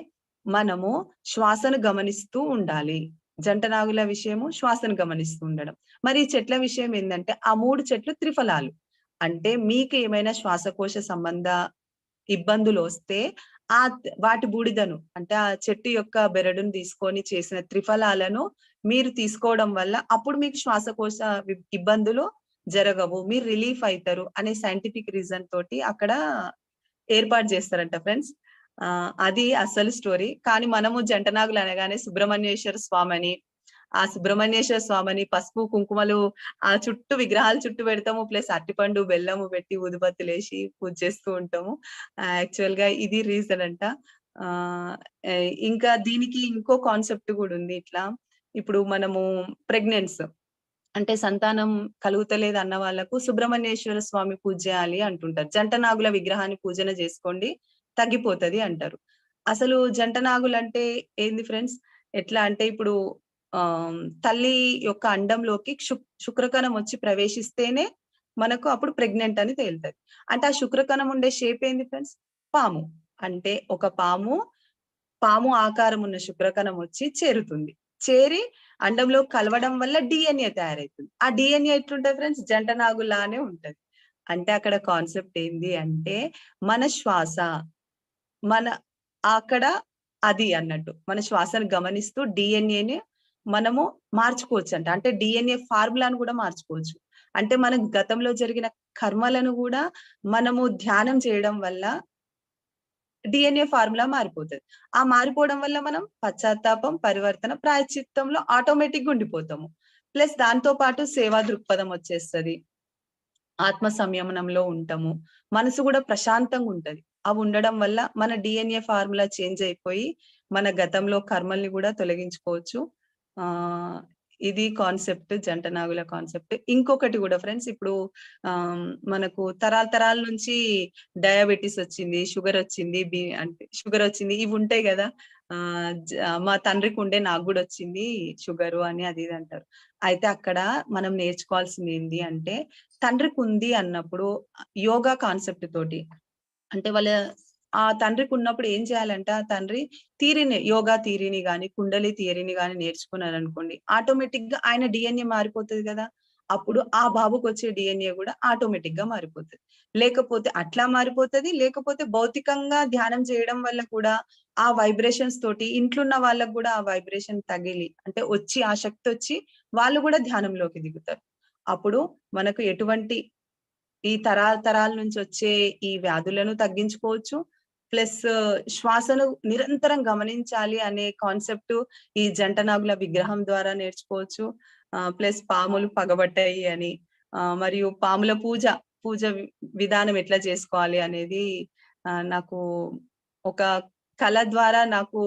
Speaker 4: మనము శ్వాసను గమనిస్తూ ఉండాలి. జంట నాగుల విషయము శ్వాసను గమనిస్తూ ఉండడం. మరి ఈ చెట్ల విషయం ఏందంటే, ఆ 3 చెట్లు త్రిఫలాలు. అంటే మీకు ఏమైనా శ్వాసకోశ సంబంధ ఇబ్బందులు వస్తే వాటి బూడిదను అంటే ఆ చెట్టు యొక్క బెరడును తీసుకొని చేసిన త్రిఫలాలను మీరు తీసుకోవడం వల్ల అప్పుడు మీకు శ్వాసకోశ ఇబ్బందులు జరగవు, మీరు రిలీఫ్ అవుతారు అనే సైంటిఫిక్ రీజన్ తోటి అక్కడ ఏర్పాటు చేస్తారంట ఫ్రెండ్స్. అది అసలు స్టోరీ. కానీ మనము జంటనాగులు అనగానే సుబ్రహ్మణ్యేశ్వర స్వామిని, ఆ సుబ్రహ్మణ్యేశ్వర స్వామిని పసుపు కుంకుమలు ఆ చుట్టూ విగ్రహాలు చుట్టూ పెడతాము, ప్లస్ అరటిపండు బెల్లము పెట్టి ఊదుబత్తులేసి పూజ చేస్తూ ఉంటాము. యాక్చువల్ గా ఇది రీజన్ అంట. ఇంకా దీనికి ఇంకో కాన్సెప్ట్ కూడా ఉంది. ఇట్లా ఇప్పుడు మనము ప్రెగ్నెన్స్ అంటే సంతానం కలుగుతలేదు అన్న వాళ్ళకు సుబ్రహ్మణ్యేశ్వర స్వామి పూజ చేయాలి అంటుంటారు. జంట నాగుల విగ్రహాన్ని పూజన చేసుకోండి తగ్గిపోతది అంటారు. అసలు జంట నాగులు అంటే ఏంది ఫ్రెండ్స్? ఎట్లా అంటే ఇప్పుడు తల్లి యొక్క అండంలోకి శుక్రకణం వచ్చి ప్రవేశిస్తేనే మనకు అప్పుడు ప్రెగ్నెంట్ అని తేలుతుంది. అంటే ఆ శుక్రకణం ఉండే షేప్ ఏంది ఫ్రెండ్స్? పాము. అంటే ఒక పాము ఆకారం ఉన్న శుక్రకణం వచ్చి చేరుతుంది. చేరి అండంలో కలవడం వల్ల డిఎన్ఏ తయారవుతుంది. ఆ డిఎన్ఏ ఎట్లుంటది ఫ్రెండ్స్? జంట నాగులానే ఉంటది. అంటే అక్కడ కాన్సెప్ట్ ఏంది అంటే, మన శ్వాస అక్కడ అది అన్నట్టు మన శ్వాసను గమనిస్తూ డిఎన్ఏని మనము మార్చుకోవచ్చు అంట. అంటే డిఎన్ఏ ఫార్ములాను కూడా మార్చుకోవచ్చు. అంటే మన గతంలో జరిగిన కర్మలను కూడా మనము ధ్యానం చేయడం వల్ల డిఎన్ఏ ఫార్ములా మారిపోతుంది. ఆ మారిపోవడం వల్ల మనం పశ్చాత్తాపం, పరివర్తన, ప్రాయశ్చిత్తంలో ఆటోమేటిక్ గా ఉండిపోతాము. ప్లస్ దాంతో పాటు సేవా దృక్పథం వచ్చేస్తది. ఆత్మ సంయమనంలో ఉంటాము. మనసు కూడా ప్రశాంతంగా ఉంటది. అవి ఉండడం వల్ల మన డిఎన్ఏ ఫార్ములా చేంజ్ అయిపోయి మన గతంలో కర్మల్ని కూడా తొలగించుకోవచ్చు. ఇది కాన్సెప్ట్, జంట నాగుల కాన్సెప్ట్. ఇంకొకటి కూడా ఫ్రెండ్స్, ఇప్పుడు మనకు తరాల నుంచి డయాబెటీస్ వచ్చింది, షుగర్ వచ్చింది, షుగర్ వచ్చింది, ఇవి ఉంటాయి కదా. మా తండ్రికి ఉండే నాకు కూడా వచ్చింది షుగరు అని అది ఇది అంటారు. అయితే అక్కడ మనం నేర్చుకోవాల్సింది ఏంటి అంటే, తండ్రికి ఉంది అన్నప్పుడు యోగా కాన్సెప్ట్ తోటి, అంటే వాళ్ళ ఆ తండ్రికి ఉన్నప్పుడు ఏం చేయాలంటే, ఆ తండ్రి యోగా థియరీని గాని, కుండలి థియరీని గాని నేర్చుకున్నారనుకోండి, ఆటోమేటిక్ గా ఆయన డిఎన్ఏ మారిపోతుంది కదా. అప్పుడు ఆ బాబుకి వచ్చే డిఎన్ఏ కూడా ఆటోమేటిక్ గా మారిపోతుంది. లేకపోతే అట్లా మారిపోతుంది, లేకపోతే భౌతికంగా ధ్యానం చేయడం వల్ల కూడా ఆ వైబ్రేషన్స్ తోటి ఇంట్లో ఉన్న వాళ్ళకు కూడా ఆ వైబ్రేషన్ తగిలి, అంటే వచ్చి ఆ శక్తి వచ్చి వాళ్ళు కూడా ధ్యానంలోకి దిగుతారు. అప్పుడు మనకు ఎటువంటి ఈ తరాల నుంచి వచ్చే ఈ వ్యాధులను తగ్గించుకోవచ్చు. ప్లస్ శ్వాసను నిరంతరం గమనించాలి అనే కాన్సెప్ట్ ఈ జంట నాగుల విగ్రహం ద్వారా నేర్చుకోవచ్చు. ప్లస్ పాములు పగబట్టాయి అని, మరియు పాముల పూజ విధానం ఎట్లా చేసుకోవాలి అనేది నాకు ఒక కళ ద్వారా నాకు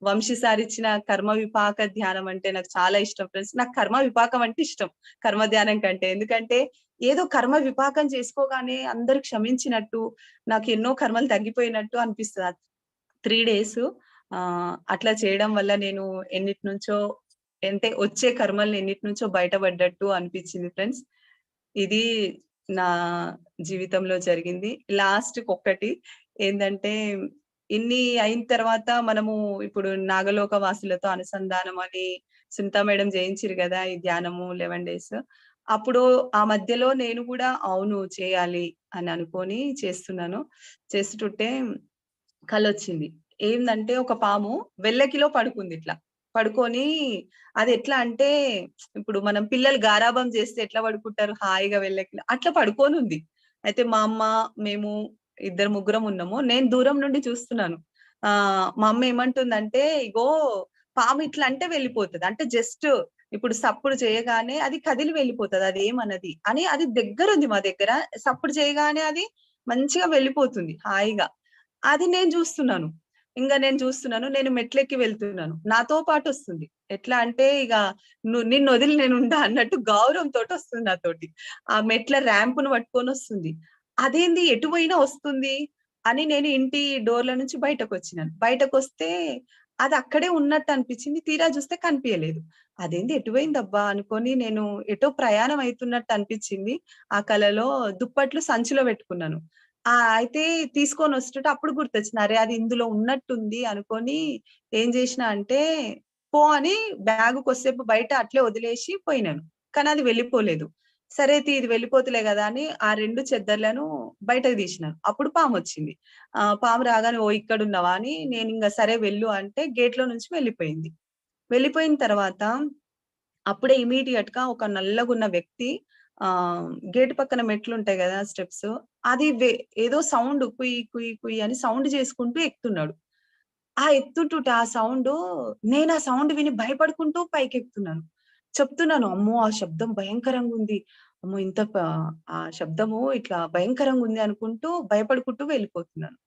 Speaker 4: వంశీ సార్ ఇచ్చిన కర్మ విపాక ధ్యానం అంటే నాకు చాలా ఇష్టం ఫ్రెండ్స్. నాకు కర్మ విపాకం అంటే ఇష్టం కర్మ ధ్యానం కంటే. ఎందుకంటే ఏదో కర్మ విపాకం చేసుకోగానే అందరు క్షమించినట్టు, నాకు ఎన్నో కర్మలు తగ్గిపోయినట్టు అనిపిస్తుంది. 3 days అట్లా చేయడం వల్ల నేను ఎన్నిటి నుంచో అంటే వచ్చే కర్మల్ని ఎన్నిటి నుంచో బయటపడ్డట్టు అనిపించింది ఫ్రెండ్స్. ఇది నా జీవితంలో జరిగింది. లాస్ట్ ఒక్కటి ఏంటంటే, ఇన్ని అయిన తర్వాత మనము ఇప్పుడు నాగలోక వాసులతో అనుసంధానం అని సునీత మేడం చేయించిరు కదా ఈ ధ్యానము 11 days. అప్పుడు ఆ మధ్యలో నేను కూడా అవును చేయాలి అని అనుకొని చేస్తున్నాను. చేస్తుంటే కలొచ్చింది. ఏందంటే ఒక పాము వెల్లకిలో పడుకుంది ఇట్లా. పడుకొని అది ఎట్లా అంటే ఇప్పుడు మనం పిల్లలు గారాబం చేస్తే ఎట్లా పడుకుంటారు హాయిగా వెల్లకిలో అట్లా పడుకోనుంది. అయితే మా అమ్మ, మేము ఇద్దరు ముగ్గురం ఉన్నాము. నేను దూరం నుండి చూస్తున్నాను. మా అమ్మ ఏమంటుందంటే, ఇగో పాము ఇట్లా అంటే వెళ్ళిపోతది. అంటే జస్ట్ ఇప్పుడు సప్పుడు చేయగానే అది కదిలి వెళ్ళిపోతది. అదేమన్నది అని అది దగ్గరుంది మా దగ్గర. సప్పుడు చేయగానే అది మంచిగా వెళ్ళిపోతుంది హాయిగా. అది నేను చూస్తున్నాను. నేను చూస్తున్నాను. నేను మెట్లెక్కి వెళ్తున్నాను. నాతో పాటు వస్తుంది. ఎట్లా అంటే ఇక నిన్ను వదిలి నేనుండా అన్నట్టు గౌరవంతోటి వస్తుంది నాతోటి. ఆ మెట్ల ర్యాంపును పట్టుకొని వస్తుంది. అదేంది ఎటు పోయినా వస్తుంది అని నేను ఇంటి డోర్ల నుంచి బయటకొచ్చినాను. బయటకొస్తే అది అక్కడే ఉన్నట్టు అనిపించింది. తీరా చూస్తే కనిపియలేదు. అదేంది ఎటు పోయిందబ్బా అనుకొని నేను ఎటో ప్రయాణం అయితున్నట్టు అనిపించింది. ఆ కలలో దుప్పట్లు సంచిలో పెట్టుకున్నాను. అయితే తీసుకొని వస్తుంటే అప్పుడు గుర్తొచ్చింది. అరే అది ఇందులో ఉన్నట్టుంది అనుకొని ఏం చేసినా అంటే, పో అని బ్యాగ్ కొద్దిసేపు బయట అట్లే వదిలేసి పోయినాను. కానీ అది వెళ్ళిపోలేదు. సరే ఇది వెళ్ళిపోతులే కదా అని ఆ 2 చెద్దర్లను బయటకు తీసినాను. అప్పుడు పామొచ్చింది. పాము రాగానే ఓ ఇక్కడున్నావా అని నేను ఇంక సరే వెళ్ళు అంటే గేట్‌లో నుంచి వెళ్ళిపోయింది. వెళ్ళిపోయిన తర్వాత అప్పుడే ఇమ్మీడియేట్‌గా ఒక నల్లగున్న వ్యక్తి గేట్ పక్కన మెట్లుంటాయి గదా! స్టెప్స్. అది ఏదో సౌండ్ కుయ్ కుయ్ కుయ్ అని సౌండ్ చేసుకుంటూ ఎక్కుతున్నాడు. ఆ ఎత్తుతుంటే ఆ సౌండు నేను ఆ సౌండ్ విని భయపడుకుంటూ పైకెక్కుతున్నాను. చెప్తున్నాను, "అమ్మో! ఆ శబ్దం భయంకరంగుంది. అమ్మో! ఆ శబ్దము ఇట్లా భయంకరంగుంది" అనుకుంటూ భయపడుకుంటూ వెళ్ళిపోతున్నాను.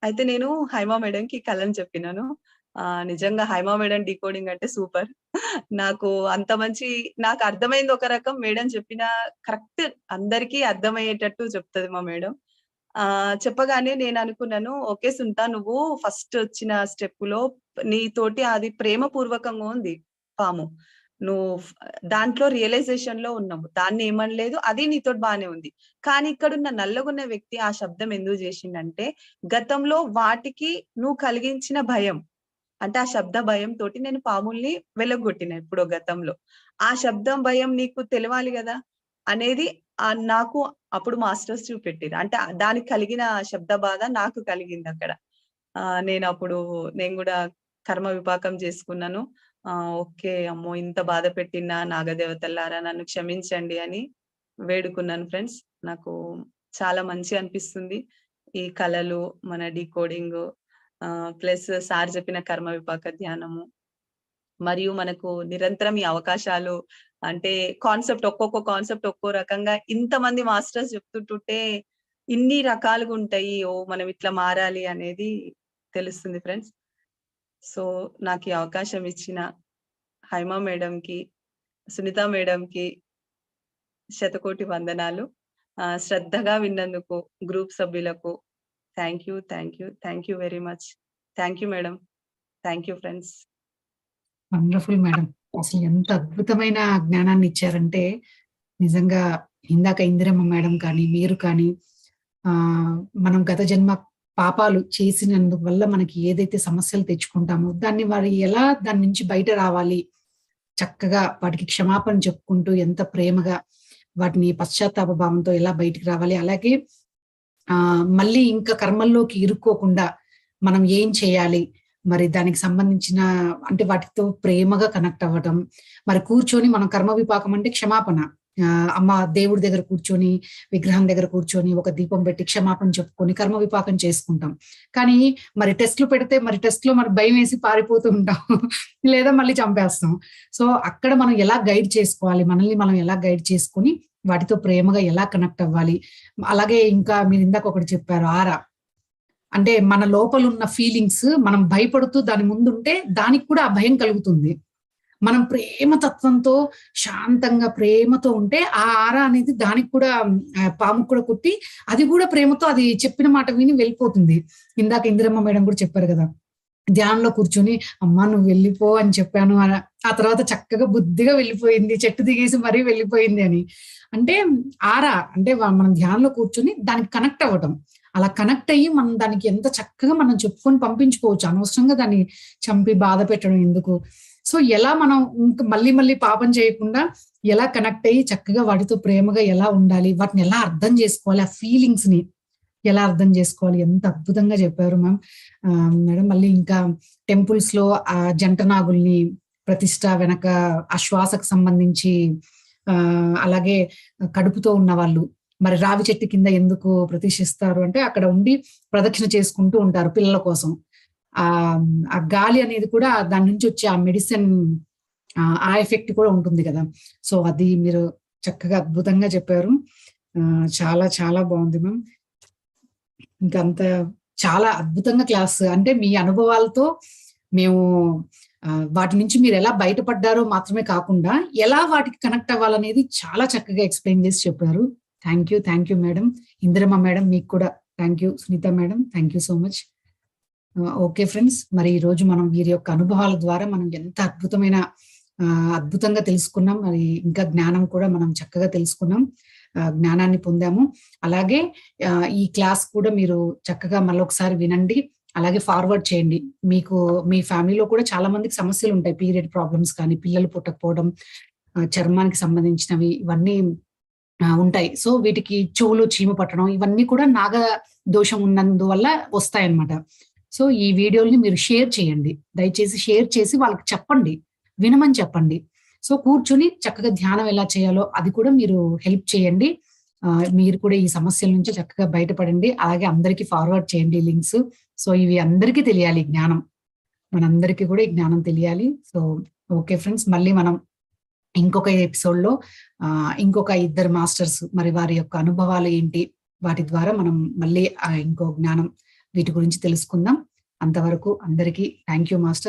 Speaker 4: అయితే నేను హైమా మేడంకి కలని చెప్పినాను. నిజంగా హైమా మేడం డీకోడింగ్ అంటే సూపర్. నాకు అంత మంచి నాకు అర్థమైంది ఒక రకం. మేడం చెప్పిన కరెక్ట్ అందరికీ అర్థమయ్యేటట్టు చెప్తది మా మేడం. చెప్పగానే నేను అనుకున్నాను, ఓకే సునీత నువ్వు ఫస్ట్ వచ్చిన స్టెప్‌లో నీతోటి అది ప్రేమపూర్వకంగా ఉంది పాము. నువ్వు దాంట్లో రియలైజేషన్‌లో ఉన్నావు. దాన్ని ఏమనలేదు. అది నీతోటి బానే ఉంది. కానీ ఇక్కడున్న నల్లగున్న వ్యక్తి ఆ శబ్దం ఎందుకు చేసిండంటే, గతంలో వాటికి నువ్వు కలిగించిన భయం. అంటే ఆ శబ్ద భయంతోటి నేను పాముల్ని వెలగొట్టిన ఎప్పుడో గతంలో. ఆ శబ్దం భయం నీకు తెలవాలి గదా! అనేది నాకు అప్పుడు మాస్టర్స్ చూపెట్టిర్రు. అంటే దానికి కలిగిన శబ్ద బాధ నాకు కలిగిందక్కడ. నేను గూడా కర్మ విపాకం చేసుకున్నాను. ఓకే. అమ్మో! ఇంత బాధ పెట్టినా నాగదేవతల్లారా నన్ను క్షమించండి అని వేడుకున్నాను ఫ్రెండ్స్. నాకు చాలా మంచిగా అనిపిస్తుంది. ఈ కళలు, మన డీకోడింగు ప్లస్ సార్ చెప్పిన కర్మ విపాక ధ్యానము. మరియు మనకు నిరంతరం ఈ అవకాశాలు అంటే ఒక్కొక్క కాన్సెప్ట్ ఒక్కో రకంగా ఇంతమంది మాస్టర్స్ చెప్తుంటుంటే ఇన్ని రకాలుగా ఉంటాయి. మనం ఇట్లా మారాలి అనేది తెలుస్తుంది ఫ్రెండ్స్. సో నాకు ఈ అవకాశం ఇచ్చిన హైమా మేడంకి, సునీత మేడంకి శతకోటి వందనాలు. శ్రద్ధగా విన్నందుకు గ్రూప్ సభ్యులకు thank you. Thank you. Thank you very much. Thank you madam. Thank you friends.
Speaker 1: Wonderful madam. అసలు ఎంత అద్భుతమైన జ్ఞానాన్ని ఇచ్చారంటే నిజంగా ఇందాక ఇందిరమ్మ మేడం కానీ, మీరు కానీ మనం గత జన్మ పాపాలు చేసినందువల్ల మనకి ఏదైతే సమస్యలు తెచ్చుకుంటామో దాన్ని దాని నుంచి బయట రావాలి, చక్కగా వాటికి క్షమాపణ చెప్పుకుంటూ ఎంత ప్రేమగా వాటిని పశ్చాత్తాప భావంతో ఎలా బయటికి రావాలి, అలాగే మళ్ళీ ఇంకా కర్మల్లోకి ఇరుక్కోకుండా మనం ఏం చేయాలి, మరి దానికి సంబంధించిన అంటే వాటితో ప్రేమగా కనెక్ట్ అవ్వటం, మరి కూర్చొని మనం కర్మ విపాకం అంటే క్షమాపణ, అమ్మ దేవుడి దగ్గర కూర్చొని విగ్రహం దగ్గర కూర్చొని ఒక దీపం పెట్టి క్షమాపణ చెప్పుకొని కర్మ విపాకం చేసుకుంటాం. కానీ మరి టెస్ట్లు పెడితే మరి టెస్ట్ లో మరి భయం వేసి పారిపోతూ ఉంటాం లేదా మళ్ళీ చంపేస్తాం. సో అక్కడ మనం ఎలా గైడ్ చేసుకోవాలి, మనల్ని మనం ఎలా గైడ్ చేసుకొని వాటితో ప్రేమగా ఎలా కనెక్ట్ అవ్వాలి. అలాగే ఇంకా మీరు ఇందాక ఒకటి చెప్పారు, అంటే మన లోపల ఉన్న ఫీలింగ్స్ మనం భయపడుతూ దాని ముందుంటే దానికి కూడా ఆ భయం కలుగుతుంది. మనం ప్రేమ తత్వంతో శాంతంగా ప్రేమతో ఉంటే ఆ ఆరా అనేది దానికి కూడా పాముకు కూడా కుట్టి అది కూడా ప్రేమతో అది చెప్పిన మాట విని వెళ్ళిపోతుంది. ఇందాక ఇందిరమ్మ మేడం కూడా చెప్పారు కదా, ధ్యానంలో కూర్చొని అమ్మా నువ్వు వెళ్ళిపో అని చెప్పాను, ఆ తర్వాత చక్కగా బుద్ధిగా వెళ్ళిపోయింది, చెట్టు దిగేసి మరీ వెళ్ళిపోయింది అని. అంటే ఆరా అంటే మనం ధ్యానంలో కూర్చొని దానికి కనెక్ట్ అవ్వటం, అలా కనెక్ట్ అయ్యి మనం దానికి ఎంత చక్కగా మనం చెప్పుకొని పంపించుకోవచ్చు. అనవసరంగా దాన్ని చంపి బాధ పెట్టడం ఎందుకు. సో ఎలా మనం ఇంకా మళ్ళీ మళ్ళీ పాపం చేయకుండా ఎలా కనెక్ట్ అయ్యి చక్కగా వాటితో ప్రేమగా ఎలా ఉండాలి, వాటిని ఎలా అర్థం చేసుకోవాలి, ఆ ఫీలింగ్స్ ని ఎలా అర్థం చేసుకోవాలి, ఎంత అద్భుతంగా చెప్పారు మ్యామ్. మేడం మళ్ళీ ఇంకా టెంపుల్స్ లో ఆ జంట నాగుల్ని ప్రతిష్ట వెనక ఆ శ్వాసకు సంబంధించి అలాగే కడుపుతో ఉన్న వాళ్ళు మరి రావి చెట్టు కింద ఎందుకు ప్రతిష్ఠిస్తారు అంటే అక్కడ ఉండి ప్రదక్షిణ చేసుకుంటూ ఉంటారు పిల్లల కోసం. ఆ గాలి అనేది కూడా దాని నుంచి వచ్చే ఆ మెడిసిన్ ఆ ఎఫెక్ట్ కూడా ఉంటుంది కదా. సో అది మీరు చక్కగా అద్భుతంగా చెప్పారు. చాలా చాలా బాగుంది మ్యామ్. ఇంకంత చాలా అద్భుతంగా క్లాస్ అంటే మీ అనుభవాలతో మేము వాటి నుంచి మీరు ఎలా బయటపడ్డారో మాత్రమే కాకుండా ఎలా వాటికి కనెక్ట్ అవ్వాలనేది చాలా చక్కగా ఎక్స్ప్లెయిన్ చేసి చెప్పారు. Thank you madam. Indiramma madam మీకు కూడా thank you. Sunitha madam thank you so much. Okay friends, మరి ఈ రోజు మనం వీరి యొక్క అనుభవాల ద్వారా మనం ఎంత అద్భుతంగా తెలుసుకున్నాం. మరి ఇంకా జ్ఞానం కూడా మనం చక్కగా తెలుసుకున్నాం, జ్ఞానాన్ని పొందాము. అలాగే ఈ క్లాస్ కూడా మీరు చక్కగా మళ్ళొకసారి వినండి, అలాగే ఫార్వర్డ్ చేయండి. మీకు మీ ఫ్యామిలీలో కూడా చాలా మందికి సమస్యలు ఉంటాయి, పీరియడ్ ప్రాబ్లమ్స్ కానీ, పిల్లలు పుట్టకపోవడం, చర్మానికి సంబంధించినవి ఇవన్నీ ఉంటాయి. సో వీటికి చెవులు చీమ పట్టడం ఇవన్నీ కూడా నాగ దోషం ఉన్నందువల్ల వస్తాయన్నమాట. సో ఈ వీడియోని మీరు షేర్ చేయండి, దయచేసి షేర్ చేసి వాళ్ళకి చెప్పండి, వినమని చెప్పండి. సో కూర్చుని చక్కగా ధ్యానం ఎలా చేయాలో అది కూడా మీరు హెల్ప్ చేయండి. మీరు కూడా ఈ సమస్యల నుంచి చక్కగా బయటపడండి. అలాగే అందరికీ ఫార్వర్డ్ చేయండి లింక్స్. సో ఇవి అందరికీ తెలియాలి, జ్ఞానం మనందరికీ కూడా ఈ జ్ఞానం తెలియాలి. సో ఓకే ఫ్రెండ్స్, మళ్ళీ మనం ఇంకొక ఎపిసోడ్ లో ఇంకొక ఇద్దరు మాస్టర్స్ మరి వారి యొక్క అనుభవాలు ఏంటి వాటి ద్వారా మనం మళ్ళీ ఇంకో జ్ఞానం వీటి గురించి తెలుసుకుందాం. అంతవరకు అందరికీ థ్యాంక్ యూ మాస్టర్.